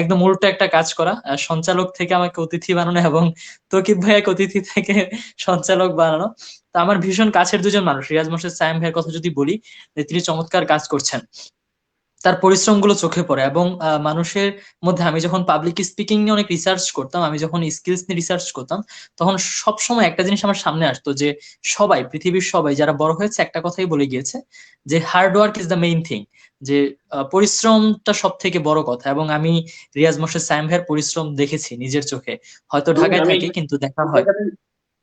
একদম উল্টো একটা কাজ করা, সঞ্চালক থেকে আমাকে অতিথি বানানো, এবং তকিব ভাইয়াকে অতিথি থেকে সঞ্চালক বানানো। তা আমার ভীষণ কাছের দুজন মানুষ, রিয়াজ মোর্শেদ সায়েম ভাইয়ের কথা যদি বলি, যে তিনি চমৎকার কাজ করছেন, তার পরিশ্রম গুলো চোখে পড়ে। এবং মানুষের মধ্যে, আমি যখন পাবলিক স্পিকিং নিয়ে অনেক রিসার্চ করতাম, আমি যখন স্কিলস নিয়ে রিসার্চ করতাম, তখন সব সময় একটা জিনিস আমার সামনে আসতো, যে সবাই, পৃথিবীর সবাই যারা বড় হয়েছে একটা কথাই বলে গিয়েছে, যে hard work is the main thing. যে পরিশ্রমটা সব থেকে বড় কথা। এবং আমি রিয়াজ মোর্শেদ সাইম ভাইয়ের পরিশ্রম দেখেছি নিজের চোখে, হয়তো ঢাকায় আমি থাকি কিন্তু দেখা ওই হয়।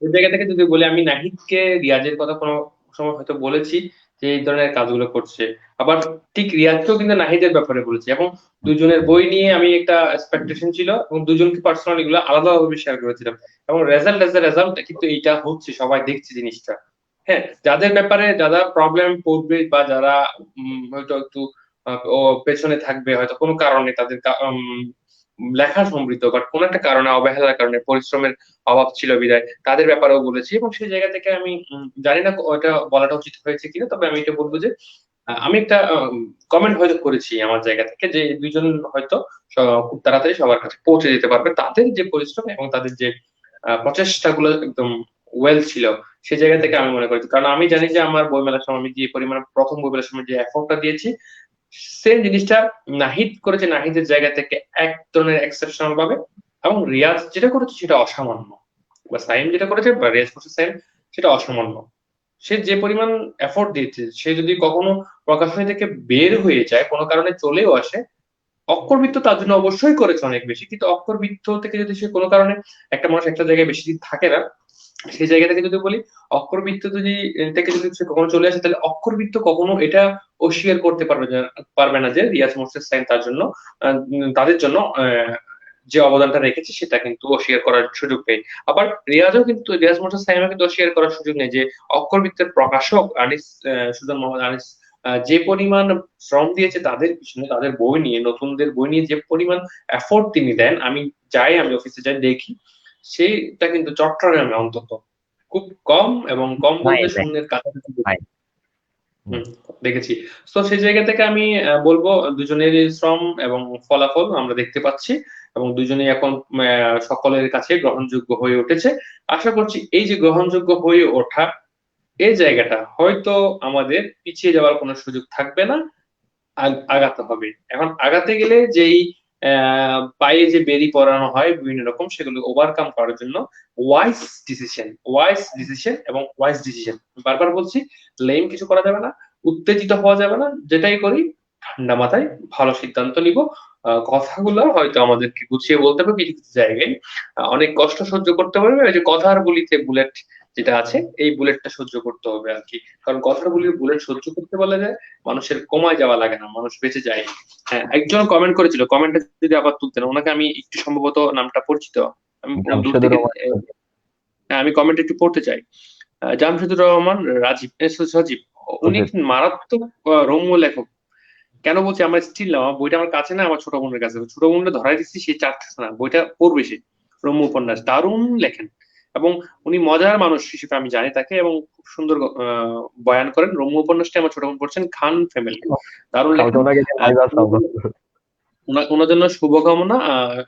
ওই জায়গা থেকে যদি বলি, আমি নাহিদকে রিয়াজের কথা কোনো সময় হয়তো বলেছি যে এই ধরনের কাজগুলো করছে, আবার ঠিক রিয়াজকেও কিন্তু নাহিদের ব্যাপারে বলেছি, এবং দুজনের বই নিয়ে আমি একটা এক্সপেকটেশন ছিল এবং দুজনকে পার্সোনালি এগুলো আলাদাভাবে শেয়ার করেছিলাম, এবং রেজাল্ট এজ এ রেজাল্ট কিন্তু এইটা হচ্ছে, সবাই দেখছে জিনিসটা। হ্যাঁ, যাদের ব্যাপারে যারা প্রবলেম পড়বে বা যারা হয়তো একটু ও পেছনে থাকবে হয়তো কোনো কারণে, তাদের লেখা সমৃদ্ধ বাট কোনো একটা কারণে, অবহেলার কারণে, পরিশ্রমের অভাব ছিল বিদায়, তাদের ব্যাপারেও বলেছি। এবং সেই জায়গা থেকে আমি জানি না ওটা বলাটা উচিত হয়েছে কিনা, তবে আমি এটা বলবো যে আমি একটা কমেন্ট হয়তো করেছি আমার জায়গা থেকে যে এই দুইজন হয়তো খুব তাড়াতাড়ি সবার কাছে পৌঁছে যেতে পারবে, তাদের যে পরিশ্রম এবং তাদের যে প্রচেষ্টাগুলো একদম ওয়েল ছিল, সেই জায়গা থেকে আমি মনে করি। কারণ আমি জানি যে আমার বইমেলার সময় আমি যে পরিমাণ প্রথম বইমেলার সময় যে এফোর্টটা দিয়েছি, সেম জিনিসটা নাহিদ করেছে নাহিদের জায়গা থেকে এক ধরনের এক্সেপশনাল ভাবে, এবং রিয়াজ যেটা করেছে সেটা অসামান্য, বা সাইম যেটা করেছে বা রিয়াজ করছে সাইম, সেটা অসামান্য। সে যে পরিমাণ এফোর্ট দিয়েছে, সে যদি কখনো প্রকাশনী থেকে বের হয়ে যায়, কোনো কারণে চলেও আসে, অক্ষরবৃত্ত তার জন্য অবশ্যই করেছে অনেক বেশি, কিন্তু অক্ষরবৃত্ত থেকে যদি সে কোনো কারণে, একটা মানুষ একটা জায়গায় বেশি দিন থাকে না, সেই জায়গা থেকে যদি বলি অক্ষরবৃত্ত যদি থেকে যদি সে কখনো চলে আসে, তাহলে অক্ষরবৃত্ত কখনো এটা অস্বীকার করতে পারবে না যে রিয়াজ মোর্শেদ সাইন তার জন্য তাদের জন্য যে অবদানটা রেখেছে সেটা কিন্তু অস্বীকার করার সুযোগ নেই। আবার রিয়াজ মোর্শেদ সাইমও কিন্তু অস্বীকার করার সুযোগ নেই যে অক্ষরবৃত্তের প্রকাশক আনিস, সুজন মোহাম্মদ আনিস, যে পরিমাণ শ্রম দিয়েছে তাদের পিছনে, তাদের বই নিয়ে, নতুনদের বই নিয়ে যে পরিমাণ এফোর্ট তিনি দেন, আমি অফিসে যাই দেখি, সেটা কিন্তু চট্টগ্রামে অন্তত খুব কম, এবং কম নাই বলতে নাই শূন্যের কাছাকাছি নাই। হুম, দেখেছি। তো সেই জায়গা থেকে আমি বলবো দুজনেরই শ্রম এবং ফলাফল আমরা দেখতে পাচ্ছি, এবং দুজনেই এখন সকলের কাছে গ্রহণযোগ্য হয়ে উঠেছে। আশা করছি এই যে গ্রহণযোগ্য হয়ে ওঠা, এই জায়গাটা হয়তো আমাদের পিছিয়ে যাওয়ার কোনো সুযোগ থাকবে না, আগাতে হবে। এখন আগাতে গেলে যেই পায়ে যে বেরি পরানো হয় বিভিন্ন রকম, সেগুলো ওভারকাম করার জন্য ওয়াইজ ডিসিশন এবং ওয়াইজ ডিসিশন, বারবার বলছি, লেম কিছু করা যাবে না, উত্তেজিত হওয়া যাবে না, যেটাই করি ঠান্ডা মাথায় ভালো সিদ্ধান্ত নিব। কথাগুলো হয়তো আমাদেরকে গুছিয়ে বলতে হবে কিছু কিছু জায়গায়, অনেক কষ্ট সহ্য করতে হবে, ওই যে কথার বলিতে বুলেট যেটা আছে, এই বুলেটটা সহ্য করতে হবে আর কি। কারণ কথার বলিতে বুলেট সহ্য করতে বলে যায়, মানুষের কমায় যাওয়া লাগে না, মানুষ বেঁচে যায়। হ্যাঁ, একজন কমেন্ট করেছিল, কমেন্টটা যদি আবার তুলতেন, ওনাকে আমি একটু সম্ভবত নামটা পরিচিত, আমি দূর জামশেদুর থেকে রহমান। হ্যাঁ, আমি কমেন্ট একটু পড়তে চাই। জামশেদুর রহমান রাজীব, সজীব, উনি সুজিত। মারাত্মক রম্য লেখক। কেন বলছি, আমার স্টিল না, আমার বইটা আমার কাছে না, আমার ছোট বোনের কাছে, ছোট বোনটা ধরাই দিচ্ছি, সে চাচ্ছে না, বইটা পড়বে সে। রম্য উপন্যাস দারুণ লেখেন, এবং উনি মজার মানুষ হিসেবে আমি জানি তাকে, এবং খুব সুন্দর বয়ান করেন। রম্য উপন্যাসটা আমার ছোট বোন পড়ছেন, খান ফ্যামিলি, দারুণ কালকে লেখেন। ওনাকে যে ভাইবা সাউন্ড। ওনার জন্য শুভকামনা,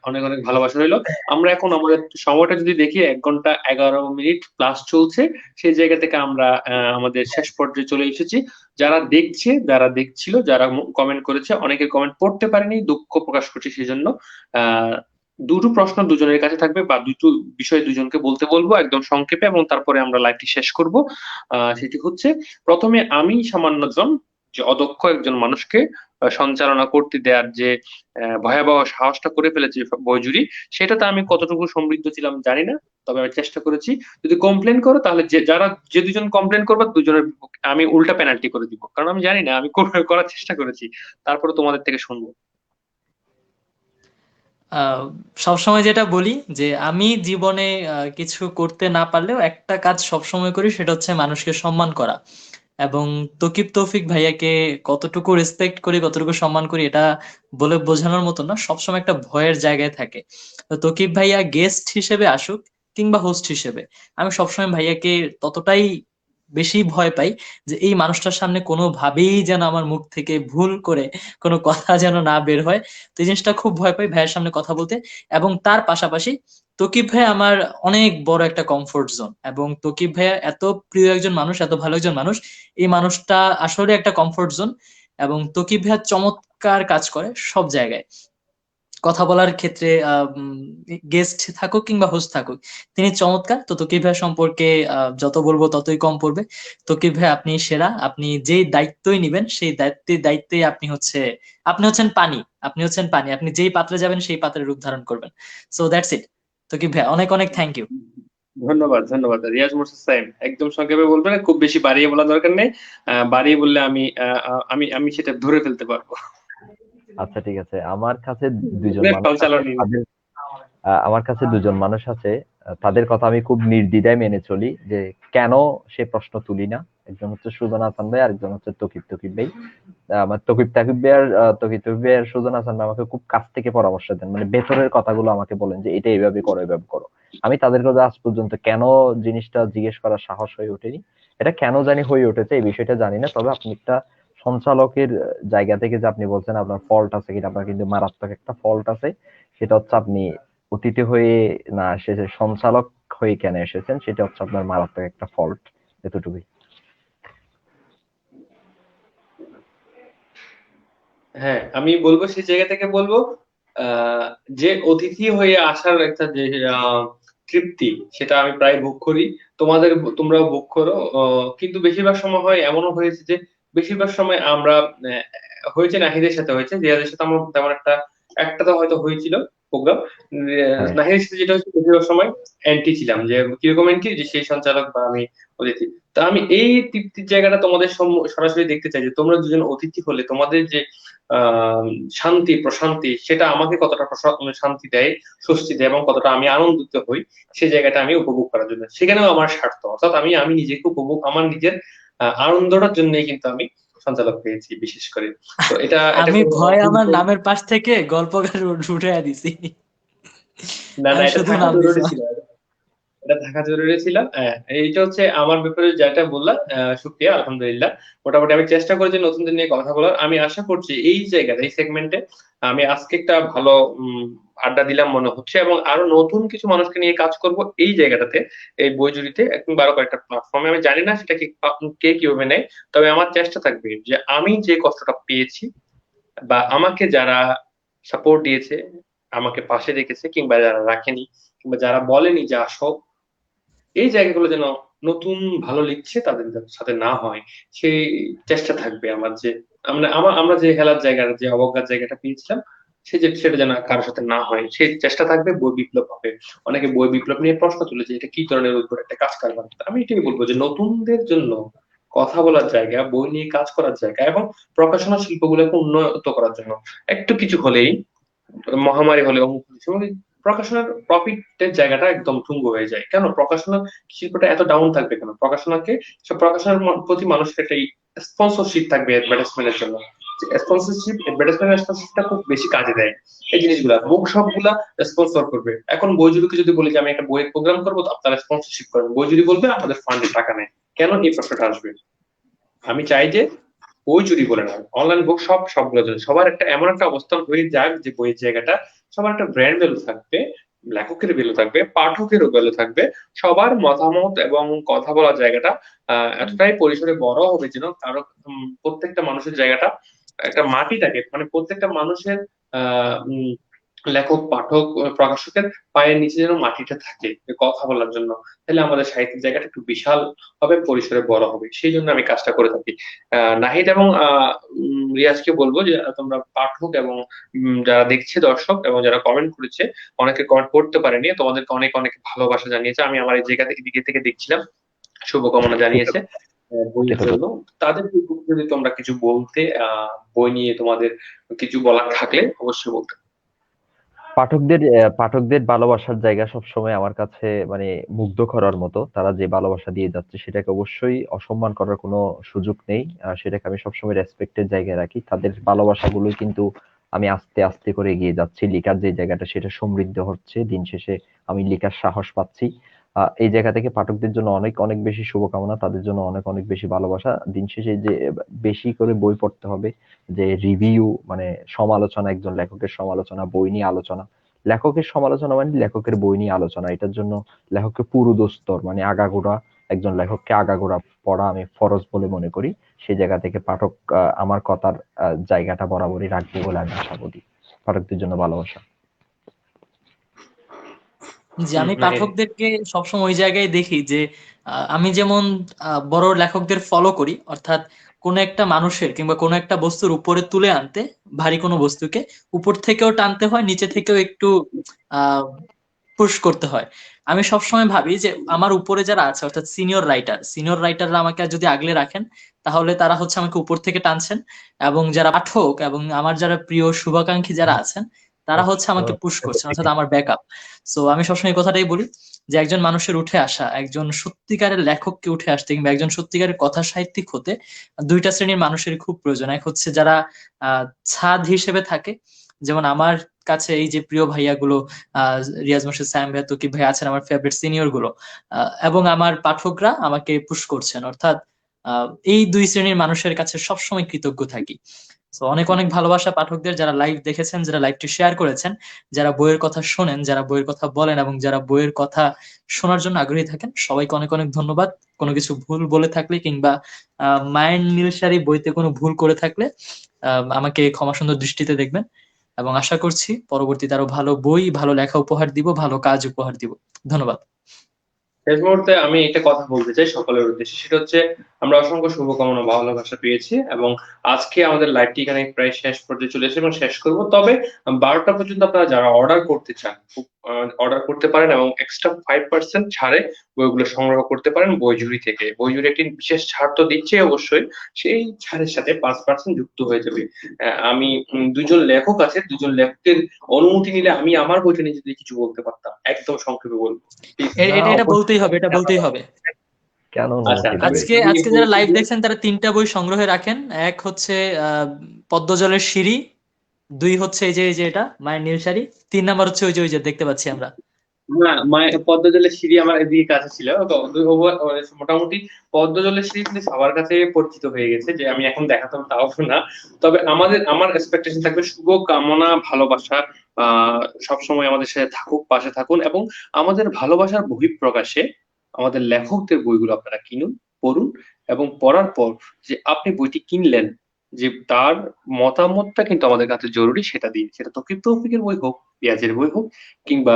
অনেক অনেক ভালোবাসা রইলো। আমরা এখন আমাদের সময়টা যদি দেখি, 1 ঘন্টা 11 মিনিট প্লাস চলছে, সেই জায়গা থেকে আমরা আমাদের শেষ পর্যায়ে চলে এসেছি। যারা দেখছে, যারা দেখছিল, যারা কমেন্ট করেছে, অনেকের কমেন্ট পড়তে পারেনি, দুঃখ প্রকাশ করছি সেই জন্য। আহ দুটো প্রশ্ন দুজনের কাছে থাকবে, বা দুটো বিষয় দুজনকে বলতে বলবো একদম সংক্ষেপে, এবং তারপরে আমরা লাইভটি শেষ করব। সেটি হচ্ছে, প্রথমে আমি সামান্য জন, যে অদক্ষ একজন মানুষকে সঞ্চালনা করতে দেওয়ার যে ভয়াবহ সাহসটা করে ফেলেছি বইজুরি, সেটাতে আমি কতটুকু সমৃদ্ধ ছিলাম জানি না, তবে আমি চেষ্টা করেছি। যদি কমপ্লেন করো, তাহলে যে দুজন কমপ্লেন করবে দুজনের বিপক্ষে আমি উল্টা পেনাল্টি করে দিব, কারণ আমি জানি না, আমি করার চেষ্টা করেছি, তারপরে তোমাদের থেকে শুনবো। আহ সবসময় যেটা বলি যে আমি জীবনে কিছু করতে না পারলেও একটা কাজ সবসময় করি, সেটা হচ্ছে মানুষকে সম্মান করা। এবং তকিব তৌফিক ভাইয়াকে কতটুকু রেসপেক্ট করি, কতটুকু সম্মান করি, এটা বলে বোঝানোর মতো না, সবসময় একটা ভয়ের জায়গায় থাকে। তো তকিব ভাইয়া গেস্ট হিসেবে আসুক কিংবা হোস্ট হিসেবে, আমি সবসময় ভাইয়াকে ততটাই বেশি ভয় পাই যে এই মানুষটার সামনে কোনোভাবেই যেন আমার মুখ থেকে ভুল করে কোনো কথা যেন না বের হয়। তো এই জিনিসটা খুব ভয় পাই ভাইয়ের সামনে কথা বলতে। এবং তার পাশাপাশি তকিব ভাই আমার অনেক বড় একটা কমফোর্ট জোন, এবং তকিব ভাইয়া এত প্রিয় একজন মানুষ, এত ভালো একজন মানুষ, এই মানুষটা আসলে একটা কমফোর্ট জোন। এবং তকিব ভাইয়া চমৎকার কাজ করে সব জায়গায়। কথা বলার ক্ষেত্রে গেস্ট থাকুক কিংবা হোস্ট থাকুক, তিনি চমৎকার। তো তকিব ভাই সম্পর্কে যত বলবো ততই কম পড়বে। তকিব ভাই আপনি সেরা, আপনি যেই দায়িত্বই নিবেন সেই দায়িত্বেই আপনি হচ্ছেন পানি, আপনি যেই পাত্রে যাবেন সেই পাত্রে রূপ ধারণ করবেন। So that's it. তকিব ভাই অনেক অনেক থ্যাংক ইউ। ধন্যবাদ, ধন্যবাদ। রিয়াজ মোর্শেদ সাইম, একদম সংক্ষেপে বলবেন, খুব বেশি বাড়িয়ে বলা দরকার নেই। বাড়িয়ে বললে আমি সেটা ধরে ফেলতে পারবো। আচ্ছা ঠিক আছে। আমার কাছে দুজন মানুষ আছে, চালানি। আমার কাছে দুজন মানুষ আছে, তাদের কথা আমি খুব নির্দ্বিধায় মেনে চলি যে কেন সে প্রশ্ন তুলি না। একজন হচ্ছে সুজন হাসান ভাই, আরেকজন হচ্ছে তকিব ভাই। আমার তকিব ভাই আর সুজন হাসান ভাই আমাকে খুব কাছ থেকে পরামর্শ দেন, মানে ভেতরের কথাগুলো আমাকে বলেন যে এটা এইভাবে করো, এইভাবে করো। আমি তাদের কথা আজ পর্যন্ত কেন জিনিসটা জিজ্ঞেস করার সাহস হয়ে ওঠেনি। এটা কেন জানি হয়ে উঠেছে এই বিষয়টা জানি না। তবে আপনি একটা সঞ্চালকের জায়গা থেকে যে আপনি বলছেন আপনার ফল্ট আছে কিনা, আপনার কিন্তু মারাত্মক একটা ফল্ট আছে। সেটা হচ্ছে আপনি অতিথি হয়ে না এসেছে, সঞ্চালক হয়ে কেন এসেছেন, সেটা হচ্ছে আপনার মারাত্মক একটা ফল্ট। এতটুকুই। হ্যাঁ, আমি বলবো সেই জায়গা থেকে বলবো, আহ, যে অতিথি হয়ে আসার একটা যে তৃপ্তি, সেটা আমি প্রায় ভোগ করি। তোমরাও ভোগ করো। কিন্তু বেশিরভাগ সময় হয়, এমনও হয়েছে যে বেশিরভাগ সময় আমরা হয়েছে, নাহিদের সাথে হয়েছে, রিয়াজের সাথে আমার তেমন একটা তো হয়তো হয়েছিল প্রোগ্রাম। হ্যাঁ, নাহিদের সাথে যেটা হচ্ছে, বেশিরভাগ সময় অ্যান্টি ছিলাম, যে কিরকম অ্যান্টি, যে সেই সঞ্চালক বা আমি অতিথি। তা আমি এই তৃপ্তির জায়গাটা তোমাদের সরাসরি দেখতে চাই, যে তোমরা দুজন অতিথি হলে তোমাদের যে আহ শান্তি প্রশান্তি, সেটা আমাকে কতটা শান্তি দেয়, স্বস্তি দেয়, এবং কতটা আমি আনন্দিত হই সেই জায়গাটা আমি উপভোগ করার জন্য। সেখানেও আমার স্বার্থ, অর্থাৎ আমি নিজেকে উপভোগ, আমার নিজের আনন্দটার জন্যই কিন্তু আমি সঞ্চালক পেয়েছি বিশেষ করে। তো এটা এটা আমি কোনো ভয় আমার অহংকার- নামের পাশ থেকে গল্পকার উঠে দিছি। না, না, আমি এটা শুধু থাকা নাম জরুরি দিছিলাম। ছিল। এটা থাকা জরুরি ছিল। হ্যাঁ, এইটা হচ্ছে আমার ব্যাপারে যেটা বললাম। শুক্রিয়া, আলহামদুলিল্লাহ। মোটামুটি আমি চেষ্টা করেছি নতুনদের নিয়ে কথা বলার। আমি আশা করছি এই জায়গাতে, এই সেগমেন্টে আমি আজকে একটা ভালো আড্ডা দিলাম মনে হচ্ছে, এবং আরো নতুন কিছু মানুষকে নিয়ে কাজ করব এই জায়গাটাতে, এই বইজুরিতে, কিংবা আরো কয়েকটা প্ল্যাটফর্মে। আমি জানি না সেটা কে কিভাবে নেয়, তবে আমার চেষ্টা থাকবে যে আমি যে কষ্টটা পেয়েছি, বা আমাকে যারা সাপোর্ট দিয়েছে, আমাকে পাশে রেখেছে, কিংবা যারা রাখেনি, কিংবা যারা বলেনি যে আসো, এই জায়গাগুলো যেন নতুন ভালো লিখছে তাদের সাথে না হয়, সেই চেষ্টা থাকবে আমার। যে আমরা যে হেলার জায়গাটা, যে অবজ্ঞার জায়গাটা পেয়েছিলাম, সেটা যেন কারোর সাথে না হয়, সেই চেষ্টা থাকবে। বই বিপ্লব হবে। অনেকে বই বিপ্লব নিয়ে প্রশ্ন তুলেছে, এটা কি ধরনের উদ্ভট একটা কাজ কারবার। আমি এটাই বলবো যে নতুনদের জন্য কথা বলার জায়গা, বই নিয়ে কাজ করার জায়গা, এবং প্রকাশনা শিল্পগুলোকে উন্নত করার জন্য একটু কিছু হলেই, মহামারী হলে, অমুক হলে, সেগুলো প্রকাশনার প্রফিটের জায়গাটা একদম তুঙ্গ হয়ে যায়। কেন প্রকাশনা শিল্পটা এত ডাউন থাকবে? কেন প্রকাশনাকে, সব প্রকাশনার প্রতি মানুষের একটা স্পন্সরশিপ থাকবে অ্যাডভার্টাইজমেন্টের জন্য। স্পন্সরশিপ, স্পন্সরশিপটা খুব বেশি কাজে দেয়। এই জিনিসগুলা বুক শপ গুলা স্পন্সর করবে। এখন বইজুরিকে যদি বলি যে আমি একটা বইয়ের প্রোগ্রাম করবো, তো আপনারা স্পন্সরশিপ করবেন, বইজুরি বলবে আমাদের ফান্ডে টাকা নেই। কেন এই প্রশ্নটা আসবে? আমি চাই যে বই চুরি বলে না, অনলাইন বুক সবগুলোর জন্য সবার একটা এমন একটা অবস্থান হয়ে যাক, যে বইয়ের জায়গাটা সবার একটা ব্র্যান্ড ভ্যালু থাকবে, লেখকের ভ্যালু থাকবে, পাঠকেরও ভ্যালু থাকবে। সবার মতামত এবং কথা বলার জায়গাটা এতটাই পরিসরে বড় হবে যেন কারো, প্রত্যেকটা মানুষের জায়গাটা একটা মাটি থাকে, মানে প্রত্যেকটা মানুষের আহ উম, লেখক, পাঠক, প্রকাশকের পায়ের নিচে যেন মাটিটা থাকে কথা বলার জন্য। তাহলে আমাদের সাহিত্যের জায়গাটা একটু বিশাল হবে, পরিসরে বড় হবে। সেই জন্য আমি কাজটা করে থাকি। নাহিদ এবং রিয়াজকে বলবো যে তোমরা পাঠক এবং যারা দেখছে, দর্শক, এবং যারা কমেন্ট করেছে, অনেকে কমেন্ট করতে পারেনি, তোমাদেরকে অনেক অনেক ভালোবাসা জানিয়েছে। আমি আমার এই জায়গা থেকে, দিকে থেকে দেখছিলাম, শুভকামনা জানিয়েছে বইয়ের কৃতজ্ঞতা। জন্য। তাদের যদি তোমরা কিছু বলতে, বই নিয়ে তোমাদের কিছু বলার থাকলে অবশ্যই বলতে। পাঠকদের ভালোবাসার জায়গা সবসময় আমার কাছে মানে মুগ্ধ করার মতো। তারা যে ভালোবাসা দিয়ে যাচ্ছে সেটাকে অবশ্যই অসম্মান করার কোনো সুযোগ নেই। সেটাকে আমি সবসময় রেসপেক্টের জায়গায় রাখি। তাদের ভালোবাসাগুলোই কিন্তু আমি আস্তে আস্তে করে এগিয়ে যাচ্ছি। লেখার যে জায়গাটা সেটা সমৃদ্ধ হচ্ছে। দিন শেষে আমি লেখার সাহস পাচ্ছি। এই জায়গা থেকে পাঠকদের জন্য অনেক অনেক বেশি শুভকামনা, তাদের জন্য অনেক অনেক বেশি ভালোবাসা। দিন শেষে যে বেশি করে বই পড়তে হবে, যে রিভিউ মানে সমালোচনা, একজন লেখকের সমালোচনা, বই নিয়ে আলোচনা। লেখকের সমালোচনা মানে লেখকের বই নিয়ে আলোচনা। এটার জন্য লেখককে পুরোদস্তর মানে আগাগোড়া, একজন লেখককে আগাগোড়া পড়া আমি ফরজ বলে মনে করি। সেই জায়গা থেকে পাঠক আমার কথার জায়গাটা বরাবরই রাখবে বলে আমি আশাবাদী। পাঠকদের জন্য ভালোবাসা। যে আমি নাহিদ। পাঠকদেরকে সবসময় ওই জায়গায় দেখি যে আমি যেমন বড় লেখকদের ফলো করি, অর্থাৎ কোন একটা মানুষের কিংবা কোন একটা বস্তুর উপরে তুলে আনতে, ভারী কোনো বস্তুকে উপর থেকেও টানতে হয়, নিচে থেকেও একটু আহ পুশ করতে হয়। আমি সবসময় ভাবি যে আমার উপরে যারা আছে অর্থাৎ সিনিয়র রাইটাররা আমাকে যদি আগলে রাখেন, তাহলে তারা হচ্ছে আমাকে উপর থেকে টানছেন, এবং যারা পাঠক এবং আমার যারা প্রিয় শুভাকাঙ্ক্ষী যারা আছেন, তারা হচ্ছে আমাকে পুশ করছেন, অর্থাৎ আমার ব্যাকআপ। সো আমি সবসময় এই কথাটাই বলি যে একজন মানুষের উঠে আসা, একজন সত্যিকারের লেখককে উঠে আসতে কিংবা একজন সত্যিকারের কথা সাহিত্যিক হতে দুইটা শ্রেণীর মানুষের খুব প্রয়োজন। এক হচ্ছে যারা আহ ছাদ হিসেবে থাকে, যেমন আমার কাছে এই যে প্রিয় ভাইয়াগুলো, আহ রিয়াজ মোর্শেদ, সায়েম ভাইয়া, তুকিব ভাই আছেন আমার ফেভারিট সিনিয়র গুলো, এবং আমার পাঠকরা আমাকে পুশ করছেন, অর্থাৎ এই দুই শ্রেণীর মানুষের কাছে সবসময় কৃতজ্ঞ থাকি। তো অনেক অনেক ভালোবাসা পাঠকদের, যারা লাইভ দেখেছেন, যারা লাইভটি শেয়ার করেছেন, যারা বইয়ের কথা শোনেন, যারা বইয়ের কথা বলেন এবং যারা বইয়ের কথা শোনার জন্য আগ্রহী থাকেন, সবাইকে অনেক অনেক ধন্যবাদ। কোনো কিছু ভুল বলে থাকলে কিংবা মায়ের নীলসারি বইতে কোনো ভুল করে থাকলে আমাকে ক্ষমা সুন্দর দৃষ্টিতে দেখবেন, এবং আশা করছি পরবর্তীতে আরো ভালো বই, ভালো লেখা উপহার দিব, ভালো কাজ উপহার দিব। ধন্যবাদ। শেষ মুহূর্তে আমি একটা কথা বলতে চাই সকলের উদ্দেশ্যে, সেটা হচ্ছে আমরা অসংখ্য শুভকামনা ভালোবাসা পেয়েছি এবং আজকে আমাদের লাইভটি এখানে প্রায় শেষ পর্যায়ে চলে এসেছে এবং শেষ করব। তবে 12টা পর্যন্ত আপনারা যারা অর্ডার করতে চান অর্ডার করতে পারেন এবং এক্সট্রা 5% ছাড়ে বইগুলো সংগ্রহ করতে পারেন বইজুরি থেকে। বইজুরি একটি বিশেষ ছাড় তো দিচ্ছে অবশ্যই, সেই ছাড়ের সাথে 5% যুক্ত হয়ে যাবে। আমি দুজন লেখক আছে, দুজন লেখকের অনুমতি নিলে আমি আমার বইটা নিয়ে যদি কিছু বলতে পারতাম, একদম সংক্ষেপে বলবো। না, এটা এটা বলতেই হবে, অবশ্যই। এটা বলতেই হবে। কেন আচ্ছা, অনুমতি দিবে? আমি আজকে আমি আজকে যারা বলছি লাইভ যে দেখছেন তারা তিনটা বই সংগ্রহে রাখেন। এক হচ্ছে আহ পদ্মজলের সিঁড়ি, দুই হচ্ছে এই যে এটা মায়ের নীল শাড়ি, 3 নাম্বার হচ্ছে ওই যে দেখতে পাচ্ছি আমরা। না, পদ্মজলের সিঁড়ি আমার এদিকে কাছে ছিল তো মোটামুটি পদ্মজলের সিঁড়ি কিন্তু সবার কাছে পরিচিত হয়ে গেছে, যে আমি এখন দেখাতাম তাও না। তবে আমার এক্সপেকটেশন থাকবে শুভ কামনা, ভালোবাসা সবসময় আমাদের সাথে থাকুক, পাশে থাকুন এবং আমাদের ভালোবাসার বহিঃপ্রকাশে আমাদের লেখকদের বইগুলো আপনারা কিনুন, পড়ুন এবং পড়ার পর যে আপনি বইটি কিনলেন, যে তার মতামতটা কিন্তু আমাদের কাছে জরুরি, সেটা দিন। সেটা তৌকির তৌফিকের বই হোক, পেঁয়াজের বই হোক, কিংবা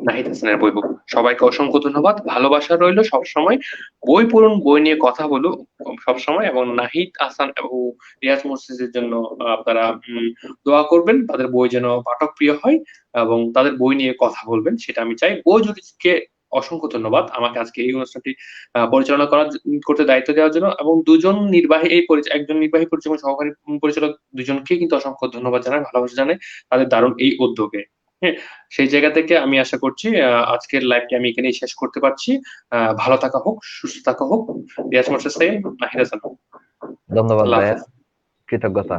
নাহিদ হাসানের বই হোক। সবাইকে অসংখ্য ধন্যবাদ, ভালোবাসা রইলো সবসময়। বই পড়ুন, বই নিয়ে কথা বলো সবসময়, এবং নাহিদ হাসান এবং রিয়াজ মোর্শেদের জন্য আপনারা দোয়া করবেন, তাদের বই যেন পাঠক প্রিয় হয় এবং তাদের বই নিয়ে কথা বলবেন, সেটা আমি চাই। বই জুরিকে অসংখ্য ধন্যবাদ আমাকে আজকে এই অনুষ্ঠানটি পরিচালনা করতে দায়িত্ব দেওয়ার জন্য, এবং দুজন নির্বাহী একজন নির্বাহী পরিচালক এবং সহকারী পরিচালক, দুজনকে কিন্তু অসংখ্য ধন্যবাদ জানাই, ভালোবাসা জানাই তাদের দারুণ এই উদ্যোগে। হ্যাঁ, সেই জায়গা থেকে আমি আশা করছি আজকের লাইভটি আমি এখানেই শেষ করতে পারছি। ভালো থাকা হোক, সুস্থ থাকা হোক। রিয়াজ মোর্শেদ সাহেব, নাহিদ হাসান, ধন্যবাদ আল্লাহ ভাইয়া, হাফেজ। কৃতজ্ঞতা।